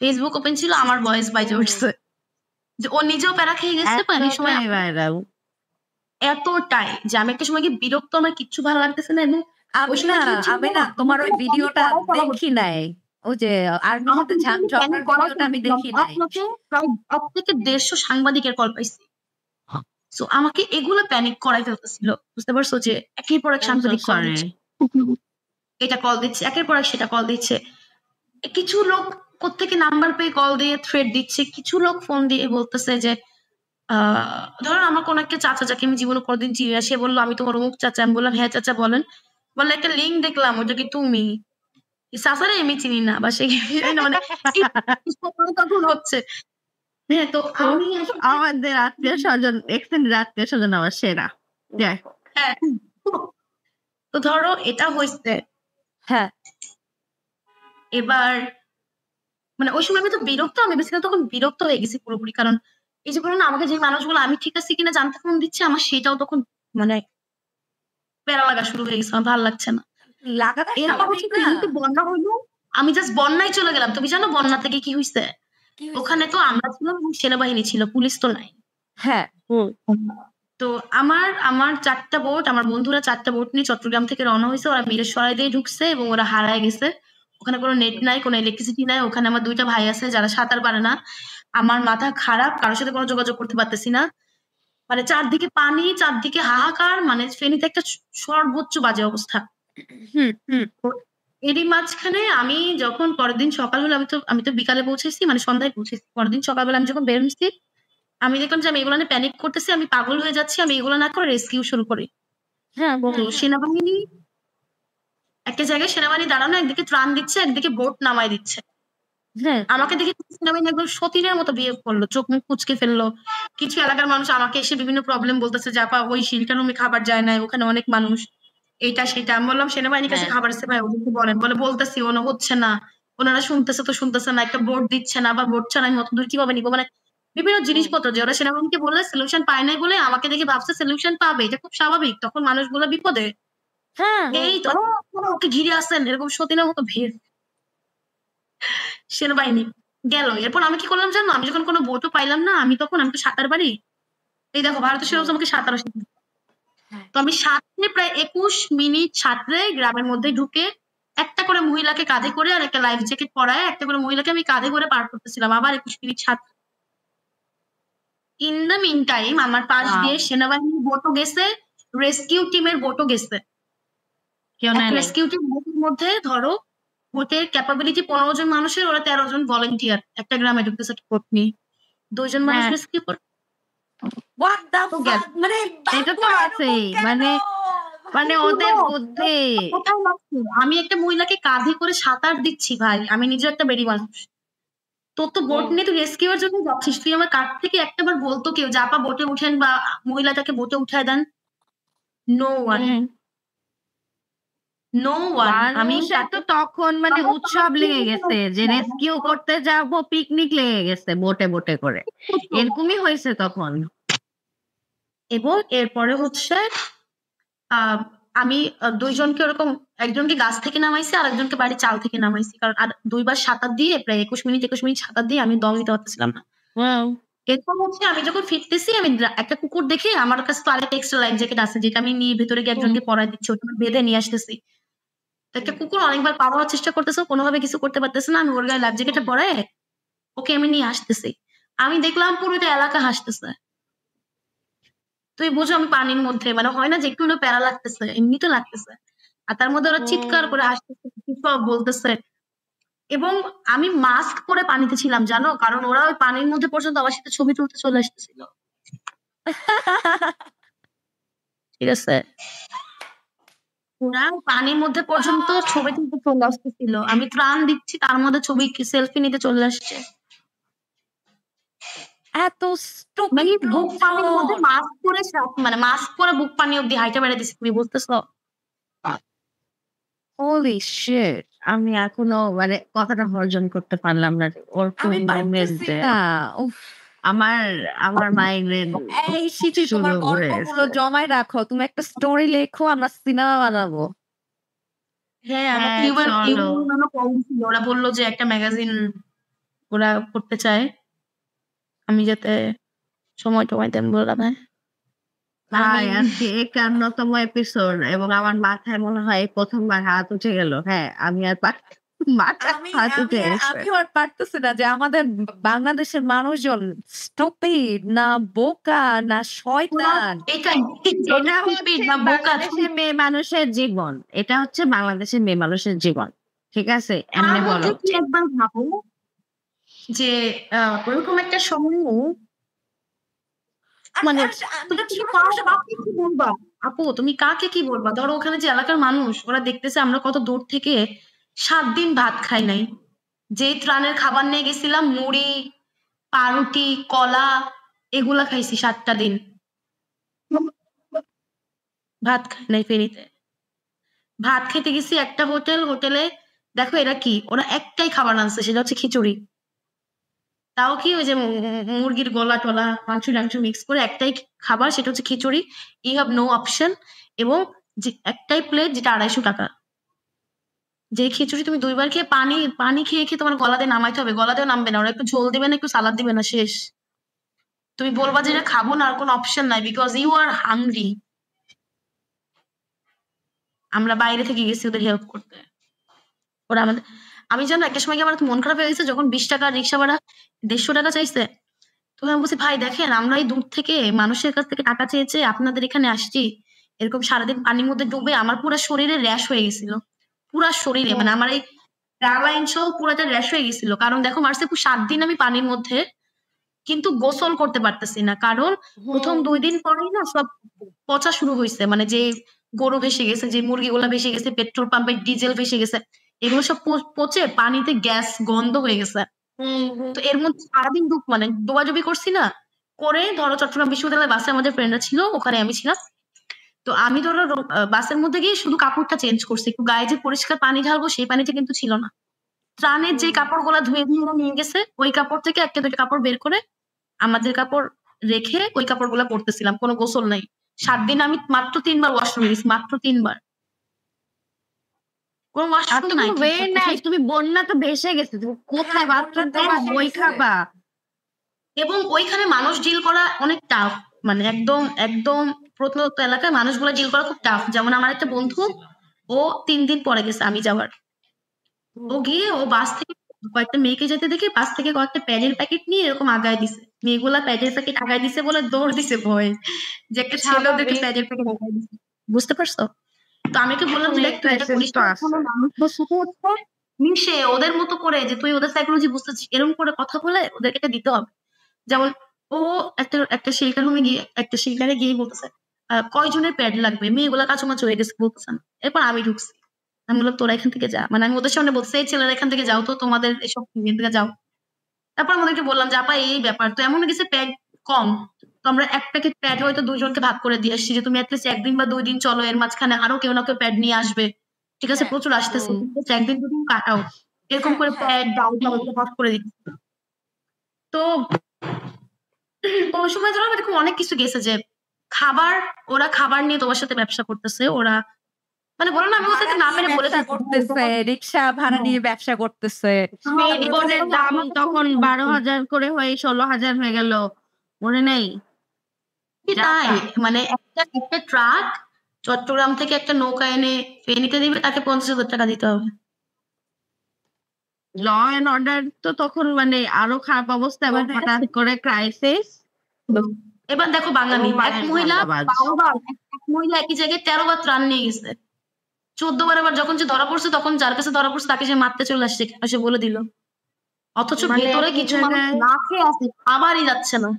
B: ফেসবুক ওপেন ছিল, আমার ভয়েস বাইজে উঠছে, যে ও নিজেও প্যারা খেয়ে গেছে, পানি সময়
C: এতটাই viral।
B: এতটাই যে আমি একটা সময় গিয়ে বিরক্ত, আমার কিচ্ছু ভালো লাগতেছে না। এবং ওই সময় কি হচ্ছিল
A: আমি না
B: জানো?
A: তোমার ওই
B: আমাকে
A: ভিডিওটা
B: কড়াই করা
A: দেখি নাই, ওই যে আর্মির
B: আমাকে
A: সাথে
B: কিন্তু
A: ঝগড়ার
B: panic করা
A: ভিডিওটা আমি দেখি
B: হচ্ছিল।
A: নাই।
B: আপনাকে প্রায় 100 থেকে 150 সাংবাদিকের কল পাইছি। সো আমাকে এগুলো প্যানিক করাই ফেলতেছিল, বুঝতে পারছো, যে একের পর এক সাংবাদিক কল
C: sorry।
B: দিচ্ছে, এটা কল দিচ্ছে, একের পর এক সেটা কল দিচ্ছে। কিছু লোক কোত্থেকে নাম্বার পেয়ে কল দিয়ে থ্রেড দিচ্ছে, কিছু লোক ফোন দিয়ে বলতেছে যে ধরো আমার কোন একটা চাচা, যাকে আমি জীবনে কোনোদিন চিনি না, সে বললো আমি তোমার অমুক চাচা। আমি বললাম হ্যাঁ চাচা বলেন। বললো একটা লিঙ্ক দেখলাম, ওটা কি তুমি? চাচারে আমি চিনি না, বা সে মানে তখন হচ্ছে। হ্যাঁ, তো আমি
C: আমাদের আত্মীয় স্বজন, এক্সটেন্ডেড আত্মীয় স্বজন আমার সেরা। যাই হোক।
B: হ্যাঁ, তো ধরো এটা হয়েছে।
A: হ্যাঁ
B: এবার মানে ওই সময় আমি তো বিরক্ত, আমি বেসিক্যালি তখন বিরক্ত হয়ে গেছি পুরোপুরি, কারণ এই যে বলুন না আমাকে যে মানুষগুলো আমি ঠিক আছি কিনা জানতে ফোন দিচ্ছে, আমার সেটাও তখন মানে প্যারা লাগা শুরু হয়ে গেছে, আমার ভালো লাগছে না।
A: লাগাটা
B: এরপর হচ্ছে
A: স্বাভাবিক না?
B: ফেনীতে বন্যা হইলো, আমি জাস্ট বন্যায় চলে গেলাম। তুমি জানো বন্যা থেকে কি হইছে?
A: কি হইছে?
B: ওখানে তো আমরা ছিলাম এবং সেনাবাহিনী ছিল, পুলিশ তো নাই।
A: হ্যাঁ।
B: তো আমার ৪ টা বোট, আমার বন্ধুরা ৪ টা বোট নিয়ে চট্টগ্রাম থেকে রওনা হইছে। ওরা মিরসরাই দিয়ে ঢুকছে এবং ওরা হারায় গেছে। ওখানে কোনো নেট নাই, কোনো ইলেকট্রিসিটি নাই। ওখানে আমার ২ টা ভাই আছে যারা সাঁতার পারে না। আমার মাথা খারাপ, কারো সাথে কোনো যোগাযোগ করতে পারতেছি না। মানে চারদিকে পানি, চারদিকে হাহাকার, মানে ফেনীতে একটা সর্বোচ্চ বাজে অবস্থা। তো এরই মাঝখানে আমি যখন পরের দিন সকাল হলো, আমি তো বিকালে পৌঁছেছি, মানে সন্ধ্যায় পৌঁছেছি। পরের দিন সকালবেলা আমি যখন বের হইছি, আমি দেখলাম যে আমি এগুলো নিয়ে প্যানিক করতেছি, আমি পাগল হয়ে যাচ্ছি। আমি এগুলো না করে রেস্কিউ শুরু করি।
A: হ্যাঁ,
B: তো সেনাবাহিনী একটা জায়গায় সেনাবাহিনী দাঁড়ানো, একদিকে ত্রাণ দিচ্ছে, একদিকে বোট নামায় দিচ্ছে।
A: হ্যাঁ।
B: আমাকে দেখে সেনাবাহিনী একদম সতীনের মতো বিহেভ করলো, চোখ মুখ কুঁচকে ফেললো। কিছু এলাকার মানুষ আমাকে এসে বিভিন্ন প্রবলেম বলতেছে যে আপা ওই শিলটার রুমে খাবার যায় না, ওখানে অনেক মানুষ, এইটা সেটা। আমি বললাম সেনাবাহিনীর কাছে খাবার আছে ভাই, ওদেরকে বলেন। বলে বলতেছি ওনা হচ্ছে না, ওনারা শুনতেছে তো শুনতেছে না, একটা বোট দিচ্ছে না, বা বোট ছাড়া আমি অত দূর কিভাবে নিবো, মানে বিভিন্ন জিনিসপত্র যে ওরা সেনাবাহিনীকে বললে সলিউশন পায় নাই বলে আমাকে দেখে ভাবছে সলিউশন পাবে, এটা খুব স্বাভাবিক, তখন মানুষগুলো বিপদে।
A: হ্যাঁ।
B: এই তো ওকে ঘিরে আসেন, এরকম সতীনের মতো ভিড়। সেনাবাহিনী গেল। এরপর আমি কি করলাম জানো? আমি যখন কোনো বোটও পাইলাম না, আমি তো সাঁতার পারি। এই দেখো ভারতের সেনাবাহিনী আমাকে সাঁতারও শিখিয়েছে। তো আমি সাঁতরে প্রায় ২১ মিনিট সাঁতরে গ্রামের মধ্যে ঢুকে একটা করে মহিলাকে কাঁধে করে আর একটা লাইফ জ্যাকেট পরায় একটা করে মহিলাকে আমি কাঁধে করে পার করতেছিলাম। আবার ২১ মিনিট সাঁতরে। ইন দ্য মিন টাইম আমার পাশ দিয়ে সেনাবাহিনীর বোটও গেছে, রেস্কিউ টিমের বোটও গেছে। রেস্কিউ টিম বোটের মধ্যে ধরো বোটের ক্যাপাবিলিটি ১৫ জন মানুষের, ওরা ১৩ জন ভলান্টিয়ার একটা গ্রামে ঢুকতেছে বোট নিয়ে। ২ জন মানুষ রেস্কিউ করে।
A: What the
B: তো গেল।
A: fuck? মানে
C: এটা তো আছেই, মানে ওদের বুদ্ধি।
B: কোথাও লাগছে? আমি একটা মহিলাকে কাঁধে করে সাঁতার দিচ্ছি ভাই, আমি নিজে একটা বেড়ি মানুষ। তোর তো বোট নিয়ে তুই রেস্কিউর জন্য যাচ্ছিস, তুই আমার কাছ থেকে একটাবার বলতো কেউ যে আপা বোটে উঠেন বা মহিলাটাকে বোটে উঠায় দেন। No one, no one. আমি
C: মানুষের তো তখন মানে উৎসব লেগে গেছে যে রেস্কিউ করতে যাবো, পিকনিক লেগে গেছে বোটে বোটে করে, এরকমই হয়েছে তখন।
B: এবং এরপরে হচ্ছে আমি ২ জনকে ওরকম, একজনকে গাছ থেকে নামাইছি আর একজনকে বাড়ির চাল থেকে নামাইছি, কারণ আর ২ বার সাঁতার দিয়ে প্রায় ২১ মিনিট সাঁতার দিয়ে আমি দম দিতে পারতেছিলাম না। এরপর হচ্ছে আমি যখন ফিরতেছি, আমি একটা কুকুর দেখে, আমার কাছে তো আরেকটা এক্সট্রা লাইফ জ্যাকেট আছে যেটা আমি নিয়ে ভেতরে গিয়ে একজনকে পরাই দিচ্ছি, ওটা আমি বেঁধে নিয়ে আসতেছি। তো একটা কুকুর অনেকবার পা দেওয়ার চেষ্টা করতেছে, কোনোভাবে কিছু করতে পারতেছে না। আমি ওর গায়ে লাইফ জ্যাকেটটা পরায় ওকে আমি নিয়ে আসতেছি। আমি দেখলাম পুরোটা এলাকা হাসতেছে। তুই বুঝো আমি পানির মধ্যে, মানে হয় না যে একটু হলেও প্যারা লাগতেছে, এমনি তো লাগতেছে। আর তার মধ্যে ওরা চিৎকার করে হাসতেছে, সব বলতেছে। এবং আমি মাস্ক পরে পানিতে ছিলাম জানো, কারণ ওরা ওই পানির মধ্যে পর্যন্ত আমার সাথে ছবি তুলতে চলে আসতেছিল। ঠিক আছে, ওরা পানির মধ্যে পর্যন্ত ছবি তুলতে চলে আসতেছিল। আমি ত্রাণ দিচ্ছি, তার মধ্যে ছবি সেলফি নিতে চলে আসছে।
A: এত
B: মানে
A: stupid
B: বুক পানির মধ্যে
A: লোকজন।
B: মাস্ক পরে মানে মাস্ক পরে বুক পানি অব্দি হাইটে বেড়ে দিছি, তুমি বুঝতেছো?
A: Holy shit!
C: আমি এখনো মানে কথাটা অর্জন করতে পারলাম না, ওর
A: আমি
C: কোন
A: পারতেছি
C: মোমেন্টে
A: না। উফ!
C: আমার মাইগ্রেন
A: এই সিটি
C: শুরু
A: তোমার গল্পগুলো
C: হয়েছে।
A: জমায় রাখো। তুমি একটা স্টোরি লেখো, আমরা সিনেমা বানাবো।
B: হ্যাঁ, আমাকে
C: হ্যাঁ, চলো।
B: কল দিছিল। ওরা বলল যে একটা ম্যাগাজিন ওরা করতে চায়। আমি যাতে সময় টময় দেন বললাম হ্যাঁ।
C: ভাই আজকে ৫১তম এপিসোড এবং আমার মাথায় মনে হয় এই প্রথমবার হাত উঠে গেল। হ্যাঁ, আমি আর মাথায় হাত উঠে গেছে।
A: আমিও আর পারতেছি না যে আমাদের বাংলাদেশের মানুষজন স্টুপিড না বোকা না শয়তান।
B: এটাই
C: এটা হচ্ছে বাংলাদেশের মেয়ে মানুষের জীবন। এটা হচ্ছে বাংলাদেশের মেয়ে মানুষের জীবন। ঠিক আছে? এমনি বলো।
B: কি একবার ভাবো যে ওরকম একটা সময় মানে তুমি কি কাকে কি বলবা? আপু তুমি কাকে কি বলবা? ধরো ওখানে যে এলাকার মানুষ ওরা দেখতেছে আমরা কত দূর থেকে ৭ দিন ভাত খাই নাই। যেই ত্রাণের খাবার নিয়ে গেছিলাম মুড়ি, পাউরুটি, কলা এগুলা খাইছি ৭ টা দিন। ভাত খাই নাই ফেনীতে। ভাত খেতে গেছি একটা হোটেলে দেখো এরা কি? ওরা একটাই খাবার আনছে, সেটা হচ্ছে খিচুড়ি। তাও কি ওই যে মুরগির গলা-টলা, মাংস-টাংস মিক্স করে একটাই খাবার, সেটা হচ্ছে খিচুড়ি। You have no option এবং যে একটাই প্লেট যেটা 250 টাকা, যে খিচুড়ি তুমি 2 বার খেয়ে পানি খেয়ে খেয়ে তোমার গলা দিয়ে নামাইতে হবে, গলা দিয়ে নামবে না, ওরা একটু ঝোল দিবে না, একটু সালাদ দিবে না, শেষ। তুমি বলবা যে এটা খাবো না, আর কোনো অপশন নাই, বিকজ ইউ আর হাংরি। আমরা বাইরে থেকে গেছি ওদের হেল্প করতে, ওরা আমাদের, আমি জানো একটা সময় আমার মন খারাপ হয়ে গেছে যখন 20 টাকা রিক্সা ভাড়া 150 টাকা চাইছে। তো আমি বলছি ভাই দেখেন আমরা এই দূর থেকে মানুষের কাছ থেকে টাকা চেয়েছে আপনাদের এখানে আসছি, এরকম সারাদিন পানির মধ্যে ডুবে আমার পুরো শরীরে র্যাশ হয়ে গেছিল, পুরা শরীরে, মানে আমার এই লাইন সহ পুরোটা র্যাশ হয়ে গেছিল। কারণ দেখো মার্সেপুর 7 দিন আমি পানির মধ্যে, কিন্তু গোসল করতে পারতেছি না, কারণ প্রথম 2 দিন পরেই না সব পচা শুরু হয়েছে, মানে যে গরু ভেসে গেছে, যে মুরগিগুলা ভেসে গেছে, পেট্রোল পাম্পের ডিজেল ভেসে গেছে, এগুলো সব পচে পানিতে গ্যাস গন্ধ হয়ে গেছে। তো এর মধ্যে সারাদিন মানে ডোবাডুবি করছি না, করে ধরো চট্টগ্রাম বিশ্ববিদ্যালয়ের বাসে আমাদের ফ্রেন্ডরা ছিল, ওখানে আমি ছিলাম। তো আমি ধরো বাসের মধ্যে গিয়ে শুধু কাপড়টা চেঞ্জ করছি, একটু গায়ে যে পরিষ্কার পানি ঢালবো সেই পানিটা কিন্তু ছিল না। ত্রাণের যে কাপড়গুলা ধুয়ে ধুয়ে ওরা নিয়ে গেছে, ওই কাপড় থেকে একটা দুটো কাপড় বের করে আমাদের কাপড় রেখে ওই কাপড়গুলা পরতেছিলাম, কোনো গোসল নাই। 7 দিন আমি মাত্র 3 বার ওয়াশরুমে গেছি, মাত্র 3 বার, কোনো
C: আর
B: ওয়াশরুম
C: তো
B: নাই।
C: কোনো ওয়ে নাই, তুমি বন্যা তো ভেসে গেছে, তুমি কোথায় বাথরুম করবা, বই খাবা?
B: এবং ওইখানে মানুষ ডিল করা অনেক টাফ, মানে একদম একদম প্রত্যন্ত এলাকায় মানুষগুলো ডিল করা খুব টাফ। যেমন আমার একটা বন্ধু, ও 3 দিন পরে গেছে আমি যাওয়ার, ও গিয়ে ও বাস থেকে কয়েকটা মেয়েকে যেতে দেখে বাস থেকে কয়েকটা প্যাডের প্যাকেট নিয়ে এরকম আগায় দিছে, মেয়েগুলা প্যাডের প্যাকেট আগায় দিছে বলে দৌড় দিছে ভয়, যে একটা ছেলে ওদেরকে প্যাডের প্যাকেট আগায় দিছে, বুঝতে পারছো? তো আমি কি বললাম যে দেখ তুই এটা করিস না, কোনো মানুষের সাথে হচ্ছে মিশে ওদের মতো করে, যে তুই ওদের সাইকোলজি বুঝতেছিস, এরকম করে কথা বলে ওদেরকে এটা দিতে হবে। যেমন ও একটা শেল্টার হোমে গিয়ে, একটা শেল্টারে গিয়ে বলতেছে কয়জনের প্যাড লাগবে, মেয়েগুলা কাছামাছি হয়ে গেছে বলতেছেন। এরপর আমি ঢুকছি, আমি বললাম তোরা এখান থেকে যা, মানে আমি ওদের সামনে বলছি এই ছেলেরা এখান থেকে যাও তো, তোমাদের এসব এখান থেকে যাও। তারপর আমাদেরকে বললাম যে আপা এই ব্যাপার, তো এমন গেছে প্যাড কম, তো আমরা এক প্যাকেট প্যাড হয়তো 2 জনকে ভাগ করে দিয়ে আসছি, যে তুমি অ্যাটলিস্ট 1 দিন বা 2 দিন চলো, এর মাঝখানে আরো কেউ না কেউ প্যাড নিয়ে আসবে, ঠিক আছে, প্রচুর আসতেছে, 1 দিন 2 দিন কাটাও, এরকম করে প্যাড ডাউন ভাগ করে দিচ্ছি। তো ওই সময় ধরো এরকম অনেক কিছু গেছে, যে খাবার, ওরা খাবার নিয়ে তোমার সাথে ব্যবসা করতেছে, ওরা মানে বলো না, আমি ওদেরকে না মেরে বলে
A: করতেছে, রিক্সা ভাড়া নিয়ে ব্যবসা করতেছে।
C: পেট্রোলের দাম তখন 12,000 করে হয়ে 16,000 হয়ে গেল, মনে নেই?
B: তাই মানে একটা ট্রাক চট্টগ্রাম থেকে একটা নৌকা এনে ফেনীতে দিবে, তাকে 50,000 টাকা দিতে হবে।
C: ল এন্ড অর্ডার তো তখন মানে আরো খারাপ অবস্থা, এবং হঠাৎ করে ক্রাইসিস।
B: এবার দেখো বাঙালি এক মহিলা 12 বার, এক মহিলা একই জায়গায় 13 বার ত্রাণ নিয়ে গেছে, 14 বার। আবার যখন যে ধরা পড়ছে, তখন যার কাছে ধরা পড়ছে তাকে সে মারতে চলে আসছে, সে বলে দিল, অথচ ভেতরে কিছু মানুষ না খেয়ে আছে, আবারই যাচ্ছে না।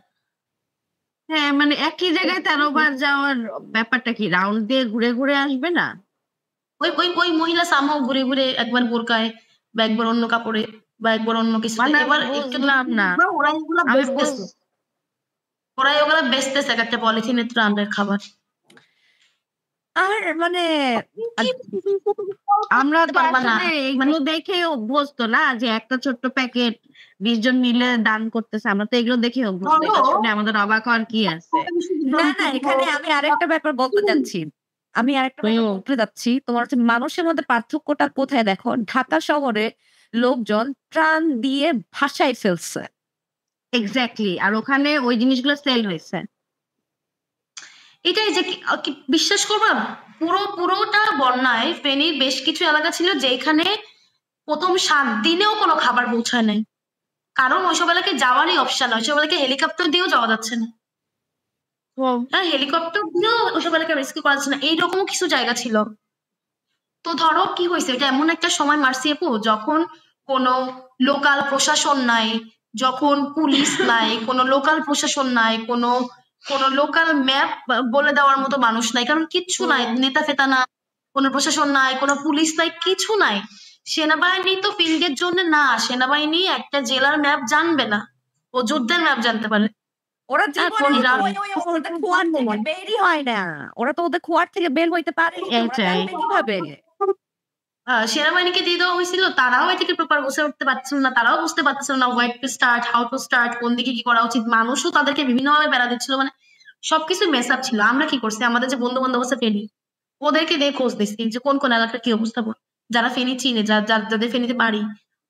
C: হ্যাঁ, মানে একই জায়গায় 13 বার যাওয়ার ব্যাপারটা কি, রাউন্ড দিয়ে ঘুরে ঘুরে আসবে না?
B: ওই ওই ওই মহিলা সামহাও ঘুরে ঘুরে একবার বোরকায়, বা একবার অন্য কাপড়ে, বা একবার অন্য কিছু, এবার
C: বুঝলাম না,
B: ওরা এগুলা বেচতেছে, ওরা ওগুলা বেচতেছে একটা পলিথিনের ত্রাণের খাবার।
A: আর মানে
C: আমরা তো আসলে এগুলো দেখে অভ্যস্ত না, যে একটা ছোট্ট প্যাকেট 20 জন মিলে দান করতেছে, আমরা তো এগুলো দেখে অভ্যস্ত, এটা শুনে আমাদের অবাক হওয়ার কি আছে?
A: না না, এখানে আমি আরেকটা ব্যাপার বলতে যাচ্ছি, তোমার হচ্ছে মানুষের মধ্যে পার্থক্যটা কোথায় দেখো, ঢাকা শহরে লোকজন ত্রাণ দিয়ে ভাসায় ফেলছে,
C: এক্স্যাক্টলি, আর ওখানে ওই জিনিসগুলো সেল হয়েছে।
B: এটাই যে বিশ্বাস করবা, পুরোটা বন্যায় ফেনীর বেশ কিছু এলাকা ছিল যেখানে প্রথম 7 দিনেও কোনো খাবার পৌঁছায় নাই, কারণ ওইসব এলাকায় যাওয়ারই অপশন, ওইসব এলাকায় হেলিকপ্টার দিয়েও যাওয়া যাচ্ছে না। হ্যাঁ, হেলিকপ্টার দিয়েও ওইসব এলাকায় রেস্কিউ করা যাচ্ছে না, এইরকমও কিছু জায়গা ছিল। তো ধরো কি হয়েছে, এটা এমন একটা সময় মার্সি আপু, যখন কোনো লোকাল প্রশাসন নাই, যখন পুলিশ নাই, কোনো লোকাল প্রশাসন নাই, কোনো লোকাল ম্যাপ বলে দেওয়ার মতো মানুষ নাই, কারণ কিচ্ছু নাই, নেতা ফেতা না, কোনো প্রশাসন নাই, কোনো পুলিশ নাই, কিছু নাই। সেনাবাহিনী তো ফিল্ডের জন্য না, সেনাবাহিনী একটা জেলার ম্যাপ জানবে না, ও যুদ্ধের ম্যাপ জানতে পারে।
A: ওরা বেরই হয় না, ওরা তো ওদের খোয়ার থেকে বের হইতে পারে কিভাবে?
B: সেনাবাহিনীকে দিয়ে দেওয়া হয়েছিল, তারাও এটাকে প্রপার বুঝে উঠতে পারছিল না, তারাও বুঝতে পারছিল না what to start, how to start, কোন দিকে কি করা উচিত। মানুষও তাদেরকে বিভিন্নভাবে বেড়া দিচ্ছিল, মানে সবকিছু মেস আপ ছিল। আমরা কি করছি, আমাদের যে বন্ধু বান্ধব আছে ফেনী, ওদেরকে দিয়ে খোঁজ দিচ্ছি যে কোন কোন এলাকার কি অবস্থা, যারা ফেনী চিনে, যাদের ফেনীতে বাড়ি,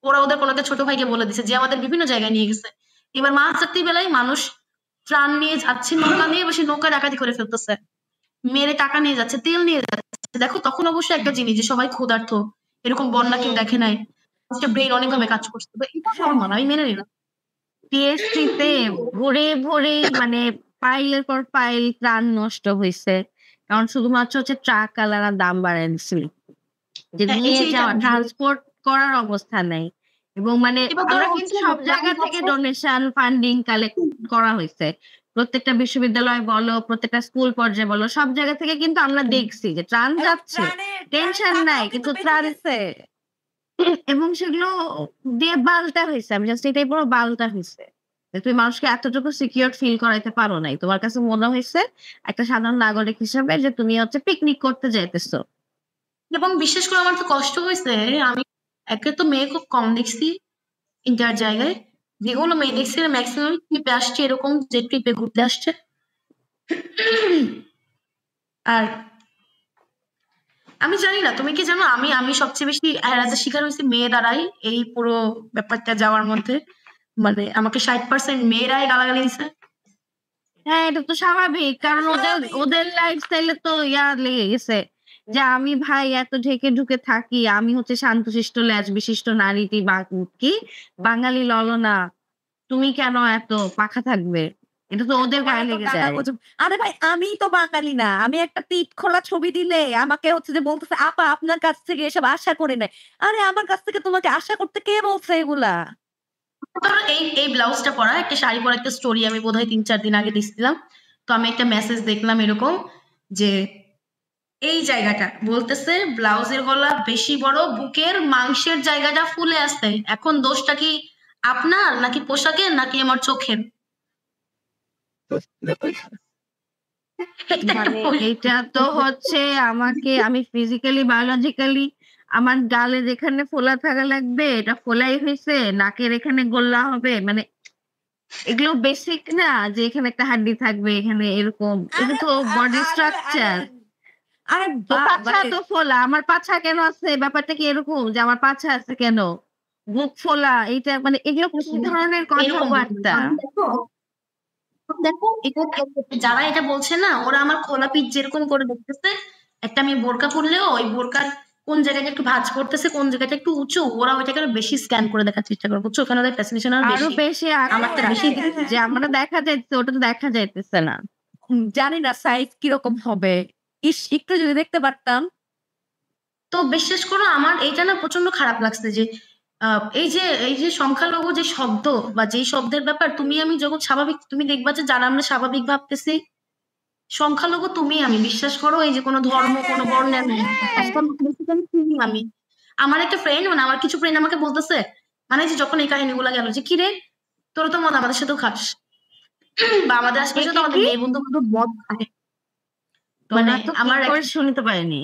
B: ওরা ওদের কোনো একটা ছোট ভাইকে বলে দিচ্ছে যে আমাদের বিভিন্ন জায়গায় নিয়ে গেছে। এবার মাছ রাত্রি বেলায় মানুষ ত্রাণ নিয়ে যাচ্ছে নৌকা নিয়ে, বসে নৌকা ডাকাতি করে ফেলতেছে, মেরে টাকা নিয়ে যাচ্ছে, তেল নিয়ে যাচ্ছে। দেখো তখন অবশ্যই একটা জিনিস যে সবাই ক্ষুধার্ত, এরকম বন্যা কেউ দেখে নাই, ব্রেন অনেকভাবে কাজ করছে, তো এটা নরমাল, আমি মেনে নিলাম।
C: পিএসসিতে ভরে ভরে মানে পাইলের পর পাইল ত্রাণ নষ্ট হয়েছে, কারণ শুধুমাত্র হচ্ছে ট্রাক আলারা দাম বাড়ায় দিছিল, যে
B: হ্যাঁ, এই
C: নিয়ে
B: যে এটা
C: যাওয়া ট্রান্সপোর্ট করার অবস্থা নাই। এবং মানে
B: এবার
C: আমরা
B: ধরো
C: কিন্তু
B: হচ্ছে
C: সব
B: না,
C: জায়গা
B: গ্রাম
C: থেকে
B: আছে,
C: ডোনেশন ফান্ডিং কালেক্ট করা হয়েছে, প্রত্যেকটা বিশ্ববিদ্যালয় বলো, প্রত্যেকটা স্কুল পর্যায়ে বলো, সব জায়গা থেকে কিন্তু আমরা দেখছি যে ত্রাণ যাচ্ছে, টেনশন নাই, কিন্তু ত্রাণ এবং সেগুলো দিয়ে বালটা হয়েছে। আমি জাস্ট এটাই পুরো বালটা হয়েছে যে তুমি মানুষকে এতটুকু সিকিউর ফিল করাইতে পারো নাই। তোমার কাছে মনে হয়েছে একটা সাধারণ নাগরিক হিসেবে যে তুমি হচ্ছে পিকনিক করতে যাইতেছো।
B: এবং বিশেষ করে আমার তো কষ্ট হয়েছে, আমি একে তো মেয়ে খুব কম দেখছি ইন্টার জায়গায়, যেগুলো মেয়ে দেখছি ম্যাক্সিমাম ট্রিপে আসছে, এরকম যে ট্রিপে ঘুরতে আসছে। আর আমি জানি না তুমি কি জানো, আমি আমি সবচেয়ে বেশি হ্যারাসের শিকার হয়েছি মেয়ে দ্বারাই এই পুরো ব্যাপারটা যাওয়ার মধ্যে। মানে আমাকে 60% মেয়েরাই গালাগালি দিছে।
C: হ্যাঁ, এটা তো স্বাভাবিক, কারণ ওদের ওদের লাইফস্টাইলে তো লেগে গেছে যে আমি ভাই এত ঢেকে ঢুকে থাকি, আমি হচ্ছে শান্তশিষ্ট ল্যাজ বিশিষ্ট নারীটি বা কি বাঙালি ললনা, তুমি কেন এত পাখা থাকবে? এটা তো ওদের গায়ে লেগে যায়।
A: আরে ভাই আমি তো বাঙালি না, আমি একটা পিঠ খোলা ছবি দিলে আমাকে হচ্ছে যে বলতেছে আপা আপনার কাছ থেকে এসব আশা করে নাই। আরে আমার কাছ থেকে তোমাকে আশা করতে কে বলছে এগুলা?
B: ধরো এই এই ব্লাউজটা পরা, একটা শাড়ি পরা একটা স্টোরি আমি বোধহয় 3-4 দিন আগে দিচ্ছিলাম, তো আমি একটা মেসেজ দেখলাম এরকম যে এই জায়গাটা বলতেছে ব্লাউজের গলা বেশি বড়, বুকের মাংসের জায়গাটা ফুলে আসছে, এখন দোষটা কি আপনার নাকি পোশাকের নাকি আমার চোখের?
C: মানে এটা তো হচ্ছে আমি ফিজিক্যালি বায়োলজিক্যালি আমার গালে যেখানে ফোলা থাকা লাগবে এটা ফোলাই হয়েছে, নাকের এখানে গোল্লা হবে, মানে এগুলো বেসিক না যে এখানে একটা হাড্ডি থাকবে, এখানে এরকম, এটা তো বডি স্ট্রাকচার।
A: আরে
C: তো পাছা তো ফোলা, আমার পাছা কেন আছে, ব্যাপারটা কি এরকম যে আমার পাছা আছে কেন, বুক ফোলা, এইটা মানে এগুলো কি ধরনের
B: এরকম
C: কথাবার্তা?
B: দেখো দেখো যারা এটা বলছে না, ওরা আমার খোলা পিঠ যেরকম করে দেখতেছে, একটা মেয়ে বোরকা পরলেও ওই বোরকার কোন জায়গাটা একটু ভাঁজ করতেছে, কোন জায়গাটা একটু উঁচু, ওরা ওইটাকে আরো বেশি স্ক্যান করে দেখার চেষ্টা করে, বুঝছো? ওখানে ওদের ফ্যাসিনেশন আরো
C: আরো
B: বেশি।
C: বেশি
B: আমার তো বেশি
C: যে আমরা দেখা যাইতেছে ওটা তো দেখা যাইতেছে না।
A: জানি না সাইজ কিরকম হবে। ইস একটু যদি দেখতে পারতাম।
B: তো বিশ্বাস করো আমার এইটা না প্রচন্ড খারাপ লাগছে যে এই যে সংখ্যালঘু যে শব্দ বা যেই শব্দের ব্যাপার, তুমি আমি যখন স্বাভাবিক, তুমি দেখবা যে যারা আমরা স্বাভাবিক ভাবতেছি সংখ্যালঘু তুমি আমি, বিশ্বাস করো এই যে কোনো ধর্ম কোনো বর্ণের নেই, আমি আমার একটা ফ্রেন্ড, মানে আমার কিছু ফ্রেন্ড আমাকে বলতেছে, মানে যে যখন এই কাহিনীগুলো গেল যে কিরে তোরা তো মত আমাদের সাথেও খাস, বা আমাদের আশেপাশে তো আমাদের মেয়ে বন্ধু বান্ধব মদ খায়।
C: মানে
B: আমার
C: শুনতে পারিনি।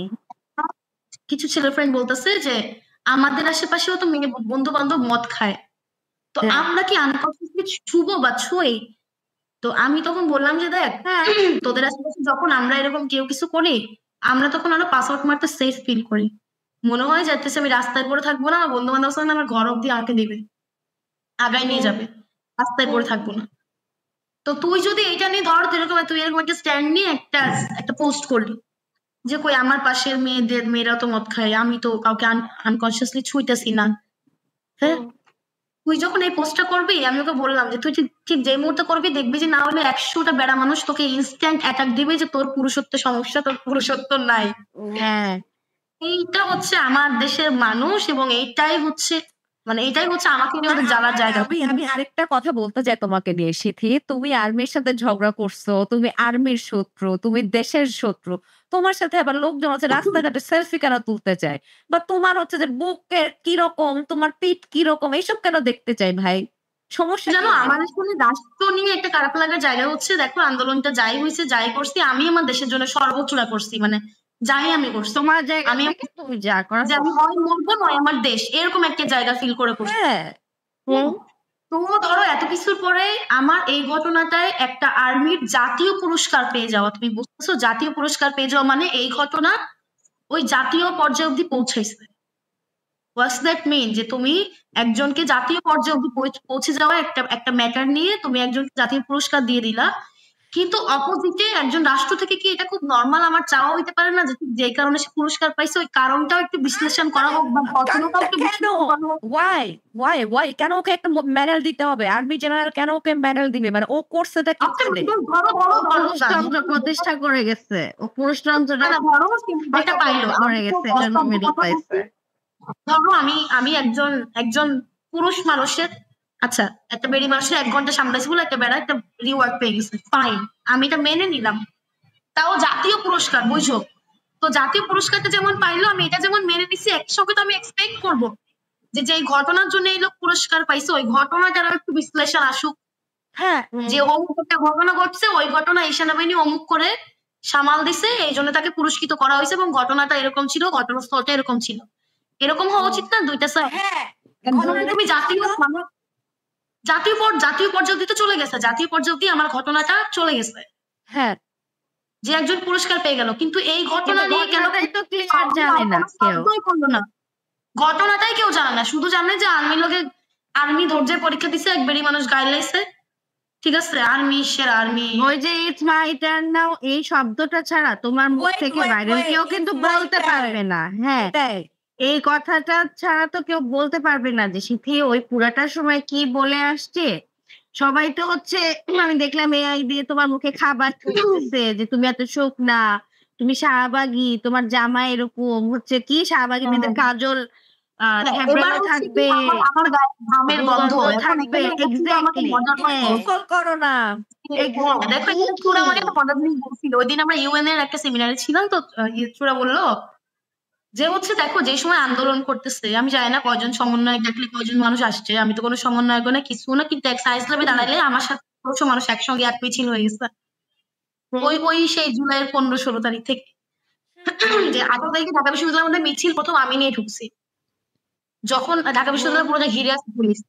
B: কিছু ছেলে ফ্রেন্ড বলতেছে যে আমাদের আশেপাশেও তো মেয়ে বন্ধু বান্ধব মদ খায়, তো আমরা কি আনকনসিয়াসলি ছুবো বা ছুঁই? তো আমি তখন বললাম যে দেখ তোদের আশেপাশে যখন আমরা এরকম কেউ কিছু করি, আমরা তখন আরো পাস আউট মারতে সেফ ফিল করি, মনে হয় যাইতেছে আমি রাস্তায় পড়ে থাকবো না, আমার বন্ধু বান্ধব সঙ্গে আমার ঘর অব্দি আঁকে দিবে, আগায় নিয়ে যাবে, রাস্তায় পড়ে থাকবো না। তো তুই যদি এইটা নিয়ে ধর তুই এরকম একটা স্ট্যান্ড নিয়ে একটা পোস্ট করলি যে কই আমার পাশের মেয়েরা তো মদ খায়, আমি তো কাউকে আনকনসিয়াসলি ছুঁইতেছি না, হ্যাঁ? তুই যখন এই পোস্টটা করবি, আমি ওকে বললাম যে তুই ঠিক যে মুহূর্তে করবি দেখবি যে না হলে 100টা বেড়া মানুষ তোকে ইনস্ট্যান্ট অ্যাটাক দিবে যে তোর পুরুষত্ব সমস্যা, তোর পুরুষত্ব নাই।
C: হ্যাঁ,
B: এইটা হচ্ছে আমার দেশের মানুষ, এবং এইটাই হচ্ছে আমাকে নিয়ে ওদের জ্বালার জায়গা।
A: আমি আরেকটা কথা বলতে চাই তোমাকে নিয়ে, সিথি। তুমি আর্মির সাথে ঝগড়া করছো, তুমি আর্মির শত্রু, তুমি দেশের শত্রু। তোমার সাথে আবার লোকজন হচ্ছে রাস্তাঘাটে সেলফি কেন তুলতে চায়? বা তোমার হচ্ছে যে বুকের কিরকম, তোমার পিঠ কিরকম, এইসব কেন দেখতে চাই ভাই? সমস্যা
B: জানো
A: কি?
B: আমার আসলে রাষ্ট্র নিয়ে একটা খারাপ লাগার জায়গা হচ্ছে, দেখো আন্দোলনটা যাই হয়েছে যাই করছি, আমি আমার দেশের জন্য সর্বোচ্চটা করছি, মানে যাই আমি করছি,
C: তোমার জায়গা
B: আমি
C: থেকে তুমি যা করার
B: যে আমি হয় মরবো নয় আমার দেশ, এরকম একটা জায়গা ফিল করে করছি।
A: হ্যাঁ।
B: তো ধরো এত কিছুর পরে আমার এই ঘটনাটায় একটা আর্মির জাতীয় পুরস্কার পেয়ে যাওয়া, তুমি বুঝতেছো? জাতীয় পুরস্কার পেয়ে যাওয়া মানে এই ঘটনা ওই জাতীয় পর্যায়ে অব্দি পৌঁছাইছে। What's that mean? যে তুমি একজনকে জাতীয় পর্যায়ে অব্দি পৌঁছে যাওয়া একটা ম্যাটার নিয়ে তুমি একজনকে জাতীয় পুরস্কার দিয়ে দিলা, কিন্তু অপোজিটে একজন রাষ্ট্র থেকে কি এটা খুব নর্মাল আমার চাওয়া হইতে পারে না যে যে কারণে সে পুরস্কার পাইছে ওই কারণটাও একটু বিশ্লেষণ করা হোক বা ঘটনাটাও একটু
A: কেন
B: বিশ্লেষণ করা হোক?
A: ওয়াই কেন ওকে একটা মেডেল দিতে হবে? আর্মি জেনারেল কেন ওকে মেডেল দিবে? মানে ও কোর্সটা কি
B: আচ্ছা,
A: করে?
B: ধরো ধরো ধরো
C: পুরুষতন্ত্র প্রতিষ্ঠা করে গেছে, ও পুরুষতন্ত্রটা
B: না, ধরো এটা পাইলো
C: করে গেছে, এজন্য মেডেল পাইছে।
B: ধরো আমি একজন পুরুষ মানুষের, আচ্ছা একটা বেড়ি মানুষের 1 ঘন্টা সামলাইছি বলে একটা বেড়া একটা রিওয়ার্ড পেয়ে গেছে, ফাইন, আমি এটা মেনে নিলাম। তাও জাতীয় পুরস্কার, বুঝো তো, জাতীয় পুরস্কারটা যেমন পাইলো আমি এটা যেমন মেনে নিছি, একসঙ্গে তো আমি এক্সপেক্ট করবো যে যে ঘটনার জন্য এই লোক পুরস্কার পাইছে ওই ঘটনাটার একটু বিশ্লেষণ আসুক।
A: হ্যাঁ,
B: যে অমুক একটা ঘটনা ঘটছে, ওই ঘটনা এই সেনাবাহিনী অমুক করে সামাল দিছে, এই জন্য তাকে পুরস্কৃত করা হয়েছে এবং ঘটনাটা এরকম ছিল, ঘটনাস্থলটা এরকম ছিল। এরকম হওয়া উচিত না দুইটা সাইড?
A: হ্যাঁ,
B: তুমি জাতীয় পর্যায়ে অব্দি তো চলে গেছে, জাতীয় পর্যায়ে অব্দি আমার ঘটনাটা চলে গেছে,
A: হ্যাঁ,
B: যে একজন পুরস্কার পেয়ে গেল, কিন্তু এই ঘটনা নিয়ে কেন
C: ঘটনাটাই তো ক্লিয়ার জানে না কেউ।
B: করলো না? ঘটনাটাই কেউ জানে না, শুধু জানে যে আর্মি ধৈর্যের পরীক্ষা দিছে, এক বেড়ি মানুষ গায়ে লাইছে, ঠিক আছে, আর্মি সেরা আর্মি।
C: ওই যে ইটস মাই টার্ন নাও, এই শব্দটা ছাড়া তোমার মুখ
A: Wait,
C: থেকে
A: wait,
C: বাইরে
A: wait,
C: কেউ
A: it's
C: কিন্তু
A: my
C: বলতে
A: turn.
C: পারবে না। হ্যাঁ,
A: এটাই।
C: এই কথাটা ছাড়া তো কেউ বলতে পারবে না যে সিথি ওই পুরাটা সময় কি বলে আসছে। সবাই তো হচ্ছে, আমি দেখলাম এআই দিয়ে তোমার মুখে খাবার দিতেছে যে তুমি এত শুকনা, তুমি শাহবাগী, তোমার জামা এরকম হচ্ছে, কি শাহবাগী মেয়েদের কাজল
B: এবার
C: থ্যাবড়ানো থাকবে,
B: আমার গায়ে ঘামের গন্ধ
C: দুর্গন্ধ
B: এখন
C: থাকবে।
B: এখানে একটু আমাকে
C: এক্স্যাক্টলি,
B: মজার
C: হ্যাঁ,
B: কথা।
A: গোসল করো না।
B: দেখো এখানে চূড়া আমাকে একটা মজার জিনিস বলছিল, ওই দিন আমরা ইউএন এর একটা সেমিনারে ছিলাম, তো চূড়া বললো যে হচ্ছে দেখো যে সময় আন্দোলন করতেছে, আমি জানি না কয়জন সমন্বয়ক ডাকলে কয়জন মানুষ আসছে, আমি তো কোনো সমন্বয়ক না কিছু না, কিন্তু এক সাইজ ল্যাবে দাঁড়াইলে আমার সাথে ১৬০০ মানুষ একসঙ্গে এক মিছিল হয়ে গেছে। ওই সেই জুলাইয়ের ১৫-১৬ তারিখ থেকে, যে ১৮ তারিখে ঢাকা বিশ্ববিদ্যালয়ের মধ্যে মিছিল প্রথম আমি নিয়ে ঢুকছি, যখন ঢাকা বিশ্ববিদ্যালয় পুরো ঘিরে আসছে পুলিশ।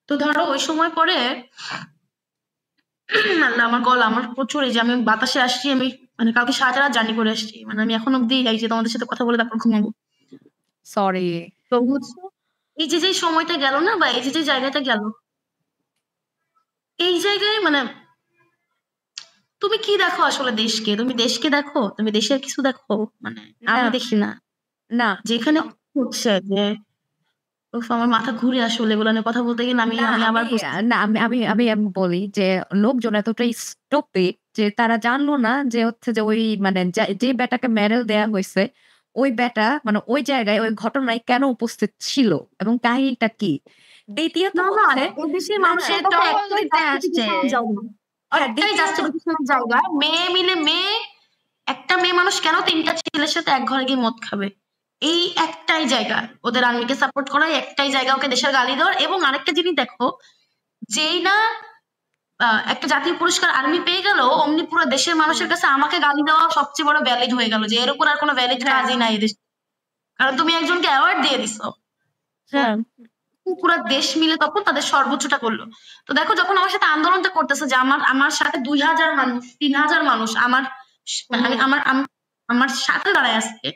B: তো ধরো ওই সময় পরে আল্লাহ, আমার গলা, আমার প্রচুর, এই যে আমি বাতাসে আসছি, আমি মানে কালকে সারাটা রাত জার্নি করে আসছি, মানে আমি এখন অব্দি এই যে তোমাদের সাথে কথা বলে তারপর ঘুমাবো।
A: সরি।
B: তো হচ্ছে এই যে সময়টা গেল না, বা এই যে জায়গাটা গেল, এই জায়গায় মানে তুমি কি দেখো আসলে দেশকে? তুমি দেশকে দেখো? তুমি দেশের কিছু দেখো? মানে আমি দেখি না।
A: না,
B: যেখানে হচ্ছে যে আমার মাথা ঘুরে আসলে এগুলো নিয়ে কথা বলতে গেলে আমি আবার
A: আমি বলি যে লোকজন এতটাই স্টুপিড যে তারা জানলো না যে হচ্ছে যে ওই মানে যে বেটাকে মেডেল দেয়া হয়েছে ওই বেটা মানে ওই জায়গায় ওই ঘটনায় কেন উপস্থিত ছিল এবং কাহিনীটা কি। দ্বিতীয়ত হচ্ছে
B: দেশের
C: না,
B: মানুষের
C: সে টহল দিতে আসছে।
B: একটাই জাস্টিফিকেশন জায়গা, একটা মেয়ে মানুষ কেন ৩টা ছেলের সাথে এক ঘরে গিয়ে মদ খাবে? এই একটাই জায়গা ওদের আর্মিকে সাপোর্ট করা, একটাই জায়গা ওকে দেশের গালি দেওয়ার। এবং আরেকটা জিনিস দেখো, যেই না একটা জাতীয় পুরস্কার আর্মি পেয়ে গেল, অমনি পুরো দেশের মানুষের কাছে আমাকে গালি দেওয়া সবচেয়ে বড় ভ্যালিড হয়ে গেল, যে এর উপর আর কোনো ভ্যালিড কাজই নাই এদেশে, কারণ তুমি একজনকে অ্যাওয়ার্ড দিয়ে দিছো। পুরো দেশ মিলে তখন তাদের সর্বোচ্চটা করলো। তো দেখো যখন আমার সাথে আন্দোলনটা করতেছে, যে আমার সাথে ২০০০ মানুষ ৩০০০ মানুষ আমার সাথে দাঁড়ায় আসছে,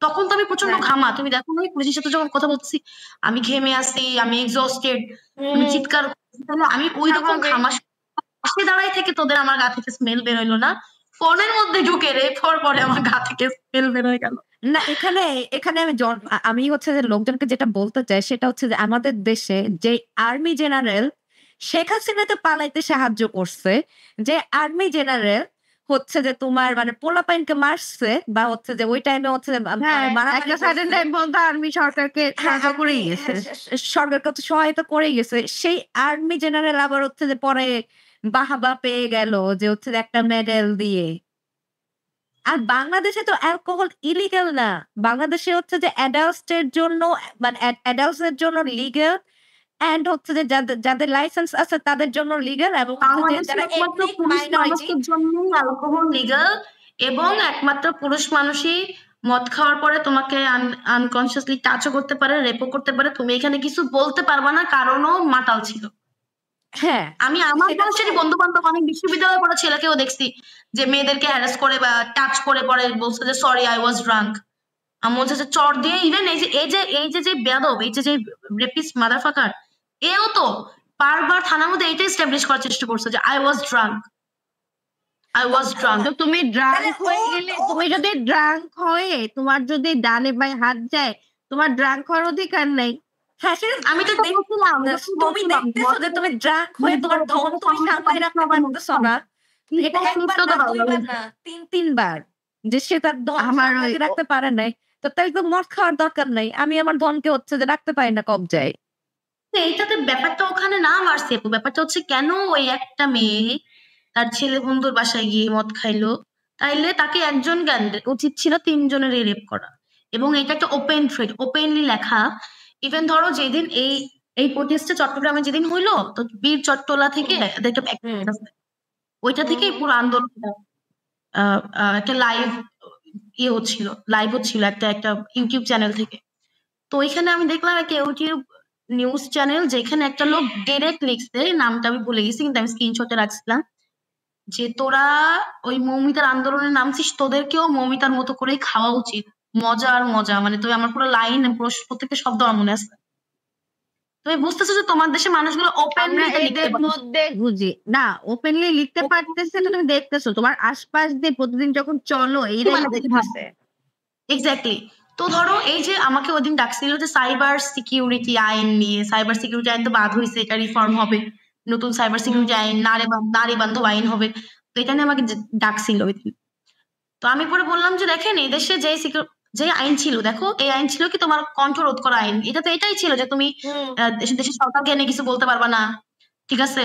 B: তখন তো আমি প্রচন্ড ঘামা। তুমি দেখো না পুলিশের সাথে যখন কথা বলছি আমি ঘেমে আসি, আমি এক্সস্টেড, আমি চিৎকার করছি, তাহলে আমি ওই রকম ঘামা পাশে দাঁড়াই থেকে তোদের আমার গা থেকে স্মেল বেরোইলো না, ফোনের মধ্যে ঢুকে রেপ হওয়ার পরে আমার গা থেকে স্মেল বের হয়ে গেল।
A: না, এখানে আমি হচ্ছে যে লোকজনকে যেটা বলতে চাই সেটা হচ্ছে যে আমাদের দেশে যে আর্মি জেনারেল শেখ হাসিনাকে পালাইতে সাহায্য করছে, যে আর্মি জেনারেল হচ্ছে যে তোমার মানে পোলাপাইনকে মারছে বা হচ্ছে যে ওই টাইমে হচ্ছে যে
C: একটা সাডেন টাইম বলতে আর্মি সরকারকে সাহায্য করেই গেছে,
A: সরকারকে তো সহায়তা করে গেছে, সেই আর্মি জেনারেল আবার হচ্ছে যে পরে বাহাবা পেয়ে গেল যে হচ্ছে যে একটা মেডেল দিয়ে। আর বাংলাদেশে তো অ্যালকোহল ইলিগাল না, বাংলাদেশে হচ্ছে যে অ্যাডাল্টস এর জন্য মানে অ্যাডাল্টস এর জন্য লিগ্যাল এন্ড হচ্ছে যে যাদের লাইসেন্স আছে তাদের জন্য লিগ্যাল, এবং যারা
B: মানুষের জন্য অ্যালকোহল লিগ্যাল, এবং একমাত্র পুরুষ মানুষই মদ খাওয়ার পরে তোমাকে আনকনসিয়াসলি টাচও করতে পারে, রেপও করতে পারে, তুমি এখানে কিছু বলতে পারবা না, কারণও মাতাল ছিল।
A: হ্যাঁ
B: আমি আমার
A: সেটা
B: বয়সেরই
A: তো-
B: বন্ধু বান্ধব অনেক বিশ্ববিদ্যালয়ে পড়া ছেলেকেও দেখছি যে মেয়েদেরকে হ্যারাস করে বা টাচ করে পরে বলছে যে সরি আই ওয়াজ ড্রাঙ্ক। আমি বলছে যে চর দিয়ে ইভেন এই যে বেয়াদব এই যে রেপিস্ট মাদারফাকার এও তো বারবার থানার মধ্যে এইটা এস্টাবলিশ করার চেষ্টা করছে যে I was drunk I was drunk.
C: তো তুমি ড্রাঙ্ক
A: তাহলে
C: হয়ে
A: ও-
C: গেলে,
A: ও-
C: তুমি যদি ড্রাঙ্ক হয়ে তোমার যদি ডানে বাই হাত যায়, তোমার ড্রাঙ্ক হওয়ার অধিকার নেই।
A: হ্যাঁ সেটা
B: আমি তো
A: দেখ-
B: বলছিলাম
A: তুমি দেখতেছো যে তুমি ড্রাঙ্ক হয়ে তোমার ধন তুমি সামলায় রাখতে পারতেছো না, এটা একবার না দুইবার না তিনবার যে সে তার ধন
C: আমার
A: সামলায়
C: ওই-
A: রাখতে পারে নাই, তো তাই তো মদ খাওয়ার দরকার নাই। আমি আমার ধনকে হচ্ছে যে রাখতে পারি না কবজায়।
B: এইটাতে ব্যাপারটা ওখানে না মারছে, ব্যাপারটা হচ্ছে কেন ওই একটা মেয়ে তার ছেলে বন্ধুর বাসায় গিয়ে মদ খাইলো, তাইলে তাকে একজন জ্ঞান উচিত ছিল 3 জনের রেপ করা। এবং এটা একটা ওপেন থ্রেড, ওপেনলি লেখা। ইভেন ধরো যেদিন এই প্রোটেস্টে চট্টগ্রামে যেদিন হইলো, তো বীর চট্টলা থেকে একটা packet আছে। ওইটা থেকেই পুরো আন্দোলনটা একটা লাইভ হচ্ছিল একটা ইউটিউব চ্যানেল থেকে। তো ওইখানে আমি দেখলাম একটা ইউটিউব নিউজ চ্যানেল যেখানে একটা লোক ডিরেক্ট লিখছে, নামটা আমি ভুলে গেছি কিন্তু আমি স্ক্রিনশটে রাখছিলাম, যে তোরা ওই মৌমিতার আন্দোলনে নামছিস, তোদেরকেও মৌমিতার মতো করেই খাওয়া উচিত। মজা আর মজা, মানে তুমি আমার পুরো লাইন প্রত্যেকটা শব্দ আমার মনে আছে। তুমি বুঝতেছো যে তোমার দেশে মানুষগুলো
C: আমরা
B: ওপেনলি লিখতে
C: এদের
B: পারে।
C: মধ্যে বুঝি না, ওপেনলি লিখতে পারতেছে না, তুমি দেখতেছো তোমার আশপাশ দিয়ে প্রতিদিন যখন চলো এইটাই
B: মানে
C: দেখতেছে।
B: এক্স্যাক্টলি। তো ধরো এই যে আমাকে ওদিন ডাকছিল যে সাইবার সিকিউরিটি আইন নিয়ে, সাইবার সিকিউরিটি আইন তো বাদ হয়েছে, এটা রিফর্ম হবে, নতুন সাইবার সিকিউরিটি আইন, নারী বান্ধব আইন হবে। তো এটা নিয়ে আমাকে ডাকছিল ওই দিন। তো আমি পরে বললাম যে দেখেন এই দেশে যে আইন ছিল, দেখো এই আইন ছিল কি তোমার কণ্ঠ রোধ করা আইন, এটা তো এটাই ছিল যে তুমি দেশের সরকারকে নিয়ে কিছু বলতে পারবা না, ঠিক আছে,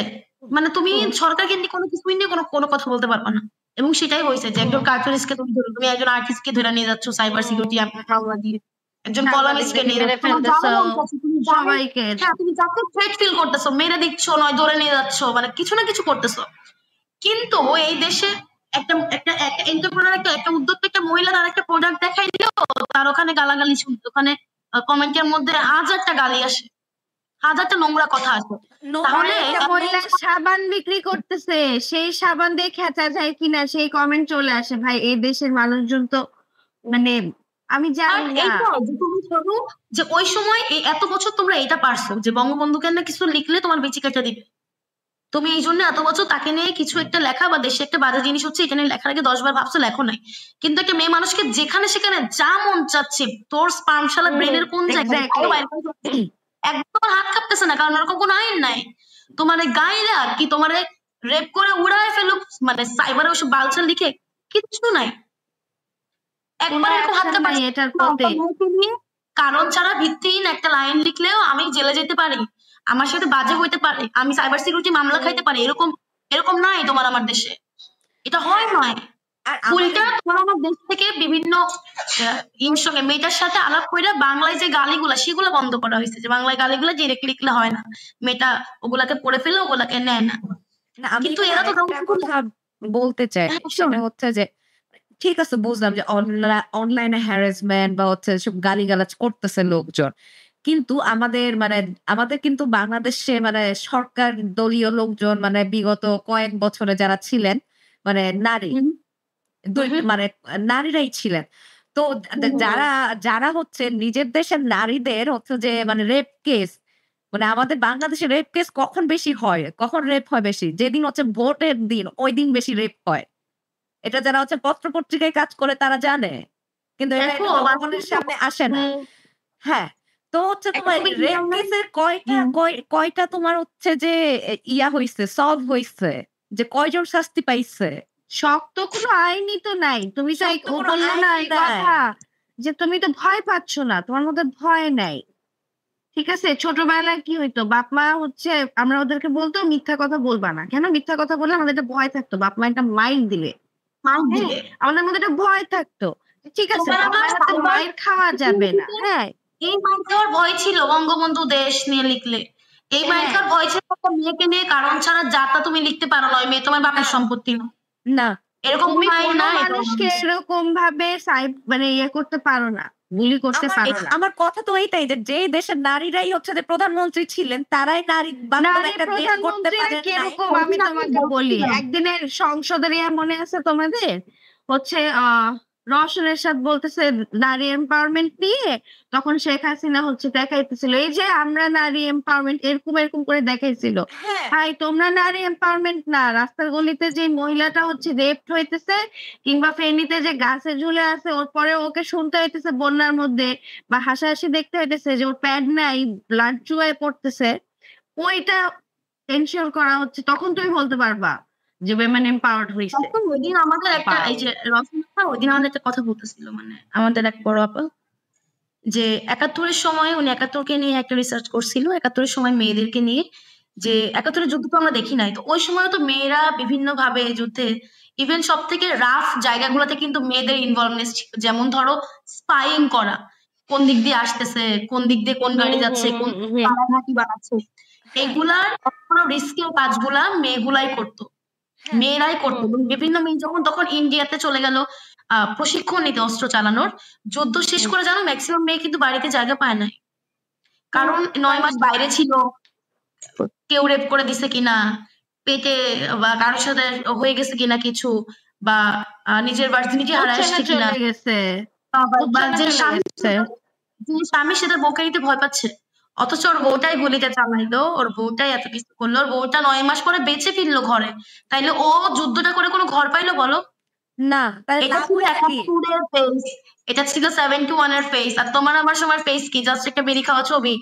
B: মানে তুমি সরকারকে নিয়ে কোনো কিছুই নিয়ে কোনো কথা বলতে পারবা না। এবং সেটাই হয়েছে যে একজন কার্টুনিস্টকে তুমি একজন আর্টিস্টকে ধরে নিয়ে যাচ্ছ সাইবার সিকিউরিটি হামলা দিয়ে, একজন কলামিস্টকে নিয়ে
C: মেরে
B: যাচ্ছ, তোমার
C: ফেলতেছো
B: যারা মন চাচ্ছে তুমি
C: সবাইকে।
B: হ্যাঁ তুমি যাকে থ্রেট ফিল করতেছো, মেরে দিচ্ছ নয় ধরে নিয়ে যাচ্ছ, মানে কিছু না কিছু করতেছো। কিন্তু এই দেশে একটা একটা এন্টারপ্রেনার একটা উদ্যোক্তা একটা মহিলা তার একটা প্রোডাক্ট দেখাইলেও তার ওখানে গালাগালি শুনতে, ওখানে কমেন্টের মধ্যে হাজারটা গালি আসে, হাজারটা নোংরা কথা আসে। তাহলে
C: একটা মহিলা সাবান বিক্রি করতেছে, সেই সাবান দিয়ে খেঁচা যায় কিনা সেই কমেন্ট চলে আসে। ভাই এই দেশের মানুষজন তো মানে আমি জানি না।
B: এইটা যে তুমি ধরো যে ওই সময় এই এত বছর তোমরা এটা পারছো যে বঙ্গবন্ধুকে না কিছু লিখলে তোমার বেঁচে কেটে দিবে, তুমি এই জন্য এত বছর তাকে নিয়ে কিছু একটা লেখা বা দেশে একটা বাজে জিনিস হচ্ছে এটা নিয়ে লেখার আগে 10 বার ভাবছো, লেখো নাই। কিন্তু একটা মেয়ে মানুষকে যেখানে সেখানে যা মন চাচ্ছে, তোর স্পার্মশালা ব্রেনের কোন জায়গায়
C: Exactly.
B: একদম হাত কাঁপতেছে না, কারণ ওরকম কোনো আইন নাই। তোমার গাইলা কি তোমার রেপ করে উড়ায় ফেলুক, মানে সাইবারে ওসব বালছাল লিখে কিচ্ছু নাই, একবার এরকম হাত
C: action নাই
B: কাঁপাচ্ছে
C: এটার প্রতি।
B: কারণ ছাড়া ভিত্তিহীন একটা লাইন লিখলেও আমি জেলে যেতে পারি, আমার সাথে বাজে হইতে পারে, আমি সাইবার সিকিউরিটি মামলা খাইতে পারি, এরকম নাই তোমার আমার দেশে, এটা হয় নয়।
A: আর
B: উল্টা তোমার আমার দেশ থেকে বিভিন্ন ইয়ের সঙ্গে মেয়েটার সাথে আলাপ করে বাংলায় যে গালিগুলা সেগুলো বন্ধ করা হয়েছে, যে বাংলায় গালিগুলা ডিরেক্ট লিখলে হয় না, মেয়েটা ওগুলাকে পড়ে ফেলে ওগুলাকে নেয় না।
A: না, আমি
B: কিন্তু
A: এখানে
B: এরা তো
A: আরেকটা কথা বলতে চাই,
B: হ্যাঁ,
A: সেটা হচ্ছে যে ঠিক আছে বুঝলাম যে অনলাইনে হ্যারাসমেন্ট বা হচ্ছে সব গালিগালাজ করতেছে লোকজন, কিন্তু আমাদের কিন্তু বাংলাদেশে মানে সরকার দলীয় লোকজন মানে বিগত কয়েক বছরে যারা ছিলেন মানে নারী মানে নারীরাই ছিলেন। তো যারা যারা হচ্ছে নিজের দেশের নারীদের হচ্ছে যে মানে রেপ কেস, মানে আমাদের বাংলাদেশে রেপ কেস কখন বেশি হয়, কখন রেপ হয় বেশি, যেদিন হচ্ছে ভোটের দিন ওই দিন বেশি রেপ হয়। এটা যারা হচ্ছে পত্র-পত্রিকায় কাজ করে তারা জানে। কিন্তু এটা
B: দেখো,
A: জনগণের সামনে আসে না। হ্যাঁ। তো হচ্ছে তোমার
B: তুমি
A: রেপ কেসের কয়টা তোমার হচ্ছে যে হইছে, সলভ হইছে? যে কয়জন শাস্তি পাইছে?
C: শক্ত কোনো আইনই তো নাই। তুমি তো
A: শক্ত কোনো
C: বললে না
A: আইনই
C: এই
A: নাই।
C: কথা যে তুমি তো ভয় পাচ্ছ না, তোমার মধ্যে ভয় নাই। ঠিক আছে, ছোটবেলায় কি হইতো, বাপ মা হচ্ছে আমরা ওদেরকে বলতো মিথ্যা কথা বলবা না। কেন মিথ্যা কথা বললে আমাদের একটা ভয় থাকতো, বাপ মা একটা মাইর দিলে। হ্যাঁ, আমাদের মধ্যে একটা ভয় থাকতো। ঠিক আছে,
B: তোমার
C: বাপ
B: আমার
C: মায়ের হাতে
B: আমার
C: মাইর খাওয়া যাবে না। হ্যাঁ,
B: এই মাইর খাওয়ার ভয় ছিল বঙ্গবন্ধু দেশ নিয়ে লিখলে, এই মাইর
C: হ্যাঁ।
B: খাওয়ার ভয় ছিল একটা মেয়েকে নিয়ে কারণ ছাড়া যাতা তুমি লিখতে পারো না, ওই মেয়ে তোমার বাপের সম্পত্তি না।
A: না।
B: এরকম
C: তুমি
B: হয়
C: কোনো
B: না, এটা
C: মানুষকে এরকম ভাবে মানে ইয়ে করতে পারো না, বুলি করতে পারো না।
A: আমার কথা তো এইটাই যে দেশের নারীরাই হচ্ছে যে প্রধানমন্ত্রী ছিলেন, তারাই নারী বান্ধব
C: নারী
A: একটা দেশ করতে
C: প্রধানমন্ত্রী
A: পারেন নাই।
C: কিরকম আমি তোমাকে বলি, একদিনের সংসদের ইয়া মনে আছে তোমাদের, হচ্ছে রওশন এরশাদ বলতেছে নারী এম্পাওয়ারমেন্ট নিয়ে, তখন শেখ হাসিনা হচ্ছে দেখাইতেছিল এই যে আমরা নারী এম্পাওয়ারমেন্ট, এরকম এরকম করে দেখাইছিল।
A: হ্যাঁ,
C: ভাই তোমরা নারী এম্পাওয়ারমেন্ট না, রাস্তার গলিতে যে মহিলাটা হচ্ছে রেপড হইতেছে কিংবা ফেনীতে যে গাছে ঝুলে আছে, ওর পরে ওকে শুনতে হইতেছে বন্যার মধ্যে, বা হাসাহাসি দেখতে হইতেছে যে ওর প্যাড নাই, ব্লাড চুয়ায় পড়তেছে, ওইটা এনশিওর করা হচ্ছে, তখন তুমি বলতে পারবা যে উইমেন এম্পাওয়ার্ড হইছে।
B: তখন ওইদিন আমাদের একটা এই যে রচনা ওইদিন আমাদের একটা কথা বলতেছিল, মানে আমাদের এক বড় আপা, যে ৭১-এর সময় উনি ৭১-কে নিয়ে একটা রিসার্চ করছিল, ৭১-এর সময় মেয়েদেরকে নিয়ে, যে ৭১-এর যুদ্ধ তো আমরা দেখি নাই, তো ওই সময় তো মেয়েরা বিভিন্ন ভাবে যুদ্ধে ইভেন সব থেকে রাফ জায়গাগুলোতে কিন্তু মেয়েদের ইনভলভমেন্ট ছিল, যেমন ধরো স্পাইং করা, কোন দিক দিয়ে আসতেছে, কোন দিক দিয়ে কোন গাড়ি যাচ্ছে, কোন ঘাঁটি বানাচ্ছে, এগুলার কোনো রিস্কের কাজগুলা মেয়েগুলাই করতো, মেয়েরাই করতো। বিভিন্ন মেয়ে যখন তখন ইন্ডিয়াতে চলে গেল প্রশিক্ষণ নিতে অস্ত্র চালানোর, যুদ্ধ শেষ করে জানো ম্যাক্সিমাম মেয়ে কিন্তু বাড়িতে জায়গা পায় নাই, কারণ ৯ মাস বাইরে ছিল, কেউ রেপ করে দিছে কিনা, পেটে বা কারোর সাথে হয়ে গেছে কিনা কিছু, বা নিজের বাড়িতে নিজে হারা আসছে কিনা, বা যে স্বামী সেটা বউকে নিতে ভয় পাচ্ছে, অথচ ওর বউটাই গুলিতে চালাইলো, ওর বউটাই এত কিছু করলো, ওর বউটা ৯ মাস পরে বেঁচে ফিরলো ঘরে, তাইলে ও যুদ্ধটা করে কোনো ঘর পাইলো বলো?
A: না,
B: এটা ছিল ৭১-এর ফেস, এটা ছিল ৭১-এর ফেস, আর তোমার আমার সময় ফেস কি? জাস্ট একটা বেরি খাওয়া ছবি,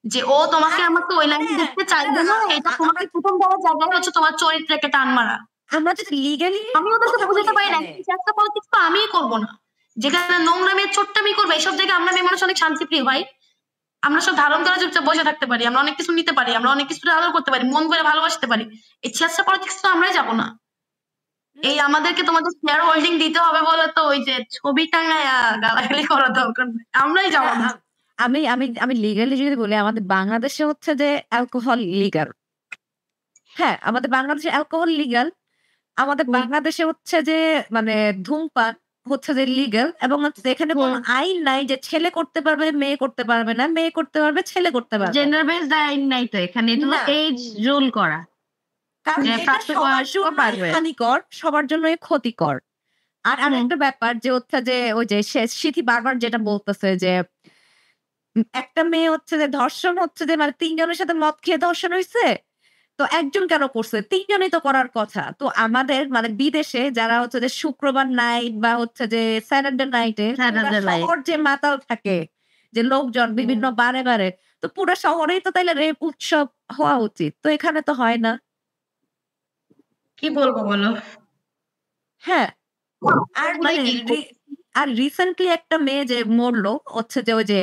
B: যে ও তোমাকে আমাকে ওই লাইনে দেখতে চাইবে না, এটা তোমাকে প্রথম বড় জায়গায় হচ্ছে তোমার চরিত্রকে টান মারা।
A: আমরা যদি লিগালি
B: আমি ওদেরকে বুঝতে পারি না, চেষ্টা পলিটিক্স তো আমিই করবো না, যেখানে নোংরা মেয়ে ছোট্টামি করবে, এইসব জায়গায় আমরা মেয়ে মানুষ অনেক শান্তিপ্রিয় ভাই, আমরা সব ধারণ করে চুপচাপ বসে থাকতে পারি, আমরা অনেক কিছু নিতে পারি, আমরা অনেক কিছু আদর করতে পারি, মন করে ভালোবাসতে পারি, এই চেষ্টা পলিটিক্স তো আমরাই যাবো না। এই আমাদেরকে তোমাদের শেয়ার হোল্ডিং দিতে হবে বলে তো ওই যে ছবি টাঙায়া গালাগালি করা দরকার নেই, আমরাই যাবো না।
A: আমি আমি আমি লিগালি যদি বলি, আমাদের বাংলাদেশে হচ্ছে যে অ্যালকোহল লিগাল। হ্যাঁ, আমাদের বাংলাদেশে অ্যালকোহল লিগাল। আমাদের বাংলাদেশে হচ্ছে যে মানে ধূমপান হচ্ছে যে লিগাল, এবং হচ্ছে এখানে কোনো আইন নাই যে ছেলে করতে পারবে, মেয়ে করতে পারবে না, মেয়ে করতে পারবে, ছেলে করতে পারবে না।
C: জেন্ডার বেসড আইন নাই তো এখানে, এটা
A: না।
C: এজ রুল করা,
A: কারণ
C: যে
A: এটা সবার
C: প্রাপ্তবয়স্ক
A: জন্যই
C: পারবে।
A: হানিকর, সবার জন্যই ক্ষতিকর। আর আরেকটা ব্যাপার যে হচ্ছে যে ওই যে সিথি বারবার যেটা বলতেছে যে একটা মেয়ে হচ্ছে যে ধর্ষণ হচ্ছে যে মানে ৩ জনের সাথে মদ খেয়ে ধর্ষণ হইছে। তো একজন কেন করছে? ৩ জনই তো করার কথা। তো আমাদের মানে বিদেশে যারা হচ্ছে যে শুক্রবার নাইট বা হচ্ছে যে স্যাটারডে নাইটে
C: Saturday night।
A: শহর যে মাতাল থাকে, যে লোকজন বিভিন্ন বারে, বারে, তো পুরা শহরেই তো তাইলে রেপ উৎসব হওয়া উচিত। তো এখানে তো হয় না।
B: কি বলবো বলো?
A: হ্যাঁ। আর
B: ওগুলাই
A: মানে
B: ঠিক
A: আর রিসেন্টলি একটা মেয়ে যে মরলো হচ্ছে যে ওই যে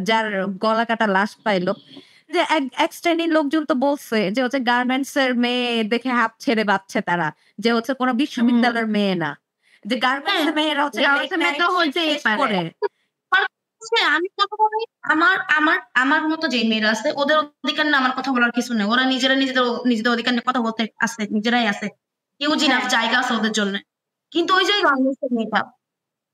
A: যার গলা কাটা লাশ পাইলো, যে এক শ্রেণীর লোকজন তো বলছে যে হচ্ছে গার্মেন্টস এর মেয়ে দেখে হাঁপ ছেড়ে বাঁচছে তারা, যে হচ্ছে কোনো বিশ্ববিদ্যালয়ের মেয়ে না, যে গার্মেন্টস এর মেয়েরা হচ্ছে
C: Garments এর মেয়ে তো হইতেই
A: শেষ
C: পারে।
A: করে।
B: আমি কথা বলি, আমার আমার আমার মতো যে মেয়েরা আছে ওদের অধিকার না আমার কথা বলার কিছু নেই, ওরা নিজেরা নিজেদের অধিকার নিয়ে কথা বলতে আছে, নিজেরাই আছে, ইউজ ইনাফ জায়গা আছে ওদের জন্য। কিন্তু ওই যে গার্মেন্টসের মেয়েটা,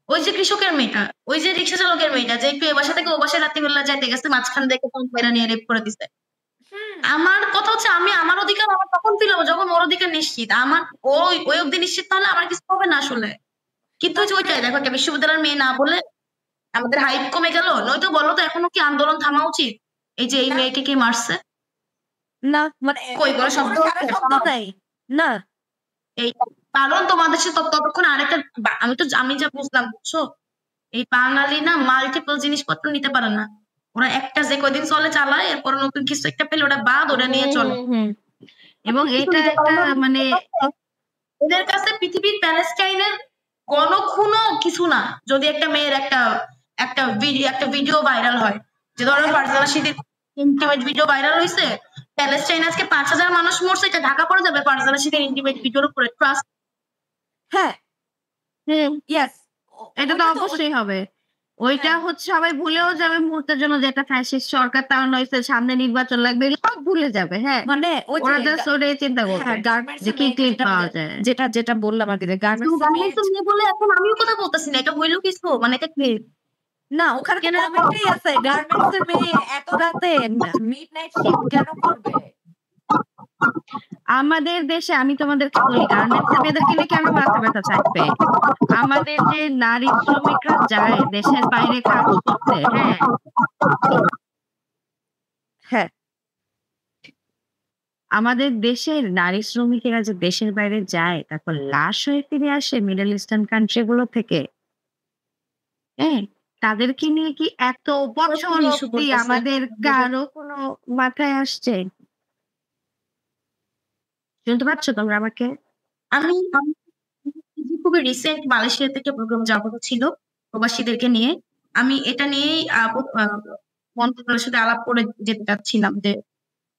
B: ওই যে কৃষকের মেয়েটা, ওই যে রিক্সা চালকের মেয়েটা, যে একটু এ বাসা থেকে ও বাসায় রাত্রিবেলা যাইতে গেছে, মাঝখান থেকে ফোন মেয়েরা নিয়ে রেপ করে দিছে, আমার কথা হচ্ছে আমি আমার অধিকার আমার তখন ফিল হবো যখন ওর অধিকার নিশ্চিত, আমার ওই অব্দি নিশ্চিত তাহলে আমার কিছু হবে না আসলে। কিন্তু ওই যে ওইটাই দেখো, একটা বিশ্ববিদ্যালয়ের মেয়ে না বলে আমাদের হাইপ কমে গেল, নয়তো বলো তো এখনো কি আন্দোলন থামা উচিত? এই যে এই মেয়েকে কে মারছে,
A: না মানে
B: কই কোনো শব্দ
A: সারা
B: হচ্ছে?
A: শব্দ নাই। না।
B: এই কারণ তোমাদের সাথে ততক্ষণ আরেকটা আমি যা বুঝলাম, বুঝছো, এই বাঙালি না মাল্টিপল জিনিসপত্র নিতে পারে না, ওরা একটা যে কয়দিন চলে চালায়, এরপর নতুন কিছু একটা পেলে ওটা বাদ ওটা নিয়ে চলে।
C: এবং এটা একটা মানে
B: ওদের কাছে পৃথিবীর প্যালেস্টাইনের গণখুনও কিছু না, যদি একটা মেয়ের একটা ভিডিও ভাইরাল হয়, যে ধরো ফারজানা শিদির ইন্টিমেট ভিডিও ভাইরাল হয়েছে, প্যালেস্টাইন আজকে ৫,০০০ মানুষ মরছে, এটা ঢাকা পড়ে যাবে ফারজানা শিদির ইন্টিমেট ভিডিওর উপরে, ট্রাস্ট।
A: হ্যাঁ, ইয়েস,
C: এটা তো অবশ্যই হবে। ওইটা
A: হ্যাঁ।
C: হচ্ছে সবাই ভুলেও যাবে মুহূর্তের জন্য যে একটা ফ্যাসিস্ট সরকার তার নইছে, সামনে নির্বাচন লাগবে, এগুলো সব ভুলে যাবে। হ্যাঁ,
A: মানে ওই
C: ওরা
A: যে
C: জাস্ট ওটাই চিন্তা করবে
A: হ্যাঁ, গার্মেন্টস
C: যে
A: এর
C: কি
A: মেয়ে
C: ক্লিপ পাওয়া যায়।
A: যেটা বললাম আরকি যে
B: তো
A: গার্মেন্টস এর মেয়ে
B: গার্মেন্টস নিয়ে বলে এখন আমিও কথা বলতেছি না, এটা হইলো কিছু মানে এটা কি
A: না ওখানে তো
B: কেন
A: কমেন্টেই আছে গার্মেন্টস এর মেয়ে এত রাতে মিডনাইট শিফট কেন করবে?
C: আমাদের দেশে আমি তোমাদেরকে বলি গার্মেন্টস এর মেয়েদেরকে নিয়ে কেন মাথা ব্যথা চাইবে? আমাদের যে নারী শ্রমিকরা যায় দেশের বাইরে কাজ করতে, হ্যাঁ,
A: হ্যাঁ,
C: আমাদের দেশের নারী শ্রমিকেরা যে দেশের বাইরে যায় তারপর লাশ হয়ে ফিরে আসে মিডল ইস্টার্ন কান্ট্রি গুলো থেকে, হ্যাঁ, তাদেরকে নিয়ে কি এত বছর
B: ইস্যু
C: অব্দি
B: করতেছে
C: আমাদের কারো কোনো মাথায় আসছে? শুনতে পাচ্ছ তোমরা আমাকে?
B: আমি আমি খুবই রিসেন্ট মালয়েশিয়া থেকে প্রোগ্রাম যাওয়ার কথা ছিল প্রবাসীদেরকে নিয়ে। আমি এটা নিয়েই মন্ত্রণালয়ের সাথে আলাপ করে যেতে চাচ্ছিলাম যে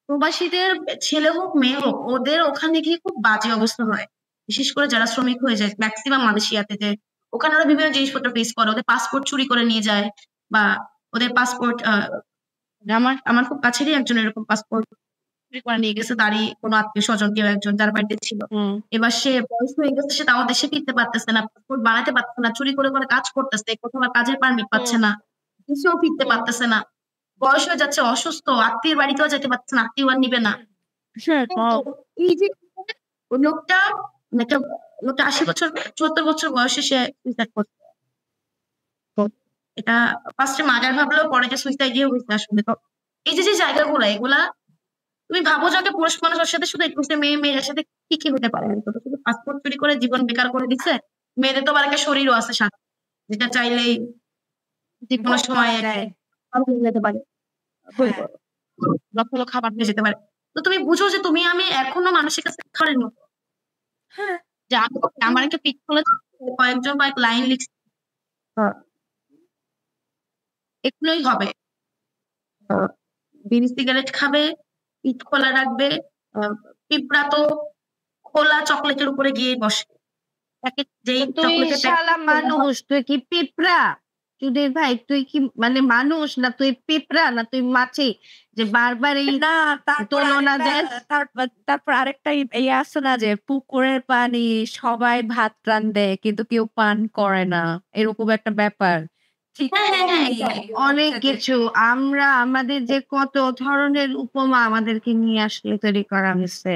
B: প্রবাসীদের ছেলে হোক মেয়ে হোক ওদের ওখানে গিয়ে খুব বাজে অবস্থা হয়, বিশেষ করে যারা শ্রমিক হয়ে যায় ম্যাক্সিমাম মালয়েশিয়াতে, যে ওখানে ওরা বিভিন্ন জিনিসপত্র ফেস করে, ওদের পাসপোর্ট চুরি করে নিয়ে যায় বা ওদের পাসপোর্ট আমার আমার খুব কাছেরই একজন এরকম পাসপোর্ট চুরি করে নিয়ে গেছে, তারই কোনো আত্মীয় স্বজন কেউ একজন যার বাড়িতে ছিল। এবার সে বয়স হয়ে গেছে, সে তাও দেশে ফিরতে পারতেছে না, পাসপোর্ট বানাতে পারতেছে না, চুরি করে করে কাজ করতেছে, কোথাও আর কাজের পারমিট পাচ্ছে না, দেশেও ফিরতে পারতেছে না, বয়স হয়ে যাচ্ছে, অসুস্থ, আত্মীয়ের বাড়িতেও যেতে পারছে না, আত্মীয় আর নিবে না। তো এই যে ওই লোকটা মানে একটা লোকটা 80 বছর 74 বছর বয়সে সে সুইসাইড করছে। তো এটা ফার্স্টে মার্ডার ভাবলেও পরে যে সুইসাইডই হয়েছে আসলে। তো এই যে যে জায়গাগুলো এগুলা তুমি ভাবো যে একটা পুরুষ মানুষের সাথে শুধু 21 মেয়ের সাথে কি কি হতে পারে, তো শুধু পাসপোর্ট চুরি করে জীবন বেকার করে দিচ্ছে। মেয়েদের তো আবার একটা শরীরও আছে সাথে, যেটা চাইলেই যে কোনো সময় হয়ে যেতে পারে, লক্ষ লক্ষ খাবার হয়ে যেতে পারে। তো তুমি বুঝো যে তুমি আমি এখনো মানুষের কাছে খাবারের মতো,
A: হ্যাঁ,
B: যে আমার একটা পিক খোলা কয়েক লাইন লিখছে, এগুলোই হবে। বিড়ি সিগারেট খাবে, পিঠ খোলা রাখবে, পিঁপড়া তো খোলা চকলেটের উপরে গিয়ে বসে, যেই
C: তুই
B: চকলেটের
C: শালা মানুষ, তুই কি পিঁপড়া? চুদির ভাই তুই কি মানে মানুষ না তুই পিঁপড়া না তুই মাছি যে বারবার এই
A: না তারপর
C: তুলনা দেন?
A: তারপর আরেকটা ইয়ে আছে না যে পুকুরের পানি সবাই ভাত রান্ধে কিন্তু কেউ পান করে না, এরকম একটা ব্যাপার। ঠিক
C: অনেক কিছু আমরা আমাদের যে কত ধরনের উপমা আমাদেরকে নিয়ে আসলে তৈরি করা হয়েছে।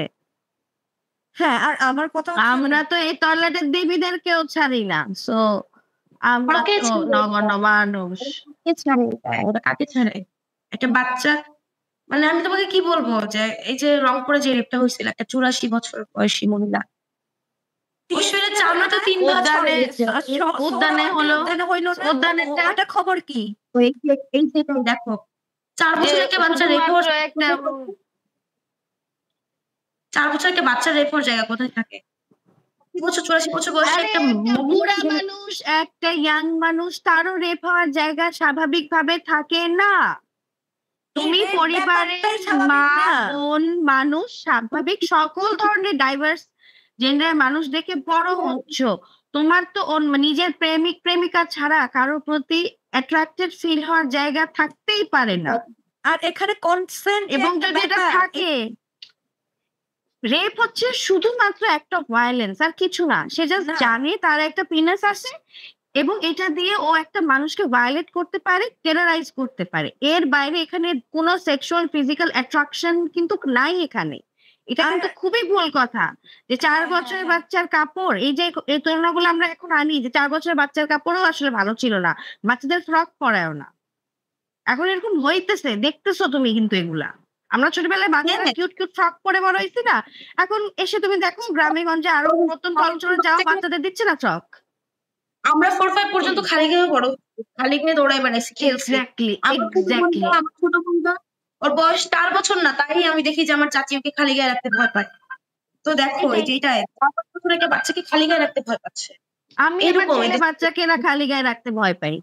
A: হ্যাঁ, আর আমার কথা
C: আমরা তো এই টয়লেটের দেবীদেরকেও ছাড়ি না, সো আমরা
B: কাকে
C: তো
B: ছাড়ে?
C: নগণ্য মানুষ।
B: কাকে ছাড়ে ওরা কাকে ছাড়ে? একটা বাচ্চা মানে আমি তোমাকে কি বলবো যে এই যে রংপুরে যে রেপটা হয়েছিল একটা 84 বছর বয়সী মহিলা, ওই শরীরে চামড়া তো 3 ভাঁজ
C: উদ্যানে
B: হয়ে
C: উদ্যানে হলো
A: উদ্যানে ওটা খবর কি?
B: এই সেটাই দেখো 4 বছর একটা বাচ্চা রেপ হওয়ার
C: একটা
B: 4 বছর একটা বাচ্চা রেপ হওয়ার জায়গা কোথায় থাকে? 84 বছর বয়সে
C: আরে
B: একটা
C: একটা বুড়া মানুষ একটা ইয়াং মানুষ তারও রেপ হওয়ার জায়গা স্বাভাবিকভাবে থাকে না। তুমি
A: এই
C: পরিবারের
A: ব্যাপারটাই স্বাভাবিক
C: মা
A: না।
C: বোন মানুষ স্বাভাবিক সকল ধরনের ডাইভার্স জেন্ডার মানুষ দেখে বড় হচ্ছ, তোমার তো নিজের প্রেমিক প্রেমিকা ছাড়া কারোর প্রতি অ্যাট্রাক্টেড ফিল হওয়ার জায়গা থাকতেই পারে না।
A: আর এখানে কনসেন্ট
C: এবং যদি এটা থাকে, রেপ হচ্ছে শুধুমাত্র একটা ভায়োলেন্স আর কিছু না। সে জাস্ট
A: না।
C: জানে তার একটা পিনাস আছে এবং এটা দিয়ে ও একটা মানুষকে ভায়োলেট করতে পারে, টেররাইজ করতে পারে। এর বাইরে এখানে কোনো সেক্সুয়াল ফিজিক্যাল অ্যাট্রাকশন কিন্তু নাই এখানে। এটা কিন্তু খুবই ভুল কথা যে 4 বছরের বাচ্চার কাপড়, এই যে এই তুলনাগুলো আমরা এখন আনি যে 4 বছরের বাচ্চার কাপড়ও আসলে ভালো ছিল না, বাচ্চাদের ফ্রক পরায়ও না। এখন এরকম হইতেছে, দেখতেছো তুমি কিন্তু এগুলা। আমরা ছোটবেলায় বাচ্চারা কিউট কিউট ফ্রক পরে বড় হইছি না, এখন এসে তুমি দেখো গ্রামে গঞ্জে আরো নতুন চলচলে যাওয়া বাচ্চাদের দিচ্ছে না ফ্রক।
B: আমরা 4-5 পর্যন্ত খালি গায়ে বড়, খালি গায়ে দৌড়াই বেড়াইছি, খেলছি।
C: এক্স্যাক্টলি
B: আমার ছোট বোনটা ওর বয়স 4 বছর না, তাই আমি দেখি যে আমার চাচি ওকে খালি গায়ে রাখতে ভয় পায়। তো দেখো এই যে এটাই 4 বছরের একটা বাচ্চাকে খালি গায়ে রাখতে ভয় পাচ্ছে।
C: আমি আমার ছেলে বাচ্চাকে না খালি গায়ে রাখতে ভয় পাই।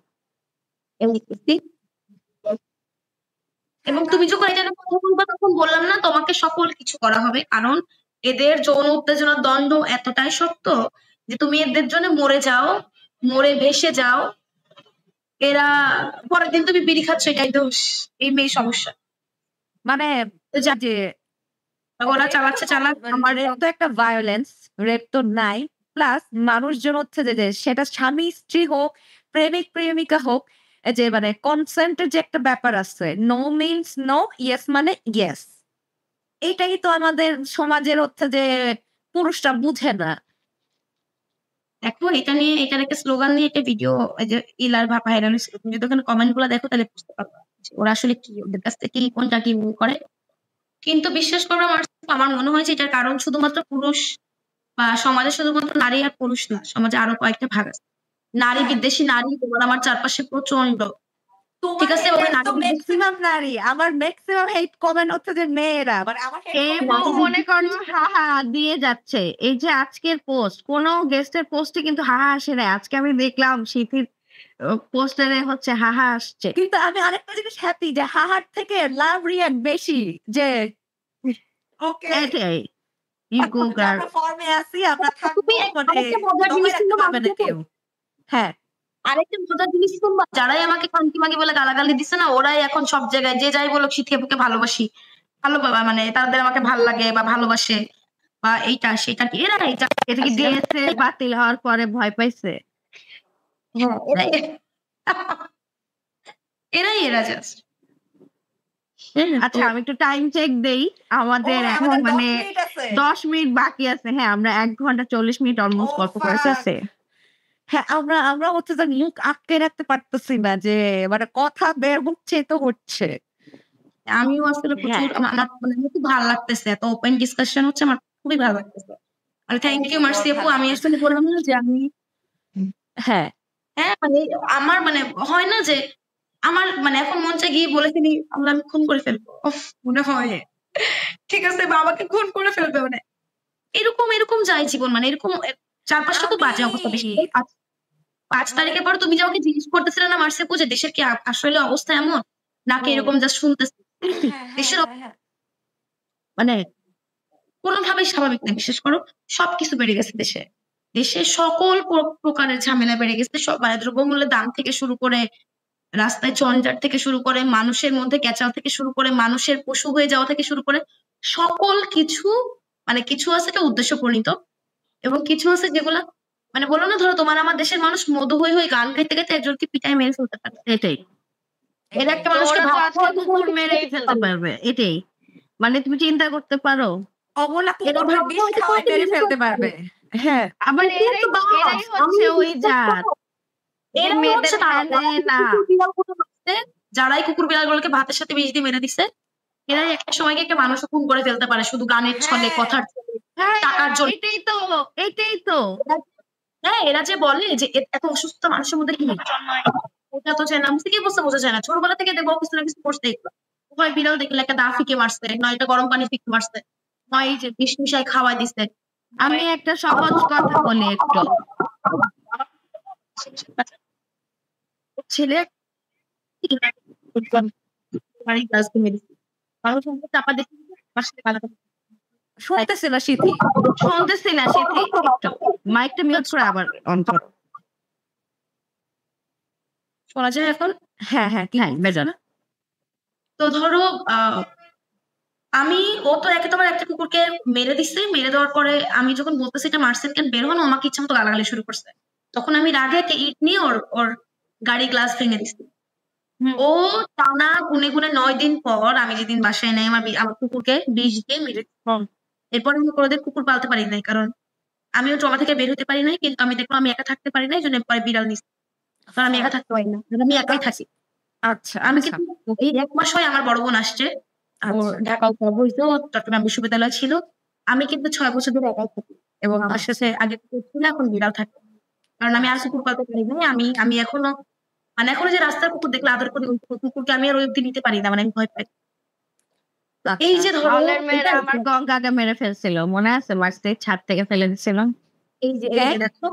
B: এবং তুমি যখন এটা নিয়ে কথা বলবা তখন বললাম না তোমাকে সকল কিছু করা হবে, কারণ এদের যৌন উত্তেজনার দণ্ড এতটাই শক্ত যে তুমি এদের জন্য মরে যাও, মরে ভেসে যাও, এরা পরের দিন তুমি বিড়ি খাচ্ছ, এটাই দোষ, এই মেয়ে সমস্যা।
A: মানে
B: তো যা,
A: যে
B: ওরা চালাচ্ছে চালাক।
A: আমার তো একটা ভায়োলেন্স, রেপ তো নাই। প্লাস মানুষজন হচ্ছে যে সেটা স্বামী স্ত্রী হোক, প্রেমিক প্রেমিকা হোক, এই যে মানে কনসেন্টের যে একটা ব্যাপার আছে, নো মিনস নো, ইয়েস মানে ইয়েস। এটাই তো আমাদের সমাজের হচ্ছে যে পুরুষরা বুঝে না।
B: দেখো এটা নিয়ে, এটার একটা স্লোগান নিয়ে একটা ভিডিও যে ইলার ভাইরাল হয়েছিল। তুমি যদি ওখানে কমেন্ট গুলো দেখো তাহলে বুঝতে পারবা যে ওরা আসলে কি, ওদের কাছ থেকে কোনটা কি মনে করে। কিন্তু বিশ্বাস করবে আমার মনে হয় যে এটার কারণ শুধুমাত্র পুরুষ বা সমাজে শুধুমাত্র নারী আর পুরুষ না, সমাজে আরো কয়েকটা ভাগ আছে। নারী বিদ্বেষী নারী তোমার আমার চারপাশে প্রচন্ড। ঠিক আছে, ওই নারী বিদ্বেষী
A: মেক্সিমাম নারী, আমার মেক্সিমাম হেট কমেন্ট হচ্ছে যে মেয়েরা, মানে আমার
C: এবং মনে করো হাহা দিয়ে যাচ্ছে। এই যে আজকের পোস্ট, কোন গেস্টের পোস্টে কিন্তু হাহা আসে নাই। আজকে আমি দেখলাম শীতের পোস্টারে হচ্ছে হাহা আসছে।
A: কিন্তু আমি আরেকটা জিনিস হ্যাপি যে হাহার থেকে লাভ রিয়াক্ট বেশি, যে ওকে
C: এটাই ইগো গার্ল।
A: ফর্মে আছি আমরা
B: তুমি
A: থাকবো, মানে
B: আরেকটা মজার জিনিস
A: দমে
B: ছিল
A: রাখতে পারবে না কেউ। হ্যাঁ,
B: আরেকটা মজার জিনিস শুনবা, যারাই আমাকে কান্তি মাগি বলে গালাগালি দিচ্ছে না, ওরাই এখন সব জায়গায় যে যাই বলো শীতকে বুকে ভালোবাসি, ভালো বাবা, মানে তাদের আমাকে ভাল লাগে বা ভালোবাসে বা এইটা সেটা কি, এরা এইটা
C: এটা কি ডিএসএ বাতিল হওয়ার পরে ভয় পাইছে?
B: হ্যাঁ, এরা জাস্ট।
C: আচ্ছা আমি একটু টাইম চেক দেই। আমাদের এখন মানে 10 মিনিট বাকি আছে। হ্যাঁ, আমরা 1 ঘন্টা 40 মিনিট অলমোস্ট গল্প করে ফেলছি।
A: হ্যাঁ, আমরা হচ্ছে যে মুখ আটকে রাখতে পারতেছি না, যে মানে কথা বের হচ্ছে তো হচ্ছে।
B: আমিও আসলে প্রচুর আমার মানে আমার খুব ভালো লাগতেছে, এত ওপেন ডিসকাশন হচ্ছে, আমার খুবই ভালো লাগতেছে। আর থ্যাংক ইউ মার্সি আপু। আমি আসলে বললাম না যে আমি,
A: হ্যাঁ,
B: হ্যাঁ মানে আমার মানে হয় না যে আমার মানে এখন মন চাই গিয়ে বলে ফেলি আমি খুন করে ফেলবো, মনে হয় ঠিক আছে, বা আমাকে খুন করে ফেলবে, মানে এরকম যায় জীবন, মানে এরকম চারপাশটা খুব বাজে অবস্থা। বেশি 5 তারিখের পর তুমি যে আমাকে জিজ্ঞেস করতেছিলে না মার্সি আপু যে দেশের কি আসলে অবস্থা এমন নাকি এরকম জাস্ট শুনতেছি, দেশের মানে কোনোভাবেই স্বাভাবিক না। বিশেষ করো সবকিছু বেড়ে গেছে দেশে, দেশে সকল প্রকারের ঝামেলা বেড়ে গেছে। সব মানে দ্রব্যমূল্যের দাম থেকে শুরু করে, রাস্তায় চঞ্জাট থেকে শুরু করে, মানুষের মধ্যে ক্যাচাল থেকে শুরু করে, মানুষের পশু হয়ে যাওয়া থেকে শুরু করে সকল কিছু, মানে কিছু আছে একটা উদ্দেশ্য প্রণীত এবং কিছু আছে যেগুলা মানে বলো না, ধরো তোমার আমার দেশের মানুষ মধু হয়ে গান গাইতে গাইতে একজনকে পিটায় মেরে ফেলতে পারে।
C: এটাই
B: এরা একটা মানুষকে
C: ওরা তো আজকে কুকুর মেরেই ফেলতে পারবে। এটাই মানে তুমি চিন্তা করতে পারো।
A: অবলা
B: এরা
A: কুকুরের বিষ খাওয়ায় মেরে ফেলতে পারবে। হ্যাঁ,
C: আবার এরাই হচ্ছে ওই জাত যে
B: এরা
C: মেয়েদের
B: হচ্ছে তারা,
C: নেয় না।
B: যারাই কুকুর বিড়ালগুলোকে ভাতের সাথে বিষ দিয়ে মেরে দিচ্ছে, এরাই একটা সময় গিয়ে একটা মানুষ খুন করে ফেলতে পারে শুধু গানের ছলে, কথার ছলে, টাকার জন্য।
C: এটাই তো
B: হ্যাঁ, এরা যে বলে যে এত অসুস্থ মানুষের মধ্যে কি ওটা তো চায় না, আমি থেকে বসতে বোঝা যায় না। ছোটবেলা থেকে দেখবো কিছু না কিছু করতে, হয় বিড়াল দেখলে একটা দা ফিকে মারছে, নয় একটা গরম পানি ফিকে মারছে, নয় এই যে বিষ মিশাই খাওয়াই দিচ্ছে।
C: আমি একটা সহজ কথা বলি একটু।
B: ছেলে চাপা দেখে
A: শুনতেছি না শীতি,
C: শুনতেছি না সেটি। একটু মাইকটা মিউট করে আবার অন করো।
B: শোনা যায় এখন?
A: হ্যাঁ হ্যাঁ, কি
C: বেজার।
B: তো ধরো আমি, ও তো একেবারে একটা কুকুরকে মেরে দিচ্ছে, মেরে দেওয়ার পরে আমি যখন বলতেছি এটা মার্সেল কেন বের হন, আমাকে ইচ্ছা মতো গালাগালি শুরু করছে। তখন আমি রাগে একটা ইট নিয়ে ওর গাড়ি গ্লাস ভেঙে দিচ্ছি। ও টানা গুনে গুনে 9 দিন পর আমি যেদিন বাসায় নেই আমার কুকুরকে বিষ দিয়ে মেরে, এরপর আমি কোনোদিন কুকুর পালতে পারি নাই, কারণ আমিও ট্রমা থেকে বের হতে পারি নাই। কিন্তু আমি দেখলাম আমি একা থাকতে পারি না, এই জন্য পরে বিড়াল নিচ্ছি, কারণ আমি একা থাকতে পারি না, আমি একাই থাকি।
A: আচ্ছা,
B: আমি কিন্তু এই 1 মাস হয় আমার বড় বোন আসছে, ওর ঢাকা হইতো, চট্টগ্রাম বিশ্ববিদ্যালয় ছিল। আমি কিন্তু 6 বছর ধরে একাই থাকি এবং আমার সাথে আগে কুকুর ছিল, এখন বিড়াল থাকে, কারণ আমি আর কুকুর পালতে পারি না। আমি এখনো মানে এখনো যে রাস্তার কুকুর দেখলে আদর করি, ওই কুকুরকে আমি আর ওই অব্দি নিতে পারি না, মানে আমি ভয় পাই। এই যে ধরো
C: হলের মেয়েরা আমার গঙ্গাকে মেরে ফেলছিল, মনে আছে? মার্চে ছাদ থেকে ফেলে দিচ্ছিল।
B: এই যে দেখো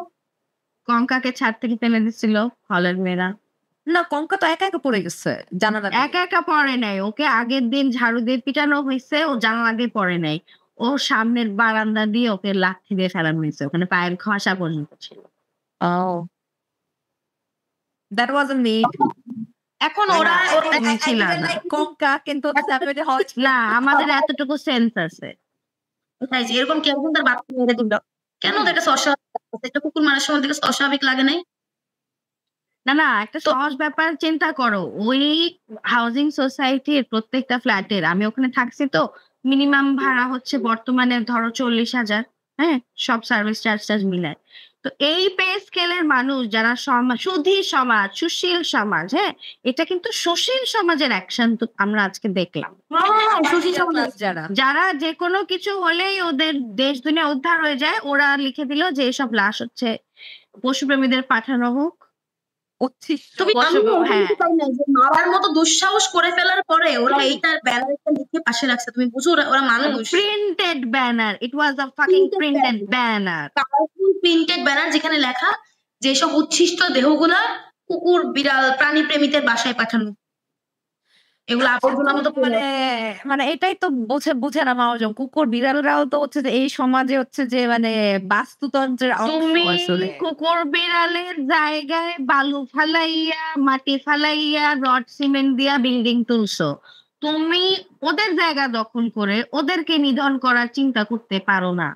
C: কঙ্কাকে ছাদ থেকে ফেলে দিচ্ছিল হলের মেয়েরা।
A: না, কঙ্কা তো একা একা পড়ে গেছে জানালা দিয়ে।
C: একা একা পড়ে নাই, ওকে আগের দিন ঝাড়ু দিয়ে পিটানো হয়েছে, ও জানালা দিয়ে পড়ে নাই। ও সামনের বারান্দা দিয়ে ওকে লাথি দিয়ে ফেলানো হয়েছে, ওখানে পায়ের খসা পর্যন্ত ছিল।
A: ও That was a need.
B: এখন ওরা
C: ছিল
A: I didn't
C: না।
A: like Coca, কিন্তু হচ্ছে আমি ওই যে hot
C: না আমাদের এতটুকু সেন্স আছে।
B: কোথায় যে এরকম কেউ তার বাচ্চা মেরে দিল, কেন ওদেরকে অস্বাভাবিক লাগছে? একটা কুকুর মারার সময় দেখে অস্বাভাবিক লাগে নাই?
C: না একটা সহজ ব্যাপার চিন্তা করো, ওই হাউজিং সোসাইটির প্রত্যেকটা ফ্ল্যাটের, আমি ওখানে থাকছি তো, মিনিমাম ভাড়া হচ্ছে বর্তমানে ধরো 40,000, হ্যাঁ, সব সার্ভিস চার্জ মিলায়। তো এই পে স্কেলের মানুষ যারা সুধী সমাজ, সুশীল সমাজ, হ্যাঁ, এটা কিন্তু সুশীল সমাজের অ্যাকশন তো আমরা আজকে দেখলাম। যারা যে কোনো কিছু হলেই ওদের দেশ দুনিয়া উদ্ধার হয়ে যায়, ওরা লিখে দিল যে এসব লাশ হচ্ছে পশুপ্রেমীদের পাঠানো হোক।
B: তুমি মারার মতো দুঃসাহস করে ফেলার পরে ওরা এইটার ব্যানারটা লিখে পাশে রাখছে, তুমি বুঝো ওরা মানুষ।
C: প্রিন্টেড ব্যানার, ইট ওয়াজ আ fucking printed banner,
B: printed banner যেখানে লেখা যে সব উচ্ছিষ্ট দেহগুলা কুকুর বিড়াল প্রাণী প্রেমীদের বাসায় পাঠানো, এগুলো আবর্জনার মতো
A: মানে এটাই তো বুঝে না মহাজন, কুকুর বিড়ালরাও তো হচ্ছে যে এই সমাজে হচ্ছে যে মানে বাস্তুতন্ত্রের
C: তুমি কুকুর বিড়ালের জায়গায় বালু ফালাইয়া, মাটি ফালাইয়া, রড সিমেন্ট দিয়া বিল্ডিং তুলছো, তুমি ওদের জায়গা দখল করে ওদেরকে নিধন করার চিন্তা করতে পারো না।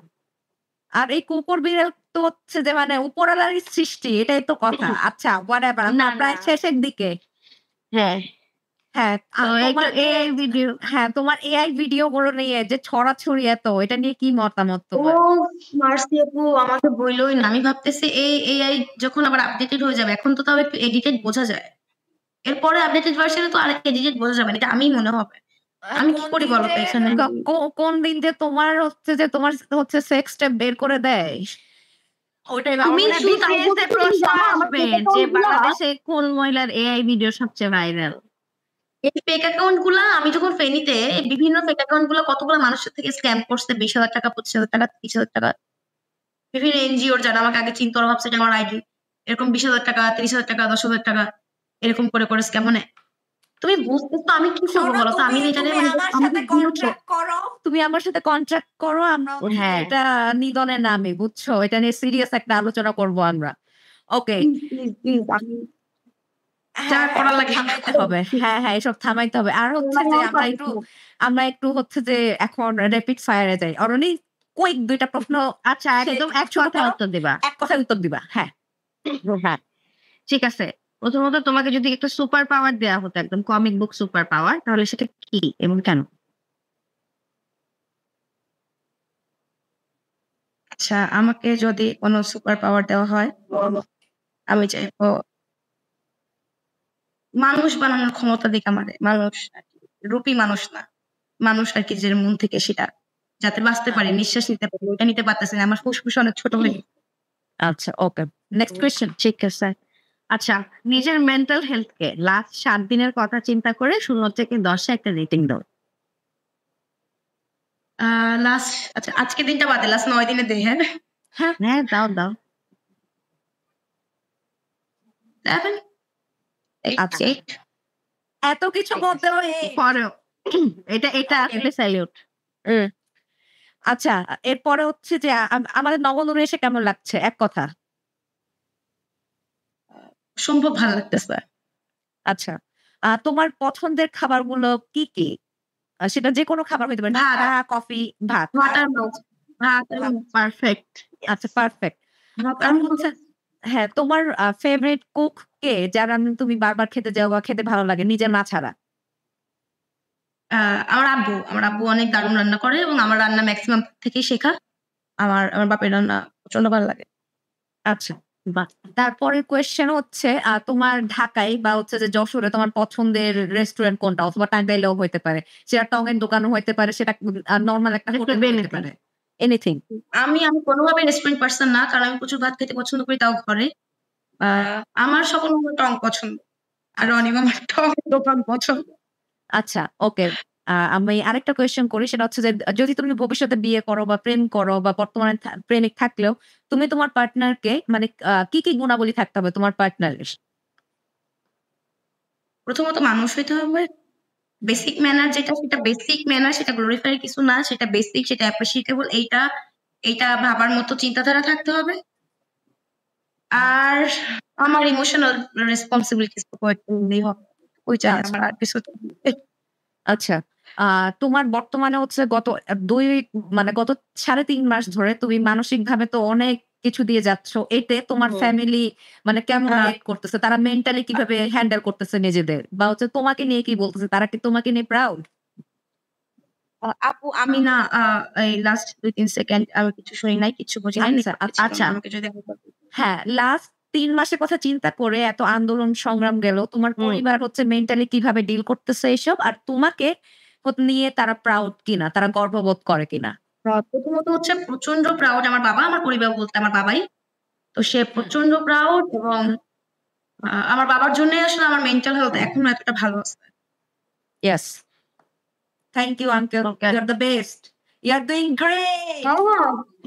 A: আর এই কুকুর বিড়াল তো হচ্ছে যে মানে উপরওয়ালারই সৃষ্টি, এটাই তো কথা। আচ্ছা whatever, আমরা প্রায় শেষের দিকে। তোমার এআই ভিডিও গুলো নিয়ে যে ছড়াছড়ি এত, এটা নিয়ে কি মতামত তোমার?
B: মার্সি আপু আমাকে বইলোই না, আমি ভাবতেছি এই এআই যখন আবার আপডেটেড হয়ে যাবে, এখন তো তাও একটু এডিটেড বোঝা যায়, এরপরে আপডেটেড ভার্সনে তো আরেকটা এডিটেড বোঝা যাবে, এটা আমি মনে হবে। আমি কি করি বলো তো এখানে?
A: কোন দিন যে তোমার হচ্ছে যে তোমার হচ্ছে সেক্স ট্যাপ বের করে দেয়, ওইটাই
C: প্রশ্ন আসবে যে বাংলাদেশে কোন মহিলার এআই ভিডিও সবচেয়ে ভাইরাল।
B: এই ফেক অ্যাকাউন্ট গুলা আমি যখন ফেনীতে বিভিন্ন ফেক অ্যাকাউন্ট গুলা কতগুলো মানুষের থেকে স্ক্যাম করছে, 20,000 টাকা, 25,000 টাকা, 30,000 টাকা, বিভিন্ন এনজিওর যারা আমাকে আগে চিন্তা ভাবছে যে আমার আইডি, এরকম 20,000 টাকা, 30,000 টাকা, 10,000 টাকা এরকম করে করে স্ক্যাম। মানে তুমি বুঝতেছো আমি কি করবো বলো তো? আমি
A: তুমি আমার সাথে কন্ট্রাক্ট করো, আমরা এটা নিধনের নামে, বুঝছো, এটা নিয়ে সিরিয়াস একটা আলোচনা করবো আমরা। ওকে, এসব থামাইতে হবে। আর হচ্ছে যে আমরা একটু হচ্ছে যে এখন র্যাপিড ফায়ারে যাই। অরণি কুইক 2টা প্রশ্ন।
C: আচ্ছা, একদম এক কথায় উত্তর দিবা।
A: এক কথায় উত্তর দিবা। হ্যাঁ,
C: ঠিক আছে। প্রথমত তোমাকে যদি একটা সুপার পাওয়ার দেওয়া হতো, একদম কমিক বুক সুপার পাওয়ার, তাহলে সেটা কি এবং কেন?
B: আচ্ছা, আমাকে যদি কোনো সুপার পাওয়ার দেওয়া হয়, আমি চাইবো মানুষ বানানোর ক্ষমতা দিক আমাদের। মানুষ রূপী মানুষ না, মানুষ আর কি যে মন থেকে সেটা যাতে বাঁচতে পারে, নিঃশ্বাস নিতে পারে, ওইটা নিতে পারতেছে না, আমার ফুসফুস অনেক ছোট হয়ে গেছে।
A: আচ্ছা, ওকে, নেক্সট কোয়েশ্চেন।
C: ঠিক আছে। আচ্ছা, নিজের মেন্টাল হেলথ কে লাস্ট 7 দিনের কথা চিন্তা করে 0 থেকে 10-এ একটা রেটিং দাও।
B: লাস্ট, আচ্ছা আজকে দিনটা বাদে লাস্ট 9 দিনে দেই।
C: হ্যাঁ দাও।
B: 7, 8।
A: এত কিছু বলতে
C: পরেও এটা আসলে স্যালিউট।
A: আচ্ছা, এরপরে হচ্ছে যে আমাদের নগরুরে এসে কেমন লাগছে? এক কথা।
B: সম্ভব ভালো লাগতেছে।
A: আচ্ছা, তোমার পছন্দের খাবারগুলো কি কি? সেটা যে কোনো খাবার হইতে পারে, চা, কফি, ভাত।
B: ভাত
C: পারফেক্ট।
A: আচ্ছা, পারফেক্ট। হ্যাঁ, তোমার ফেভারিট কুক কে, যারা তুমি বারবার খেতে যাও বা খেতে ভালো লাগে নিজের মা ছাড়া?
B: আমার আব্বু অনেক দারুণ রান্না করে এবং আমার রান্না ম্যাক্সিমাম থেকেই শেখা। আমার বাপের রান্না প্রচন্ড ভালো লাগে।
A: আচ্ছা, বাহ। তারপরের কোয়েশ্চেন হচ্ছে তোমার ঢাকায় বা হচ্ছে যে যশোরে তোমার পছন্দের রেস্টুরেন্ট কোনটা? অথবা টাঙ্গাইলেও হইতে পারে, সেটা টঙের দোকানও হইতে পারে, সেটা নরমাল একটা হোটেল হইতে পারে, এনিথিং।
B: আমি কোনোভাবে রেস্টুরেন্ট পার্সন না, কারণ আমি প্রচুর ভাত খেতে পছন্দ করি, তাও ঘরে। আমার সকল টং পছন্দ, আর রনি মামার টং দোকান পছন্দ।
A: আচ্ছা, ওকে। আমি আরেকটা কোয়েশ্চেন করি, সেটা হচ্ছে যে যদি তুমি ভবিষ্যতে বিয়ে করো বা প্রেম করো বা বর্তমানে প্রেমিক থাকলেও, তুমি তোমার পার্টনারকে মানে কি কি গুণাবলী থাকতে হবে তোমার পার্টনারের?
B: প্রথমত মানুষ হইতে হবে। বেসিক ম্যানার যেটা, সেটা বেসিক ম্যানার, সেটা গ্লোরিফাই কিছু না, সেটা বেসিক, সেটা অ্যাপ্রিশিয়েটেবল, এইটা ভাবার মতো চিন্তাধারা থাকতে হবে। আর আমার ইমোশনাল রেসপন্সিবিলিটিস তো করতেই হবে। ওই চাই
A: আচ্ছা।
B: আমার আর কিছু তো
A: আচ্ছা। তোমার বর্তমানে হচ্ছে গত ২ মানে গত ৩.৫ মাস ধরে তুমি মানসিকভাবে তো অনেক কিছু দিয়ে যাচ্ছ। এতে তোমার ফ্যামিলি মানে কেমন রিঅ্যাক্ট করতেছে? তারা মেন্টালি কিভাবে হ্যান্ডেল করতেছে নিজেদের? বা হচ্ছে তোমাকে নিয়ে কি বলতেছে? তারা কি তোমাকে নিয়ে প্রাউড?
B: আপু আমি না এই লাস্ট ২-৩ সেকেন্ড আমি কিছু শুনি নাই, কিছু বুঝি নাই।
A: আচ্ছা, আচ্ছা।
B: আমাকে যদি
A: হ্যাঁ, লাস্ট ৩ মাসের কথা চিন্তা করে এত আন্দোলন সংগ্রাম গেল। তোমার পরিবার হচ্ছে মেন্টালি কিভাবে ডিল করতেছে এসব? আর তোমাকে নিয়ে তারা প্রাউড কিনা? তারা গর্ববোধ করে কিনা?
B: প্রথমত হচ্ছে প্রচন্ড প্রাউড আমার বাবা, আমার পরিবার বলতে আমার বাবাই। তো সে প্রচন্ড প্রাউড এবং আমার বাবার জন্যই আসলে আমার মেন্টাল হেলথ এখনো এতটা ভালো আছে।
A: Yes. Thank you, uncle.
C: Okay.
A: You're the best. You're doing great.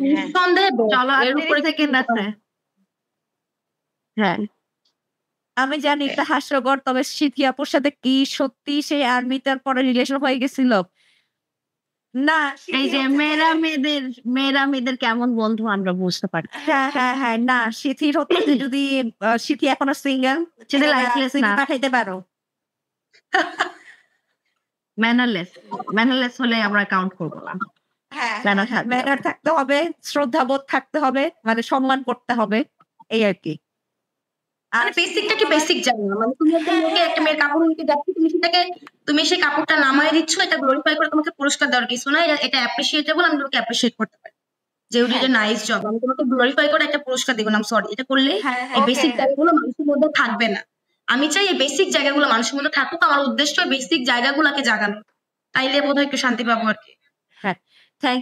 B: নিঃসন্দেহে
C: চলো আর
B: এর
C: ৩০
B: উপরে
C: সেকেন্ড আছে। হ্যাঁ।
A: আমি জানি এটা হাস্যকর, তবে সিথি আপুর সাথে কি সত্যি সেই আর্মিটার পরে রিলেশন হয়ে গেছিল? না,
C: এই যে মেয়েরা মেয়েদের কেমন বন্ধু আমরা বুঝতে পারি।
A: হ্যাঁ। না, সিথির হচ্ছে যে যদি সিথি এখনো সিঙ্গেল,
C: সেটা lifeless না।
A: পাঠাইতে পারো।
C: ম্যানারলেস হলে আমরা কাউন্ট করব না।
A: ম্যানার থাকতে হবে, শ্রদ্ধাবোধ থাকতে হবে, মানে সম্মান করতে হবে। এই আরকি।
B: মানে বেসিকটা কি বেসিক জানো না? মানে তুমি একটা মেয়েকে একটা মেয়ের কাপড় নিতে যাচ্ছ, তুমি সেই কাপড়টা নামায় দিচ্ছ, এটা গ্লোরিফাই করে তোমাকে পুরস্কার দেওয়ার কিছু না। এটা অ্যাপ্রিশিয়েটেবল, আমি তোমাকে অ্যাপ্রিশিয়েট করতে পারি যে you did a nice job. আমি তোমাকে গ্লোরিফাই করে একটা পুরস্কার দিব না, সরি। এটা করলে এই বেসিক জায়গাগুলো মানুষের মধ্যে থাকবে না। আমি চাই এই বেসিক জায়গাগুলো মানুষের মধ্যে থাকুক। আমার উদ্দেশ্য বেসিক জায়গাগুলোকে জাগানো, তাইলে বোধহয় একটু শান্তি পাবো আর কি।
A: হ্যাঁ, থ্যাংক